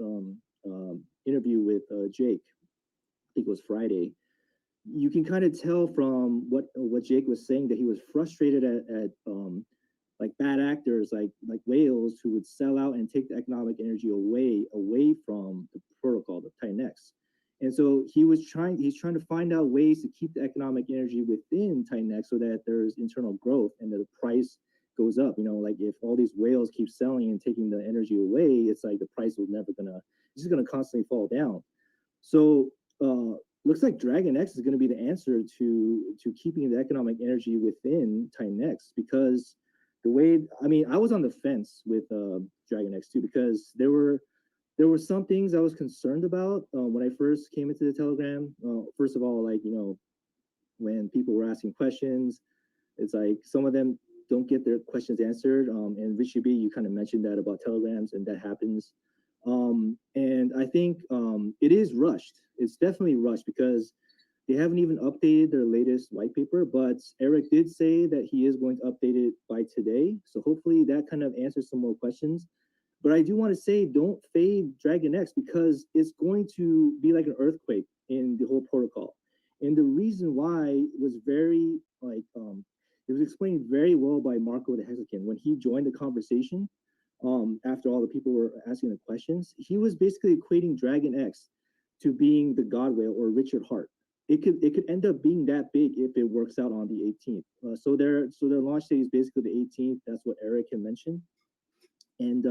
interview with Jake, I think it was Friday, you can kind of tell from what Jake was saying that he was frustrated at like bad actors like whales who would sell out and take the economic energy away from the protocol, the TitanX. And so he's trying to find out ways to keep the economic energy within TitanX so that there's internal growth and that the price goes up. You know, like if all these whales keep selling and taking the energy away, it's like the price was never it's just gonna constantly fall down. So looks like DragonX is going to be the answer to keeping the economic energy within TitanX, because the way, I mean, I was on the fence with DragonX too, because there were some things I was concerned about when I first came into the Telegram. First of all, like, you know, when people were asking questions, it's like some of them don't get their questions answered. And Richie B, you kind of mentioned that about Telegrams, and that happens. And I think it is rushed. It's definitely rushed because they haven't even updated their latest white paper, but Eric did say that he is going to update it by today. So hopefully that kind of answers some more questions. But I do want to say, don't fade DragonX, because it's going to be like an earthquake in the whole protocol. And the reason why was very, like, it was explained very well by Marco the Hexagon when he joined the conversation. After all the people were asking the questions, he was basically equating DragonX to being the God Whale or Richard Hart. It could end up being that big if it works out on the 18th. So their launch date is basically the 18th. That's what Eric had mentioned, and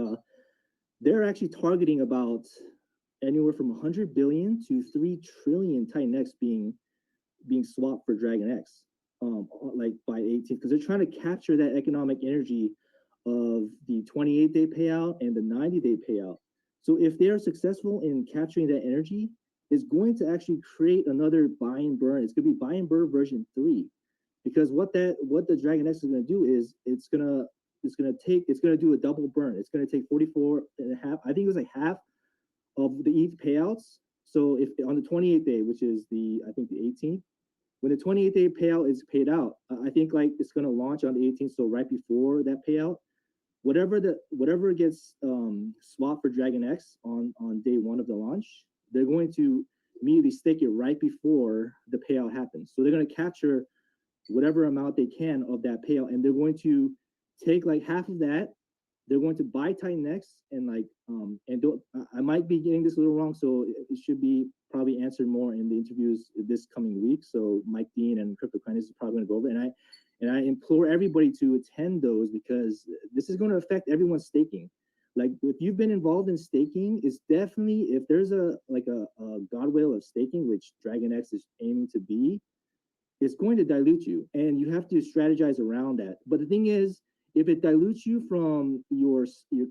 they're actually targeting about anywhere from 100 billion to 3 trillion TitanX being swapped for DragonX, like by 18th, because they're trying to capture that economic energy of the 28-day payout and the 90-day payout. So if they are successful in capturing that energy, it's going to actually create another buy and burn. It's going to be buy and burn version 3, because what the DragonX is going to do is it's going to do a double burn. It's going to take 44 and a half. I think it was like half of the ETH payouts. So if on the 28th day, which is the 18th, when the 28-day payout is paid out, I think like it's going to launch on the 18th. So right before that payout, whatever gets swapped for DragonX on day 1 of the launch, they're going to immediately stake it right before the payout happens. So they're going to capture whatever amount they can of that payout, and they're going to take like half of that. They're going to buy TitanX and like and don't, I might be getting this a little wrong, so it should be probably answered more in the interviews this coming week. So Mike Dean and CryptoKindness is probably going to go over, and I implore everybody to attend those, because this is going to affect everyone's staking. Like if you've been involved in staking, it's definitely, if there's a God whale of staking, which DragonX is aiming to be, it's going to dilute you, and you have to strategize around that. But the thing is, if it dilutes you from your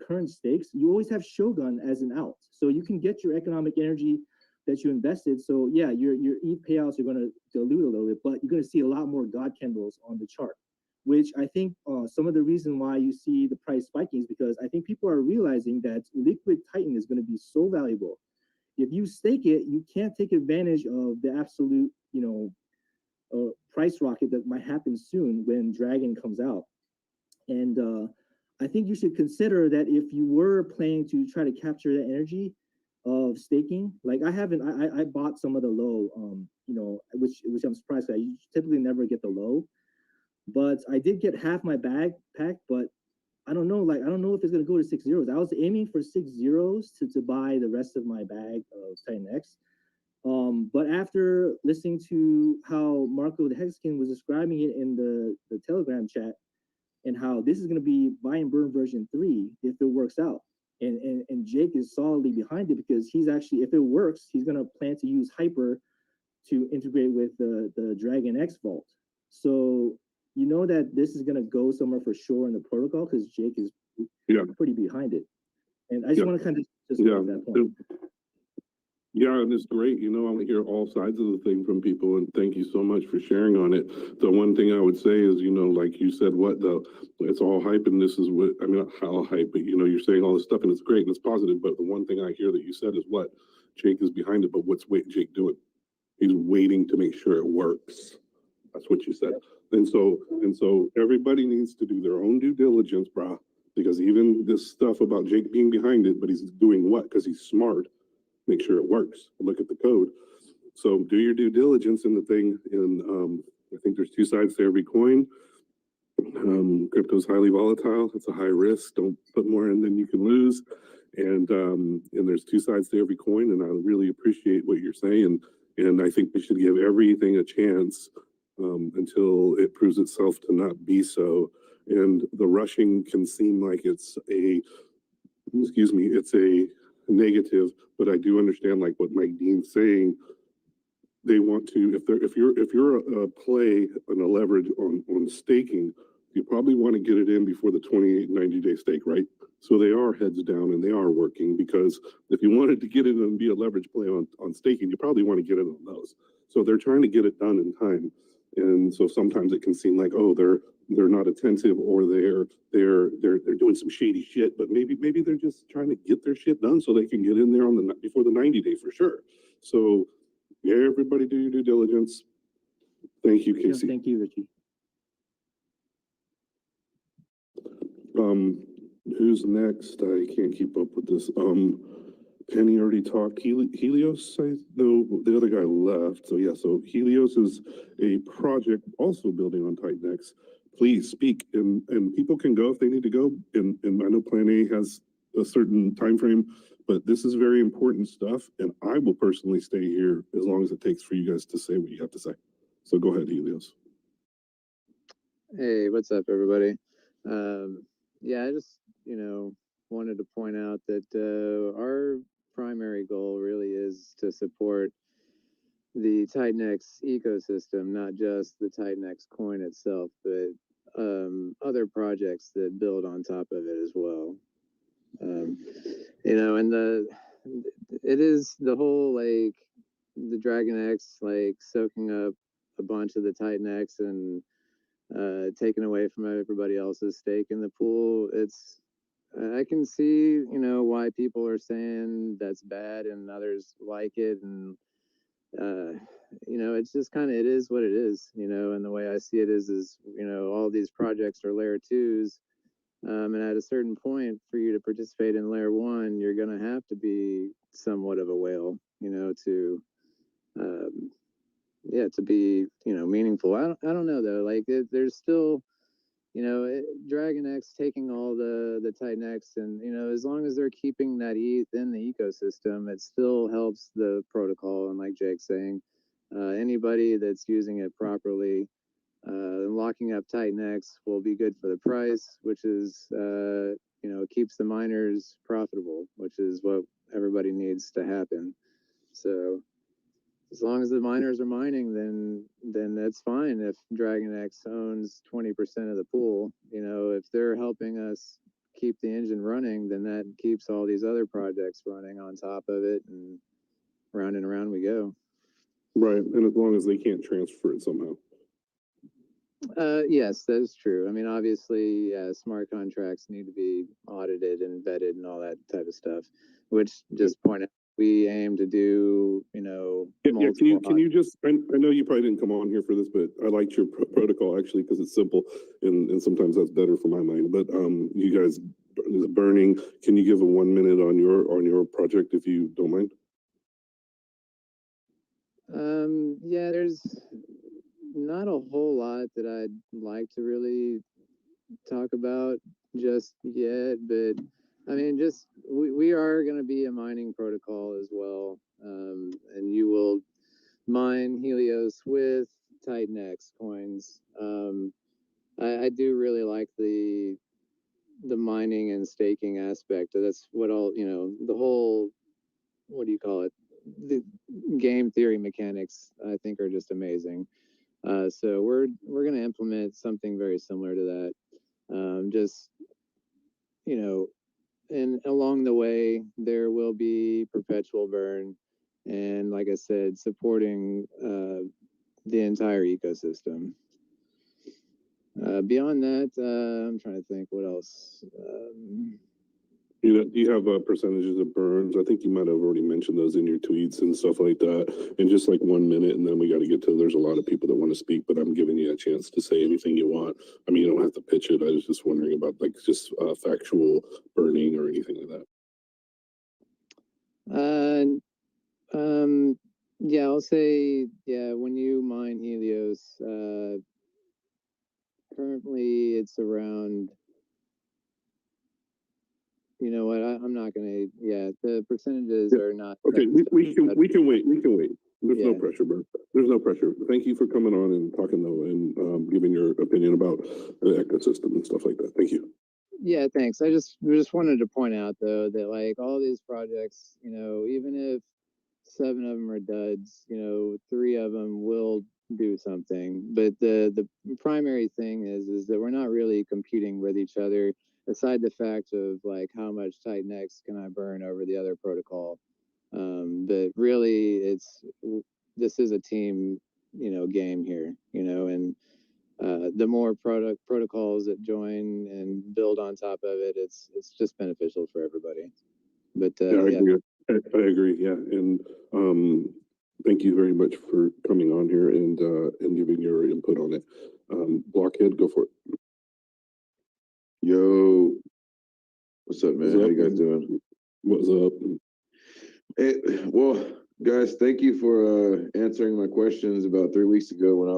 current stakes, you always have Shogun as an out, so you can get your economic energy that you invested. So yeah, your ETH payouts are going to dilute a little bit, but you're going to see a lot more God candles on the chart, which I think some of the reason why you see the price spiking is because I think people are realizing that liquid Titan is going to be so valuable. If you stake it, you can't take advantage of the absolute, price rocket that might happen soon when Dragon comes out. And I think you should consider that if you were planning to try to capture that energy of staking, like I bought some of the low, which I'm surprised. I typically never get the low, but I did get half my bag packed. But I don't know, I don't know if it's gonna go to 6 zeros. I was aiming for 6 zeros to buy the rest of my bag of TitanX. But after listening to how Marco the Hexagon was describing it in the Telegram chat, and how this is going to be buy and burn version 3 if it works out, and Jake is solidly behind it, because he's actually, if it works, he's going to plan to use Hyper to integrate with the DragonX vault. So you know that this is going to go somewhere for sure in the protocol, because Jake is pretty behind it. And I just want to kind of just make that point. Yeah, and it's great. I want to hear all sides of the thing from people, and thank you so much for sharing on it. The one thing I would say is, like you said, it's all hype, and this is what, not how hype, but you're saying all this stuff, and it's great and it's positive. But the one thing I hear that you said is what Jake is behind it. But what's Jake doing? He's waiting to make sure it works. That's what you said. And so everybody needs to do their own due diligence, brah. Because even this stuff about Jake being behind it, but he's doing what? Because he's smart. Make sure it works. Look at the code. So do your due diligence in the thing. And I think there's 2 sides to every coin. Crypto's highly volatile. It's a high risk. Don't put more in than you can lose. And there's 2 sides to every coin. And I really appreciate what you're saying. And I think we should give everything a chance until it proves itself to not be so. And the rushing can seem like it's a negative, but I do understand, like what Mike Dean's saying. They want to, if you're a play and a leverage on staking, you probably want to get it in before the 28, 90-day stake, right? So they are heads down and they are working, because if you wanted to get it and be a leverage play on staking, you probably want to get it on those. So they're trying to get it done in time. And so sometimes it can seem like, oh, they're not attentive, or they're doing some shady shit, but maybe they're just trying to get their shit done so they can get in there on the before the 90-day for sure. So everybody do your due diligence. Thank you, Casey. Yeah, thank you, Richie. Who's next? I can't keep up with this. Penny already talked. Helios, no, the other guy left. So yeah, so Helios is a project also building on TitanX. Please speak, and people can go if they need to go. And I know Plan A has a certain time frame, but this is very important stuff, and I will personally stay here as long as it takes for you guys to say what you have to say. So go ahead, Helios. Hey, what's up, everybody? Yeah, I just, wanted to point out that our primary goal really is to support the TitanX ecosystem, not just the TitanX coin itself, but other projects that build on top of it as well. And it is the whole, like, the DragonX, like, soaking up a bunch of the TitanX and taken away from everybody else's stake in the pool. I can see, why people are saying that's bad and others like it. And, it's just kind of, it is what it is, and the way I see it is, all these projects are layer 2s. And at a certain point, for you to participate in layer 1, you're going to have to be somewhat of a whale, to be, meaningful. I don't know though. Like there's still, DragonX taking all the TitanX, and as long as they're keeping that ETH in the ecosystem, it still helps the protocol. And like Jake's saying, anybody that's using it properly, locking up TitanX will be good for the price, which is keeps the miners profitable, which is what everybody needs to happen. So as long as the miners are mining, then that's fine. If DragonX owns 20% of the pool, if they're helping us keep the engine running, then that keeps all these other projects running on top of it, and round and around we go. Right, and as long as they can't transfer it somehow. Yes, that is true. I mean, obviously, smart contracts need to be audited and vetted and all that type of stuff, which just point out we aim to do, Yeah, can you just, I know you probably didn't come on here for this, but I liked your protocol actually, because it's simple, and sometimes that's better for my mind. But you guys, burning, can you give a 1 minute on your project if you don't mind? Yeah, there's not a whole lot that I'd like to really talk about just yet, but I mean, just we are going to be a mining protocol as well, and you will mine Helios with TitanX coins. I do really like the mining and staking aspect. That's what all, the whole, what do you call it? The game theory mechanics, I think, are just amazing. So we're going to implement something very similar to that. Just, and along the way, there will be perpetual burn. And like I said, supporting the entire ecosystem. Beyond that, I'm trying to think what else. You have percentages of burns. I think you might have already mentioned those in your tweets and stuff like that. And just like 1 minute, and then we got to get to, there's a lot of people that want to speak, but I'm giving you a chance to say anything you want. I mean, you don't have to pitch it. I was just wondering about like just factual burning or anything like that. Yeah, I'll say, yeah, when you mine Helios, currently it's around, you know what, I'm not gonna, yeah, the percentages are not. Okay, we can wait. There's no pressure, bro. There's no pressure. Thank you for coming on and talking though, and giving your opinion about the ecosystem and stuff like that. Thank you. Yeah, thanks. I just wanted to point out though that like all these projects, even if 7 of them are duds, 3 of them will do something. But the primary thing is that we're not really competing with each other, aside the fact of like how much TitanX can I burn over the other protocol. But really, this is a team, game here, and the more protocols that join and build on top of it, it's just beneficial for everybody. But Yeah, I agree. I agree. Yeah, and thank you very much for coming on here and giving your input on it. Blockhead, go for it. Yo, what's up, man? What's How up? you guys doing? What's up? Hey, well, guys, thank you for answering my questions about 3 weeks ago when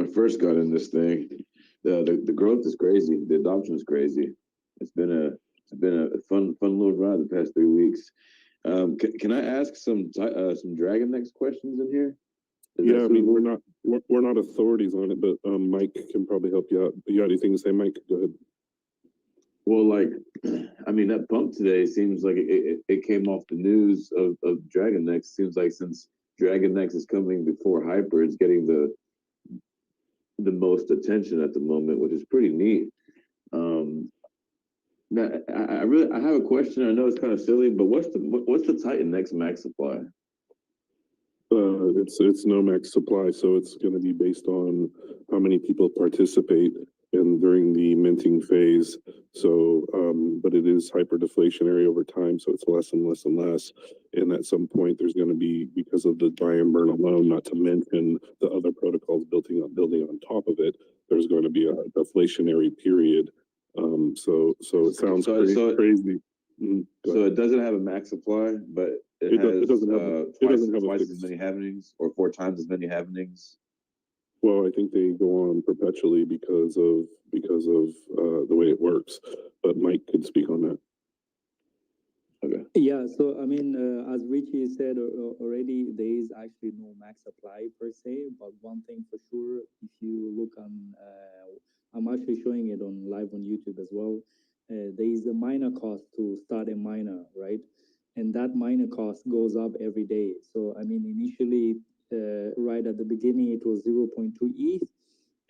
I first got in this thing. The growth is crazy. The adoption is crazy. It's been a fun little ride the past 3 weeks. Can I ask some DragonX questions in here? Yeah, I mean we're not authorities on it, but Mike can probably help you out. You got anything to say, Mike? Go ahead. Well, like, I mean, that bump today seems like it came off the news of DragonX. Seems like since DragonX is coming before Hyper, it's getting the most attention at the moment, which is pretty neat. Now, I have a question. I know it's kind of silly, but what's the TitanX max supply? It's no max supply, so it's going to be based on how many people participate and during the minting phase. So, but it is hyper deflationary over time, so it's less and less and less. And at some point, there's going to be, because of the buy and burn alone, not to mention the other protocols building on top of it, there's going to be a deflationary period. So it sounds crazy. So it doesn't have a max supply, but it doesn't have twice as many happenings or 4 times as many happenings. Well, I think they go on perpetually because of the way it works. But Mike could speak on that. Okay. Yeah, so I mean, as Richie said already, there is actually no max supply per se. But one thing for sure, if you look on, I'm actually showing it on live on YouTube as well. There is a miner cost to start a miner, right? And that miner cost goes up every day. So I mean, initially, right at the beginning, it was 0.2 ETH,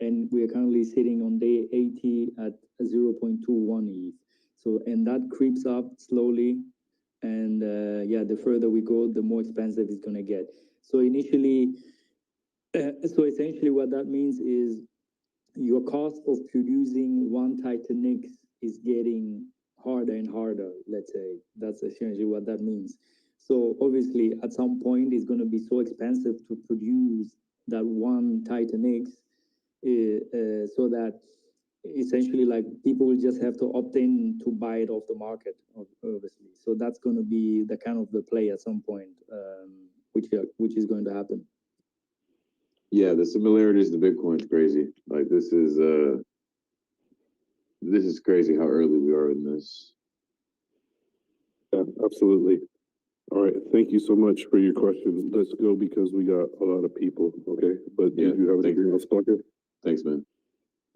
and we are currently sitting on day 80 at 0.21 ETH. So, and that creeps up slowly. And yeah, the further we go, the more expensive it's going to get. So initially, so essentially what that means is your cost of producing one TitanX is getting harder and harder, let's say. That's essentially what that means. So obviously, at some point, it's going to be so expensive to produce that one TitanX so that essentially like people will just have to opt in to buy it off the market, obviously. So that's going to be the kind of the play at some point, which is going to happen. Yeah, the similarities to Bitcoin is crazy. Like this is crazy how early we are in this. Yeah, absolutely. All right, thank you so much for your question. Let's go because we got a lot of people. Okay, but yeah, do you have anything else, Plucker? Thanks, man.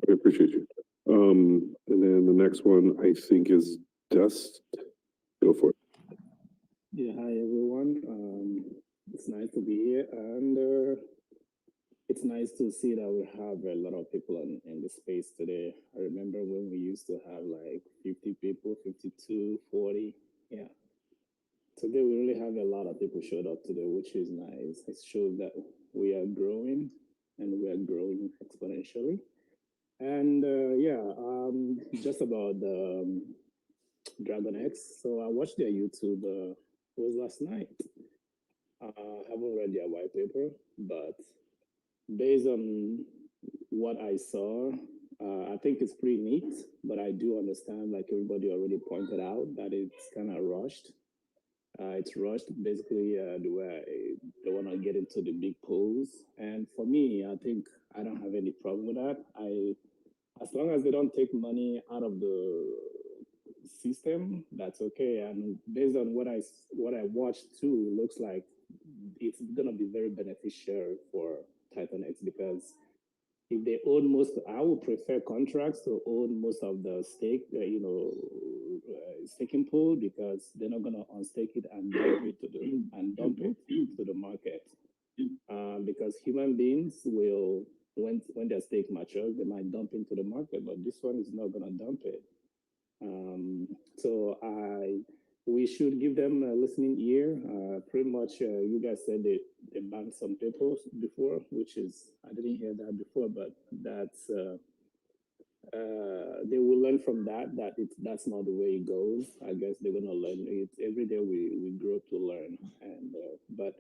I appreciate you. And then the next one I think is Dust. Go for it. Yeah, hi everyone. It's nice to be here, and it's nice to see that we have a lot of people in the space today. I remember when we used to have like 50 people, 52, 40. Yeah. Today we really have a lot of people showed up today, which is nice. It shows that we are growing, and we are growing exponentially. And just about DragonX. So I watched their YouTube. It was last night. I haven't read their white paper, but based on what I saw, I think it's pretty neat. But I do understand, like everybody already pointed out, that it's kind of rushed. It's rushed. Basically, the way they want to get into the big pools. And for me, I think I don't have any problem with that. As long as they don't take money out of the system, that's okay. And based on what I watched too, it looks like it's gonna be very beneficial for TitanX, because if they own most, I would prefer contracts to own most of the stake, staking pool, because they're not gonna unstake it and dump it to the market. Because because human beings will, when their stake matures, they might dump into the market, but this one is not gonna dump it. So we should give them a listening ear. Pretty much, you guys said they banned some people before, which is, I didn't hear that before, but that's, they will learn from that that's not the way it goes. I guess they're gonna learn it every day. We grow to learn, and but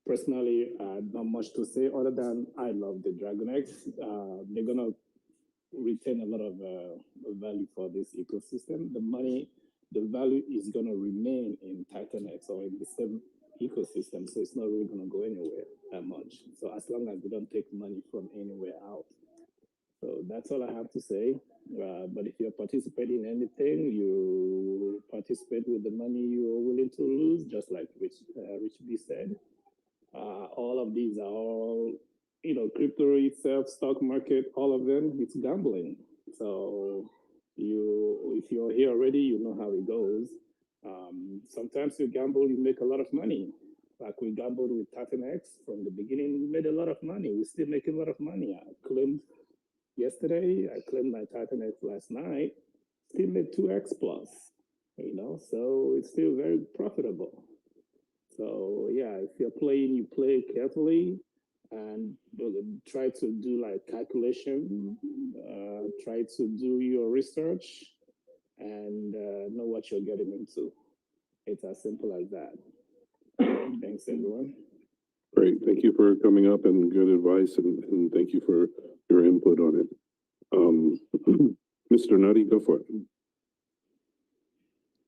personally, not much to say other than I love the DragonX. They're gonna retain a lot of value for this ecosystem. The value is gonna remain in TitanX or in the same ecosystem, so it's not really gonna go anywhere that much. So as long as we don't take money from anywhere out. So that's all I have to say. But if you're participating in anything, you participate with the money you're willing to lose, just like Rich B said. All of these are all, crypto itself, stock market, all of them, it's gambling. So if you're here already, you know how it goes. Sometimes you gamble, you make a lot of money. Like we gambled with TitanX from the beginning, we made a lot of money. We're still making a lot of money. I claimed yesterday, I claimed my TitanX last night, still made 2x plus, so it's still very profitable. So yeah, if you're playing, you play carefully and try to do like calculation, try to do your research and know what you're getting into. It's as simple as that. Thanks, everyone. Great. Thank you for coming up and good advice, and thank you for your input on it. Mr. Nutty, go for it.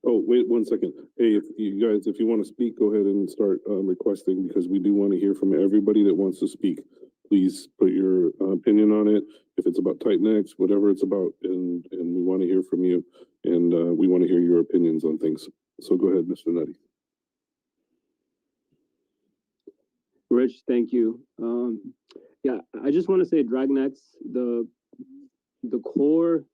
Oh, wait 1 second. Hey, if you want to speak, go ahead and start requesting, because we do want to hear from everybody that wants to speak. Please put your opinion on it. If it's about TitanX, whatever it's about, and we want to hear from you, and we want to hear your opinions on things. So go ahead, Mr. Nutty. Rich, thank you. Yeah, I just want to say DragonX, the core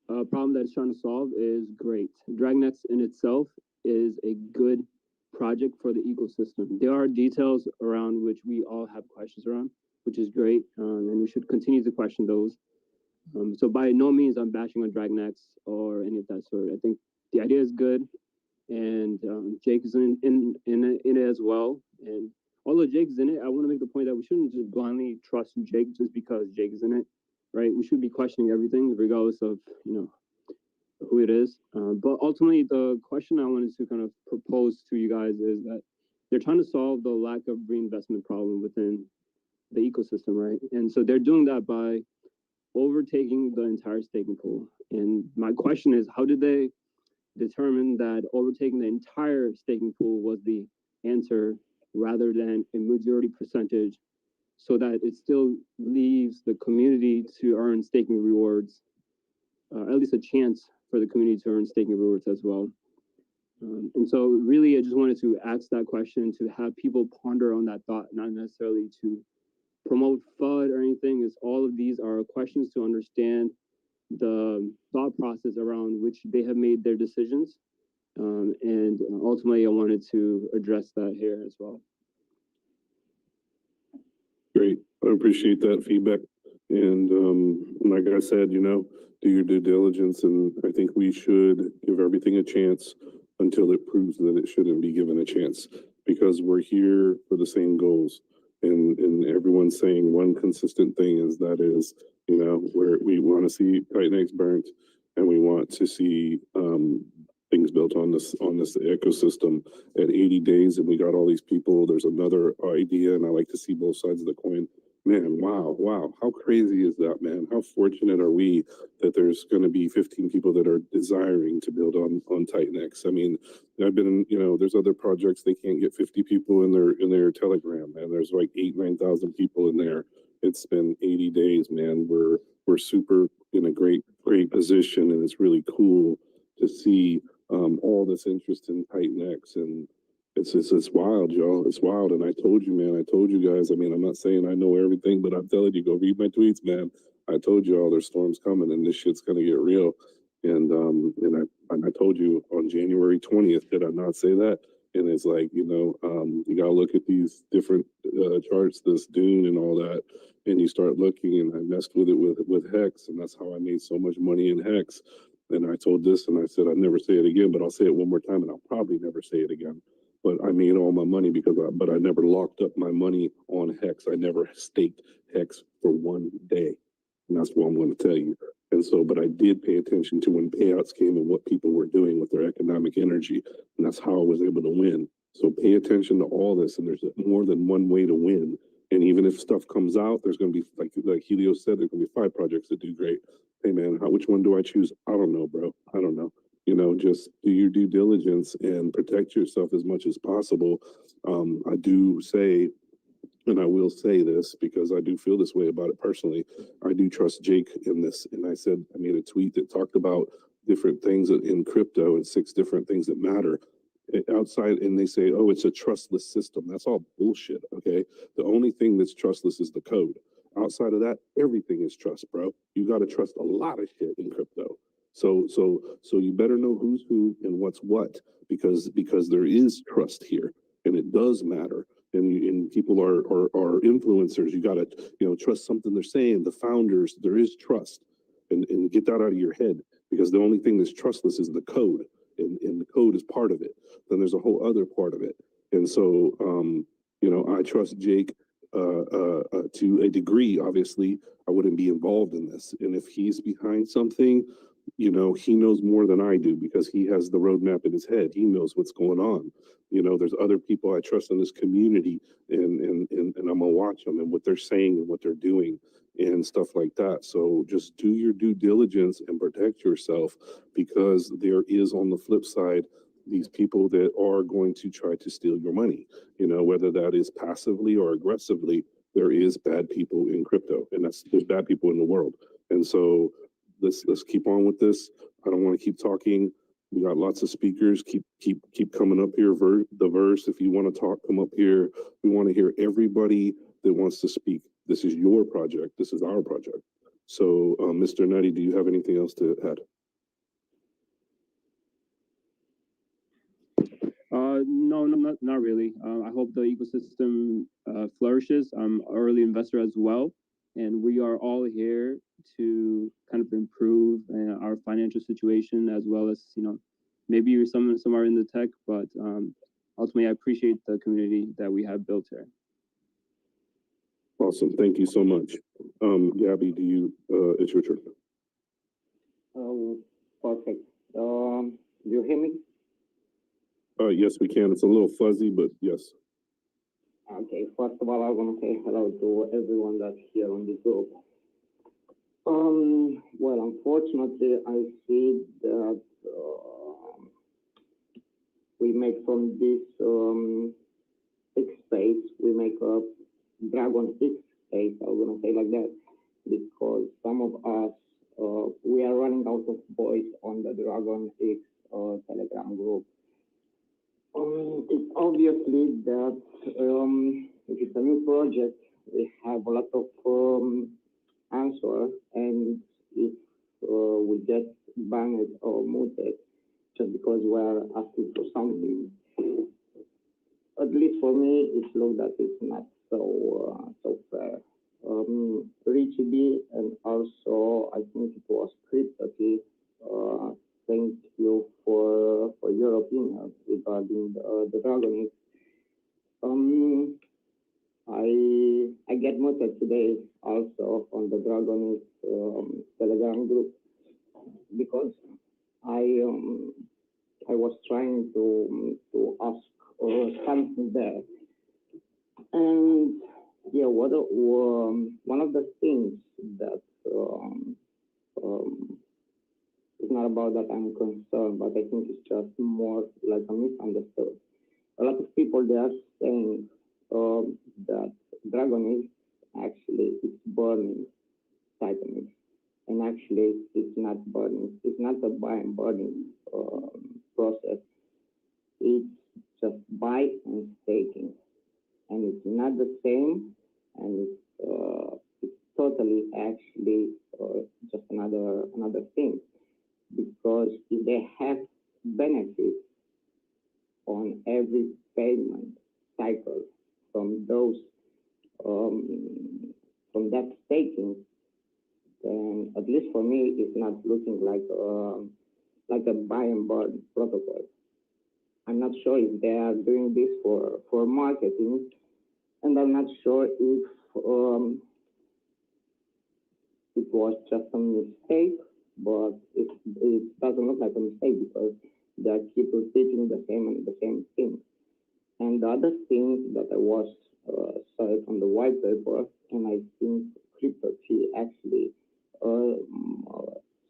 problem that it's trying to solve is great. DragonX in itself is a good project for the ecosystem. There are details around which we all have questions around, which is great, and we should continue to question those. So by no means I'm bashing on DragonX or any of that sort. I think the idea is good, and Jake is in it as well. And although Jake is in it, I want to make the point that we shouldn't just blindly trust Jake just because Jake is in it, right? We should be questioning everything regardless of, who it is. But ultimately, the question I wanted to kind of propose to you guys is that they're trying to solve the lack of reinvestment problem within the ecosystem, right? And so they're doing that by overtaking the entire staking pool. And my question is, how did they determine that overtaking the entire staking pool was the answer rather than a majority percentage, so that it still leaves the community to earn staking rewards, at least a chance for the community to earn staking rewards as well. And so really, I just wanted to ask that question to have people ponder on that thought, not necessarily to promote FUD or anything. Is all of these are questions to understand the thought process around which they have made their decisions. And ultimately, I wanted to address that here as well. Great. I appreciate that feedback. And like I said, do your due diligence. And I think we should give everything a chance until it proves that it shouldn't be given a chance, because we're here for the same goals. And everyone's saying one consistent thing is we want to see TitanX burnt, and we want to see things built on this ecosystem at 80 days. And we got all these people. There's another idea, and I like to see both sides of the coin. Man, wow. How crazy is that, man? How fortunate are we that there's going to be 15 people that are desiring to build on TitanX? I mean, I've been, there's other projects, they can't get 50 people in their Telegram, and there's like 9,000 people in there. It's been 80 days, man. We're super in a great position, and it's really cool to see all this interest in TitanX, and it's wild, y'all. It's wild. And I told you, man, I told you guys, I mean, I'm not saying I know everything, but I'm telling you, go read my tweets, man. I told you all there's storms coming, and this shit's gonna get real. And I told you on January 20th, did I not say that? And it's like, you gotta look at these different charts, this Dune and all that, and you start looking. And I messed with it with Hex, and that's how I made so much money in Hex. And I told this, and I said I'd never say it again, but I'll say it one more time, and I'll probably never say it again. But I made all my money but I never locked up my money on Hex. I never staked Hex for one day, and that's what I'm going to tell you. And so, but I did pay attention to when payouts came and what people were doing with their economic energy, and that's how I was able to win. So pay attention to all this, and there's more than one way to win. And even if stuff comes out, there's going to be, like Helio said, there's going to be 5 projects that do great. Hey man, which one do I choose? I don't know, bro. I don't know. Just do your due diligence and protect yourself as much as possible. I do say, and I will say this because I do feel this way about it personally, I do trust Jake in this. And I made a tweet that talked about different things in crypto and 6 different things that matter outside. And they say, oh, it's a trustless system. That's all bullshit. Okay. The only thing that's trustless is the code. Outside of that, everything is trust, bro. You got to trust a lot of shit in crypto. So you better know who's who and what's what, because there is trust here, and it does matter. And people are influencers. You got to trust something they're saying. The founders, there is trust, and get that out of your head, because the only thing that's trustless is the code, and the code is part of it. Then there's a whole other part of it, and so I trust Jake. To a degree, obviously, I wouldn't be involved in this. And if he's behind something, he knows more than I do, because he has the roadmap in his head. He knows what's going on. There's other people I trust in this community, and I'm gonna watch them and what they're saying and what they're doing and stuff like that. So just do your due diligence and protect yourself, because there is, on the flip side, these people that are going to try to steal your money, whether that is passively or aggressively. There is bad people in crypto, and there's bad people in the world. And so let's keep on with this. I don't want to keep talking. We got lots of speakers. Keep coming up here. The verse, if you want to talk, come up here. We want to hear everybody that wants to speak. This is your project. This is our project. So, Mr. Nutty, do you have anything else to add? No, not really. I hope the ecosystem flourishes. I'm an early investor as well, and we are all here to kind of improve our financial situation, as well as maybe some are in the tech, but ultimately I appreciate the community that we have built here. Awesome, thank you so much. Gabby, it's your turn. Perfect. Do you hear me? Yes, we can. It's a little fuzzy, but yes. Okay, first of all, I want to say hello to everyone that's here on the group. Well, unfortunately, I see that we make from this X space, we make a Dragon X space, I'm going to say like that, because some of us, we are running out of voice on the Dragon X Telegram group. It's obviously that if it's a new project, we have a lot of answer, and if we get banned or muted just because we are asking for something, at least for me, it looks that it's not so fair. Richie B, and also I think it was Crypto, thank you for your opinion regarding the Dragon. I get muted today also on the Dragon Telegram group, because I was trying to ask something there, and yeah, one of the things that it's not about that I'm concerned, but I think it's just more like a misunderstood. A lot of people, they are saying that Dragon is actually it's burning TitanX, and actually it's not burning. It's not a buy and burning process. It's just buy and staking, and it's not the same, and it's totally actually just another thing. Because if they have benefits on every payment cycle from those from that staking, then at least for me, it's not looking like a buy and burn protocol. I'm not sure if they are doing this for marketing, and I'm not sure if it was just a mistake, but it doesn't look like a mistake because they keep repeating the same thing. And the other thing that I was saw it on the white paper, and I think Crypto T actually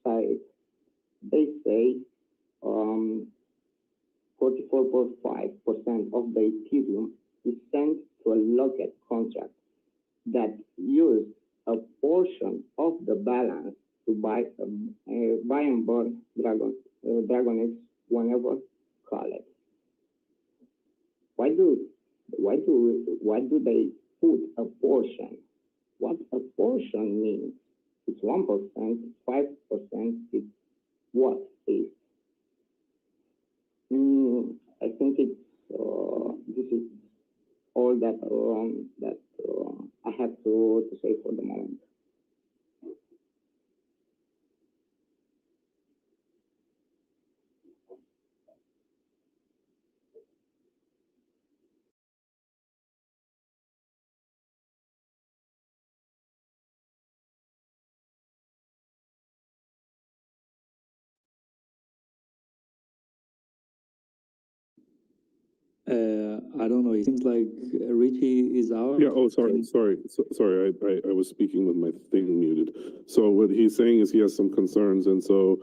site, they say 44.5% of the Ethereum is sent to a locket contract that use a portion of the balance to buy and burn Dragonix whenever call it. Why do they put a portion? What a portion means? It's 1%, 5% is what is. I think it's this is all that I have to say for the moment. I don't know. It seems like Richie is out. Yeah. Oh, sorry. I was speaking with my thing muted. So what he's saying is he has some concerns, and so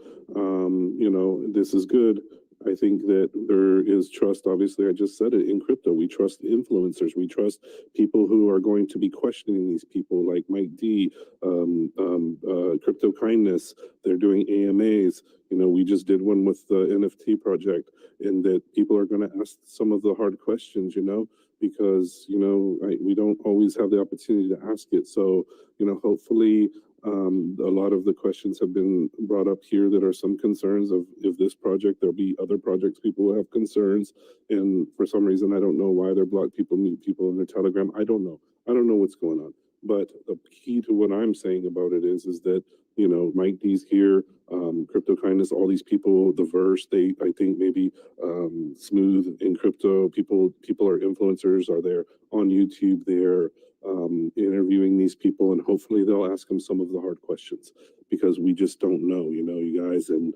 this is good. I think that there is trust. Obviously, I just said it in crypto. We trust influencers. We trust people who are going to be questioning these people, like Mike D, Crypto Kindness. They're doing AMAs. We just did one with the NFT project, and that people are going to ask some of the hard questions. Because we don't always have the opportunity to ask it. So hopefully a lot of the questions have been brought up here that are some concerns of this project. There'll be other projects people will have concerns, and for some reason I don't know why they're blocked people, mute people in their Telegram. I don't know what's going on. But the key to what I'm saying about it is that Mike D's here, Crypto Kindness, all these people, the Verse, I think maybe Smooth in crypto, people are influencers, are there on YouTube, they're interviewing these people, and hopefully they'll ask them some of the hard questions, because we just don't know, you guys, and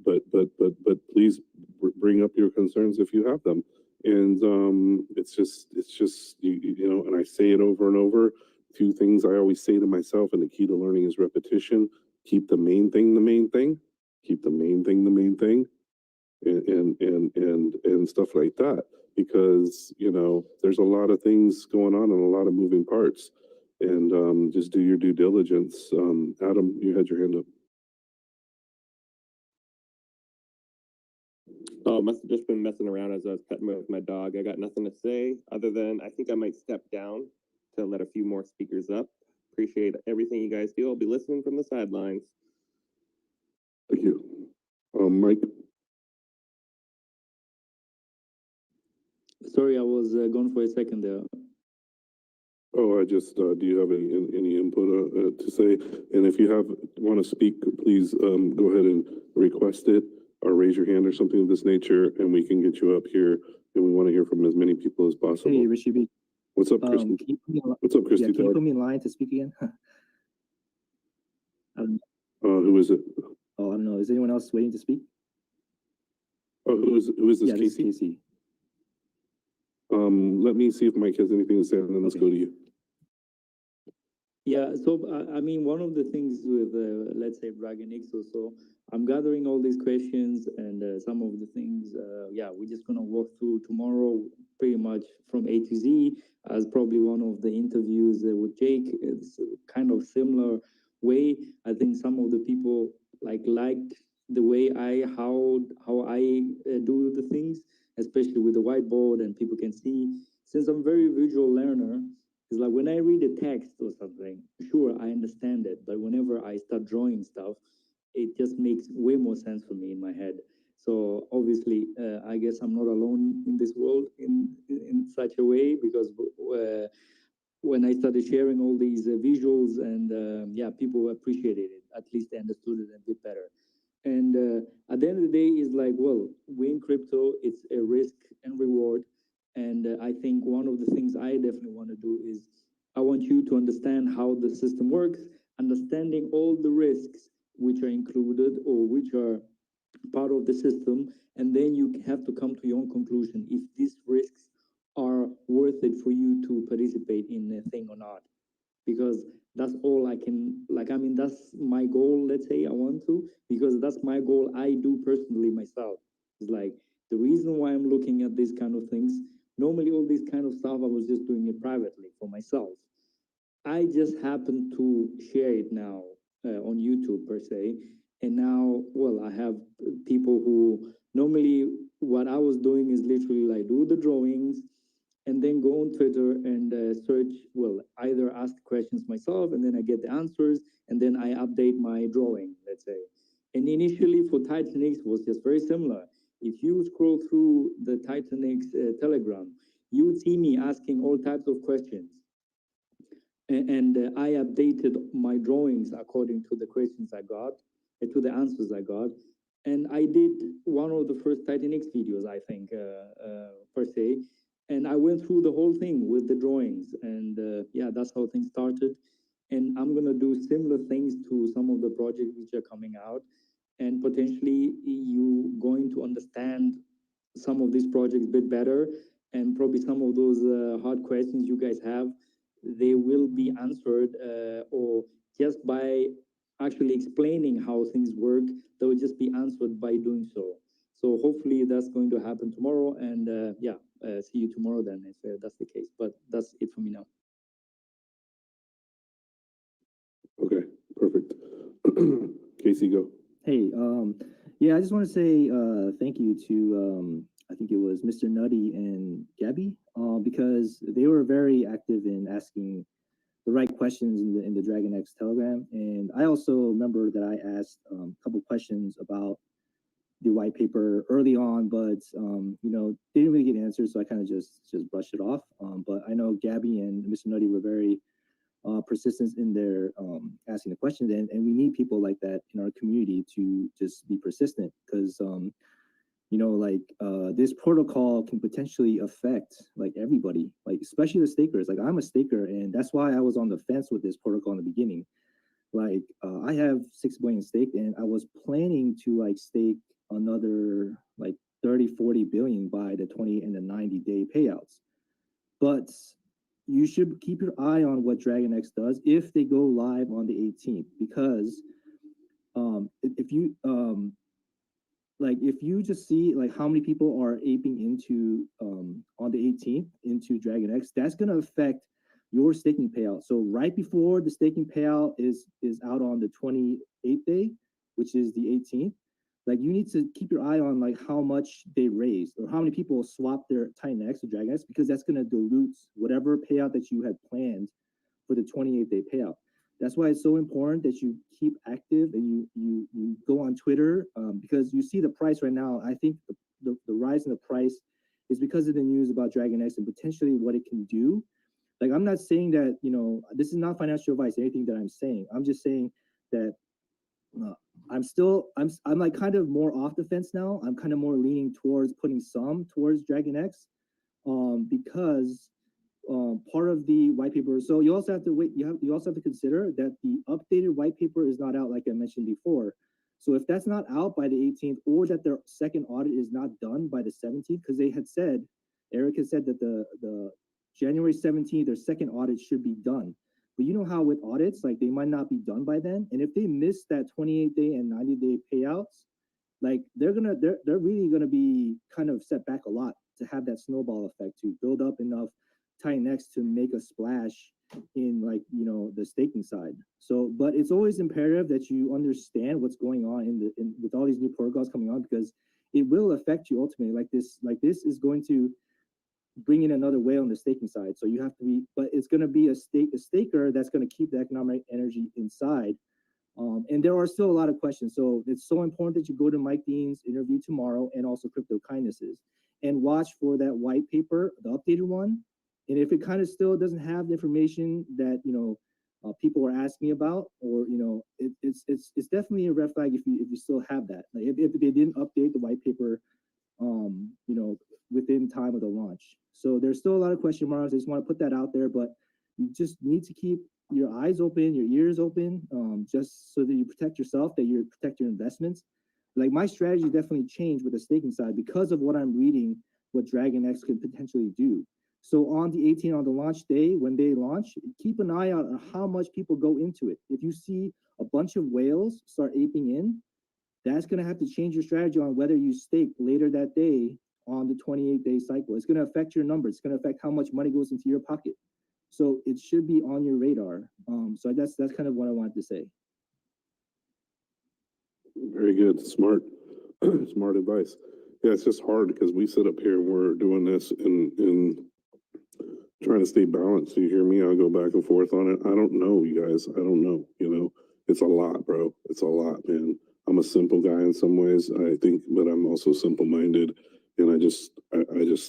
but please bring up your concerns if you have them. And it's just and I say it over and over. Two things I always say to myself, and the key to learning is repetition. Keep the main thing the main thing. Keep the main thing the main thing, and stuff like that. Because there's a lot of things going on and a lot of moving parts, and just do your due diligence. Adam, you had your hand up. Oh, must have just been messing around as I was cutting with my dog. I got nothing to say other than I think I might step down to let a few more speakers up. Appreciate everything you guys do. I'll be listening from the sidelines. Thank you. Mike? Sorry, I was gone for a second there. Oh, I just, do you have any input to say? And if you want to speak, please go ahead and request it or raise your hand or something of this nature, and we can get you up here. And we want to hear from as many people as possible. Hey, Richie B. What's up, Christy? What's up, Christy? Yeah, can you put me in line to speak again? Who is it? Oh, I don't know. Is anyone else waiting to speak? Oh, who is this? Yeah, Casey? this is Casey. Let me see if Mike has anything to say, and then let's go to you. Yeah, so I mean, one of the things with let's say Dragonix or so, I'm gathering all these questions, and some of the things, yeah, we're just gonna walk through tomorrow, pretty much from A to Z, as probably one of the interviews with Jake. It's kind of similar way. I think some of the people liked the way how I do the things, especially with the whiteboard, and people can see. Since I'm very visual learner, it's like when I read a text or something, sure, I understand it, but whenever I start drawing stuff, it just makes way more sense for me in my head. So obviously, I guess I'm not alone in this world in such a way, because when I started sharing all these visuals, and yeah, people appreciated it. At least they understood it a bit better. And at the end of the day, is like, well, we in crypto, it's a risk and reward. And I think one of the things I definitely want to do is I want you to understand how the system works, understanding all the risks which are included or which are part of the system, and then you have to come to your own conclusion if these risks are worth it for you to participate in a thing or not. Because that's all I can, like, I mean, that's my goal, let's say I want to, because that's my goal I do personally myself. It's like the reason why I'm looking at these kind of things. Normally all this kind of stuff I was just doing it privately for myself. I just happen to share it now on YouTube per se. And now, well, I have people who normally what I was doing is literally like do the drawings and then go on Twitter and search, well, either ask questions myself and then I get the answers and then I update my drawing, let's say. And initially for TitanX was just very similar. If you scroll through the TitanX Telegram, you would see me asking all types of questions. And I updated my drawings according to the questions I got, to the answers I got. And I did one of the first TitanX videos, I think, per se. And I went through the whole thing with the drawings. And yeah, that's how things started. And I'm going to do similar things to some of the projects which are coming out. And potentially you going to understand some of these projects a bit better. And probably some of those hard questions you guys have, they will be answered or just by actually explaining how things work, they will just be answered by doing so. So hopefully that's going to happen tomorrow. And yeah, see you tomorrow then if that's the case. But that's it for me now. Okay, perfect. Casey, go. Hey, yeah, I just want to say thank you to I think it was Mr. Nutty and Gabby, because they were very active in asking the right questions in the DragonX Telegram. And I also remember that I asked a couple questions about the white paper early on, but you know, they didn't really get answers, so I kind of just brushed it off. But I know Gabby and Mr. Nutty were very persistent in their asking the questions, and we need people like that in our community to just be persistent, because you know, like this protocol can potentially affect like everybody, like especially the stakers. Like I'm a staker, and that's why I was on the fence with this protocol in the beginning. Like I have 6 billion staked, and I was planning to like stake another like 30-40 billion by the 20 and the 90-day payouts. But you should keep your eye on what DragonX does if they go live on the 18th, because if you like if you just see like how many people are aping into on the 18th into DragonX, that's going to affect your staking payout. So right before the staking payout is out on the 28th day, which is the 18th, like you need to keep your eye on like how much they raised or how many people swap their TitanX to DragonX, because that's going to dilute whatever payout that you had planned for the 28th day payout. That's why it's so important that you keep active and you go on Twitter, because you see the price right now. I think the rise in the price is because of the news about DragonX and potentially what it can do. Like, I'm not saying that, you know, this is not financial advice, anything that I'm saying. I'm just saying that I'm like kind of more off the fence now. I'm kind of more leaning towards putting some towards DragonX, because part of the white paper. So you also have to wait. You also have to consider that the updated white paper is not out, like I mentioned before. So if that's not out by the 18th, or that their second audit is not done by the 17th, because they had said, Eric had said that the January 17th, their second audit should be done. But you know how with audits, like they might not be done by then. And if they miss that 28-day and 90-day payouts, like they're really gonna be kind of set back a lot to have that snowball effect to build up enough TitanX to make a splash in, like, you know, the staking side. So, but it's always imperative that you understand what's going on with all these new protocols coming on, because it will affect you ultimately. Like this is going to bring in another whale on the staking side. So you have to be, but it's going to be a staker that's going to keep the economic energy inside. And there are still a lot of questions. So it's so important that you go to Mike Dean's interview tomorrow and also Crypto Kindnesses and watch for that white paper, the updated one. And if it kind of still doesn't have the information that, people were asking me about, or, it's definitely a red flag if you still have that. Like if they didn't update the white paper, within time of the launch. So there's still a lot of question marks. I just want to put that out there, but you just need to keep your eyes open, your ears open, just so that you protect yourself, that you protect your investments. Like my strategy definitely changed with the staking side because of what I'm reading, what DragonX could potentially do. So on the 18th, on the launch day, when they launch, keep an eye out on how much people go into it. If you see a bunch of whales start aping in, that's going to have to change your strategy on whether you stake later that day on the 28-day cycle. It's going to affect your numbers. It's going to affect how much money goes into your pocket. So it should be on your radar. So that's kind of what I wanted to say. Very good. Smart, smart advice. Yeah, it's just hard because we sit up here and we're doing this and trying to stay balanced. You hear me? I'll go back and forth on it. I don't know, you guys. I don't know. It's a lot, bro. It's a lot, man. I'm a simple guy in some ways, I think, but I'm also simple-minded, and I just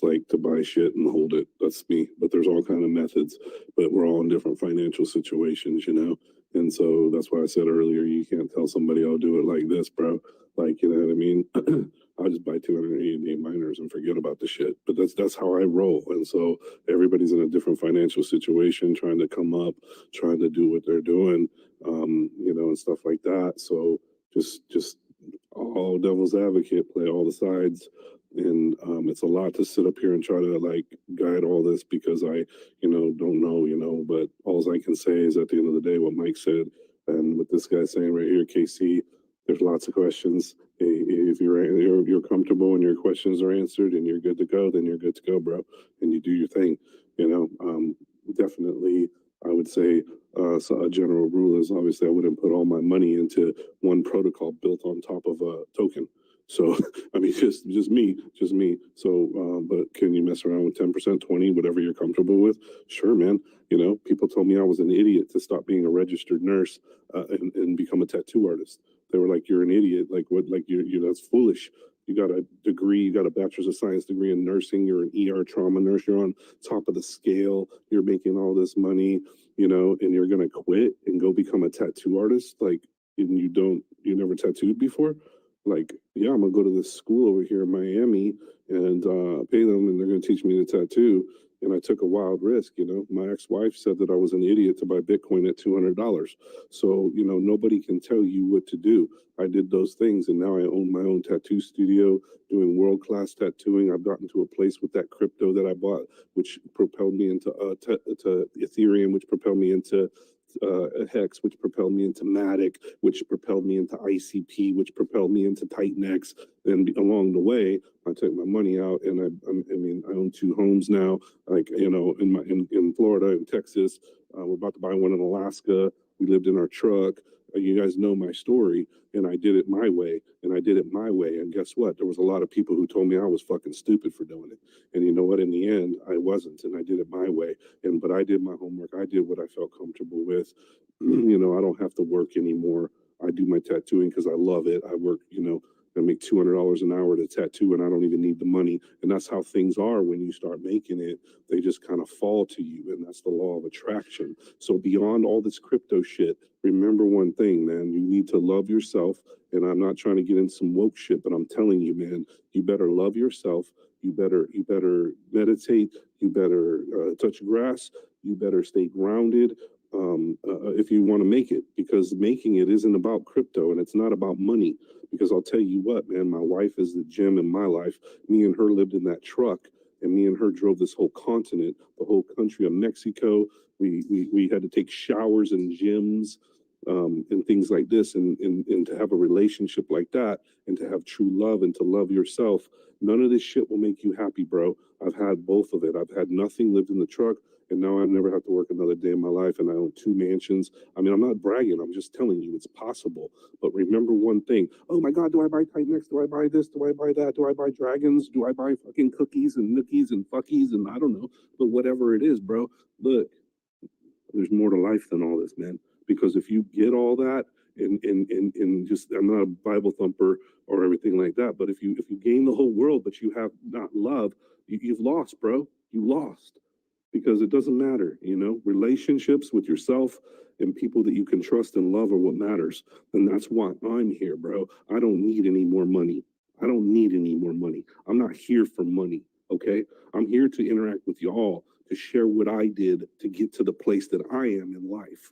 like to buy shit and hold it. That's me. But there's all kind of methods, but we're all in different financial situations, and so that's why I said earlier, you can't tell somebody I'll do it like this, bro. Like, you know what I mean? I'll just buy 288 miners and forget about the shit. But that's how I roll. And so everybody's in a different financial situation, trying to come up, trying to do what they're doing, and stuff like that. So just all devil's advocate, play all the sides. And it's a lot to sit up here and try to like guide all this because I, don't know, but all I can say is at the end of the day, what Mike said, and what this guy's saying right here, KC, there's lots of questions. If you're comfortable and your questions are answered and you're good to go, then you're good to go, bro. And you do your thing, definitely. I would say so a general rule is obviously I wouldn't put all my money into one protocol built on top of a token. So, I mean, just me. So, but can you mess around with 10%, 20, whatever you're comfortable with? Sure, man. People told me I was an idiot to stop being a registered nurse and become a tattoo artist. They were like, you're an idiot. Like what, like you that's foolish. You got a degree, you got a bachelor's of science degree in nursing. You're an ER trauma nurse. You're on top of the scale. You're making all this money, and you're going to quit and go become a tattoo artist. Like, and you never tattooed before. Like, yeah, I'm gonna go to this school over here in Miami and pay them, and they're gonna teach me to tattoo. And I took a wild risk. My ex-wife said that I was an idiot to buy Bitcoin at $200. So, nobody can tell you what to do. I did those things, and now I own my own tattoo studio, doing world-class tattooing. I've gotten to a place with that crypto that I bought, which propelled me into to Ethereum, which propelled me into Hex, which propelled me into Matic, which propelled me into ICP, which propelled me into TitanX. And along the way, I took my money out, and I own 2 homes now. Like, in Florida and Texas, we're about to buy one in Alaska. We lived in our truck. You guys know my story, and I did it my way, and guess what? There was a lot of people who told me I was fucking stupid for doing it. And you know what? In the end, I wasn't, and I did it my way. But I did my homework. I did what I felt comfortable with. I don't have to work anymore. I do my tattooing because I love it. I work, I make $200 an hour to tattoo, and I don't even need the money. And that's how things are when you start making it. They just kind of fall to you, and that's the law of attraction. So beyond all this crypto shit, remember one thing, man. You need to love yourself. And I'm not trying to get in some woke shit, but I'm telling you, man, you better love yourself. You better meditate. You better touch grass. You better stay grounded. If you want to make it, because making it isn't about crypto, and it's not about money. Because I'll tell you what, man, my wife is the gem in my life. Me and her lived in that truck, and me and her drove this whole continent, the whole country of Mexico. We had to take showers in gyms and things like this, and to have a relationship like that, and to have true love and to love yourself. None of this shit will make you happy, bro. I've had both of it. I've had nothing, lived in the truck, and now I never have to work another day in my life, and I own 2 mansions. I mean, I'm not bragging. I'm just telling you it's possible. But remember one thing. Oh, my God, do I buy TitanX? Do I buy this? Do I buy that? Do I buy dragons? Do I buy fucking cookies and nookies and fuckies? And I don't know. But whatever it is, bro, look, there's more to life than all this, man. Because if you get all that and just, I'm not a Bible thumper or everything like that. But if you gain the whole world, but you have not love, you've lost, bro. You lost, because it doesn't matter, you know, relationships with yourself and people that you can trust and love are what matters. And that's why I'm here, bro. I don't need any more money. I don't need any more money. I'm not here for money. Okay. I'm here to interact with y'all, to share what I did to get to the place that I am in life.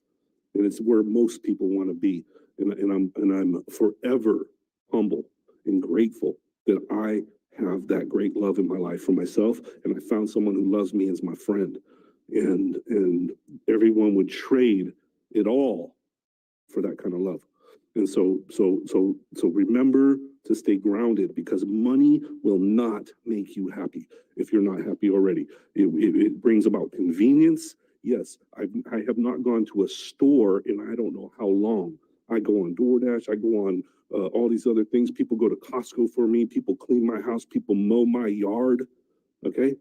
And it's where most people want to be. And I'm forever humble and grateful that I have that great love in my life for myself. And I found someone who loves me as my friend. And everyone would trade it all for that kind of love. And so remember to stay grounded, because money will not make you happy if you're not happy already. It brings about convenience. Yes, I have not gone to a store in I don't know how long. I go on DoorDash, I go on all these other things. People go to Costco for me. People clean my house. People mow my yard. Okay,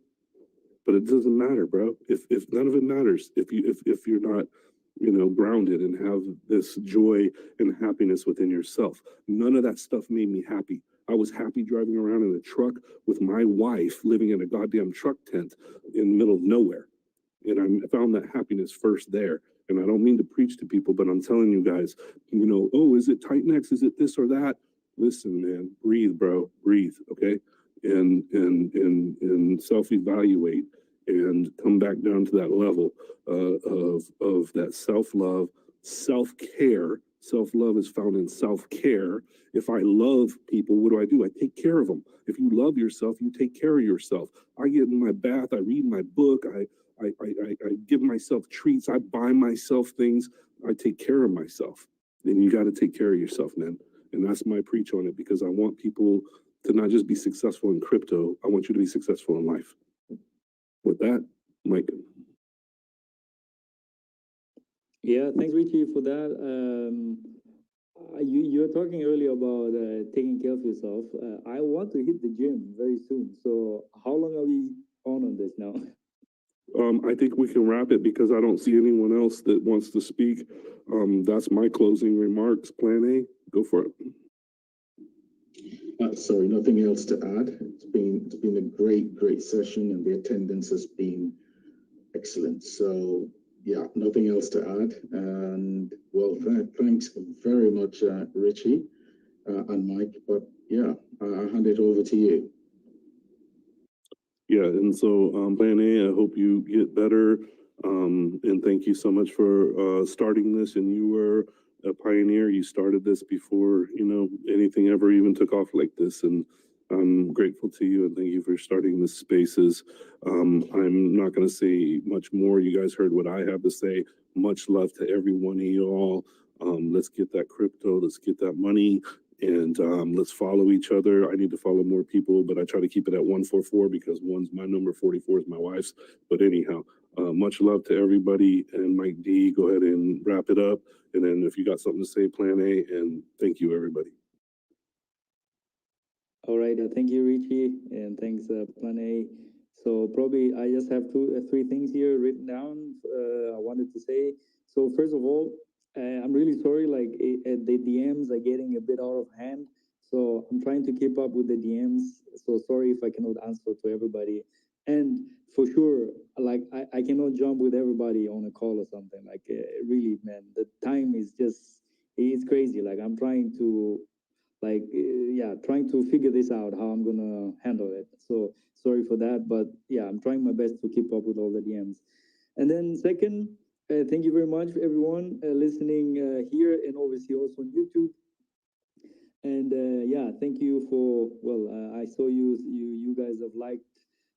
but it doesn't matter, bro. If none of it matters, if you're not, you know, grounded and have this joy and happiness within yourself. None of that stuff made me happy. I was happy driving around in a truck with my wife, living in a goddamn truck tent in the middle of nowhere. And I found that happiness first there. And I don't mean to preach to people, but I'm telling you guys, you know, oh, is it TitanX? Is it this or that? Listen, man, breathe, bro, breathe, okay? And self-evaluate and come back down to that level of that self-love, self-care. Self-love is found in self-care. If I love people, what do? I take care of them. If you love yourself, you take care of yourself. I get in my bath, I read my book, I give myself treats, I buy myself things, I take care of myself. And you got to take care of yourself, man. And that's my preach on it, because I want people to not just be successful in crypto, I want you to be successful in life. With that, Mike. Yeah, thanks, Richie, for that. You were talking earlier about taking care of yourself. I want to hit the gym very soon. So how long are we on this now? I think we can wrap it, because I don't see anyone else that wants to speak. That's my closing remarks. Plan A, go for it. Sorry, nothing else to add. It's been a great session, and the attendance has been excellent. So yeah, nothing else to add. And well, thanks very much, Richie and Mike. But yeah, I'll hand it over to you. Yeah, and so Plan A, I hope you get better. And thank you so much for starting this. And you were a pioneer. You started this before, you know, anything ever even took off like this. And I'm grateful to you, and thank you for starting this spaces. I'm not going to say much more. You guys heard what I have to say. Much love to every one of y'all. Let's get that crypto. Let's get that money. And let's follow each other. I need to follow more people, but I try to keep it at 144, because one's my number, 44 is my wife's. But anyhow, much love to everybody. And Mike D, go ahead and wrap it up. And then if you got something to say, Plan A, and thank you, everybody. All right, thank you, Richie, and thanks, Plan A. So probably I just have three things here written down. I wanted to say. So first of all, I'm really sorry. Like the DMs are getting a bit out of hand. So I'm trying to keep up with the DMs. So sorry if I cannot answer to everybody. And for sure, like I cannot jump with everybody on a call or something. Like really, man, the time is just, it's crazy. Like I'm trying to, like trying to figure this out, how I'm gonna handle it. So sorry for that, but yeah, I'm trying my best to keep up with all the DMs. And then second, thank you very much everyone listening here, and obviously also on YouTube. And yeah, thank you for, well, I saw you guys have liked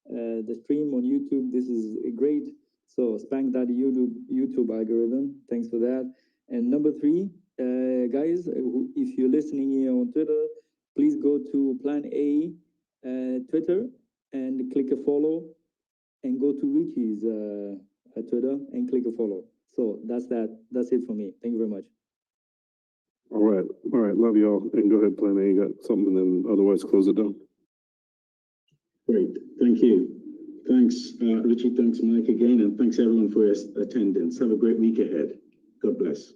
the stream on YouTube. This is great. So spank that YouTube algorithm. Thanks for that. And number three, guys, if you're listening here on Twitter, please go to Plan A Twitter and click a follow, and go to Richie's Twitter and click a follow. So that's it for me. Thank you very much. All right, love y'all. And go ahead, Plan A, you got something, and then otherwise close it down. Great, thank you. Thanks, Richie, thanks, Mike, again, and thanks everyone for your attendance. Have a great week ahead. God bless.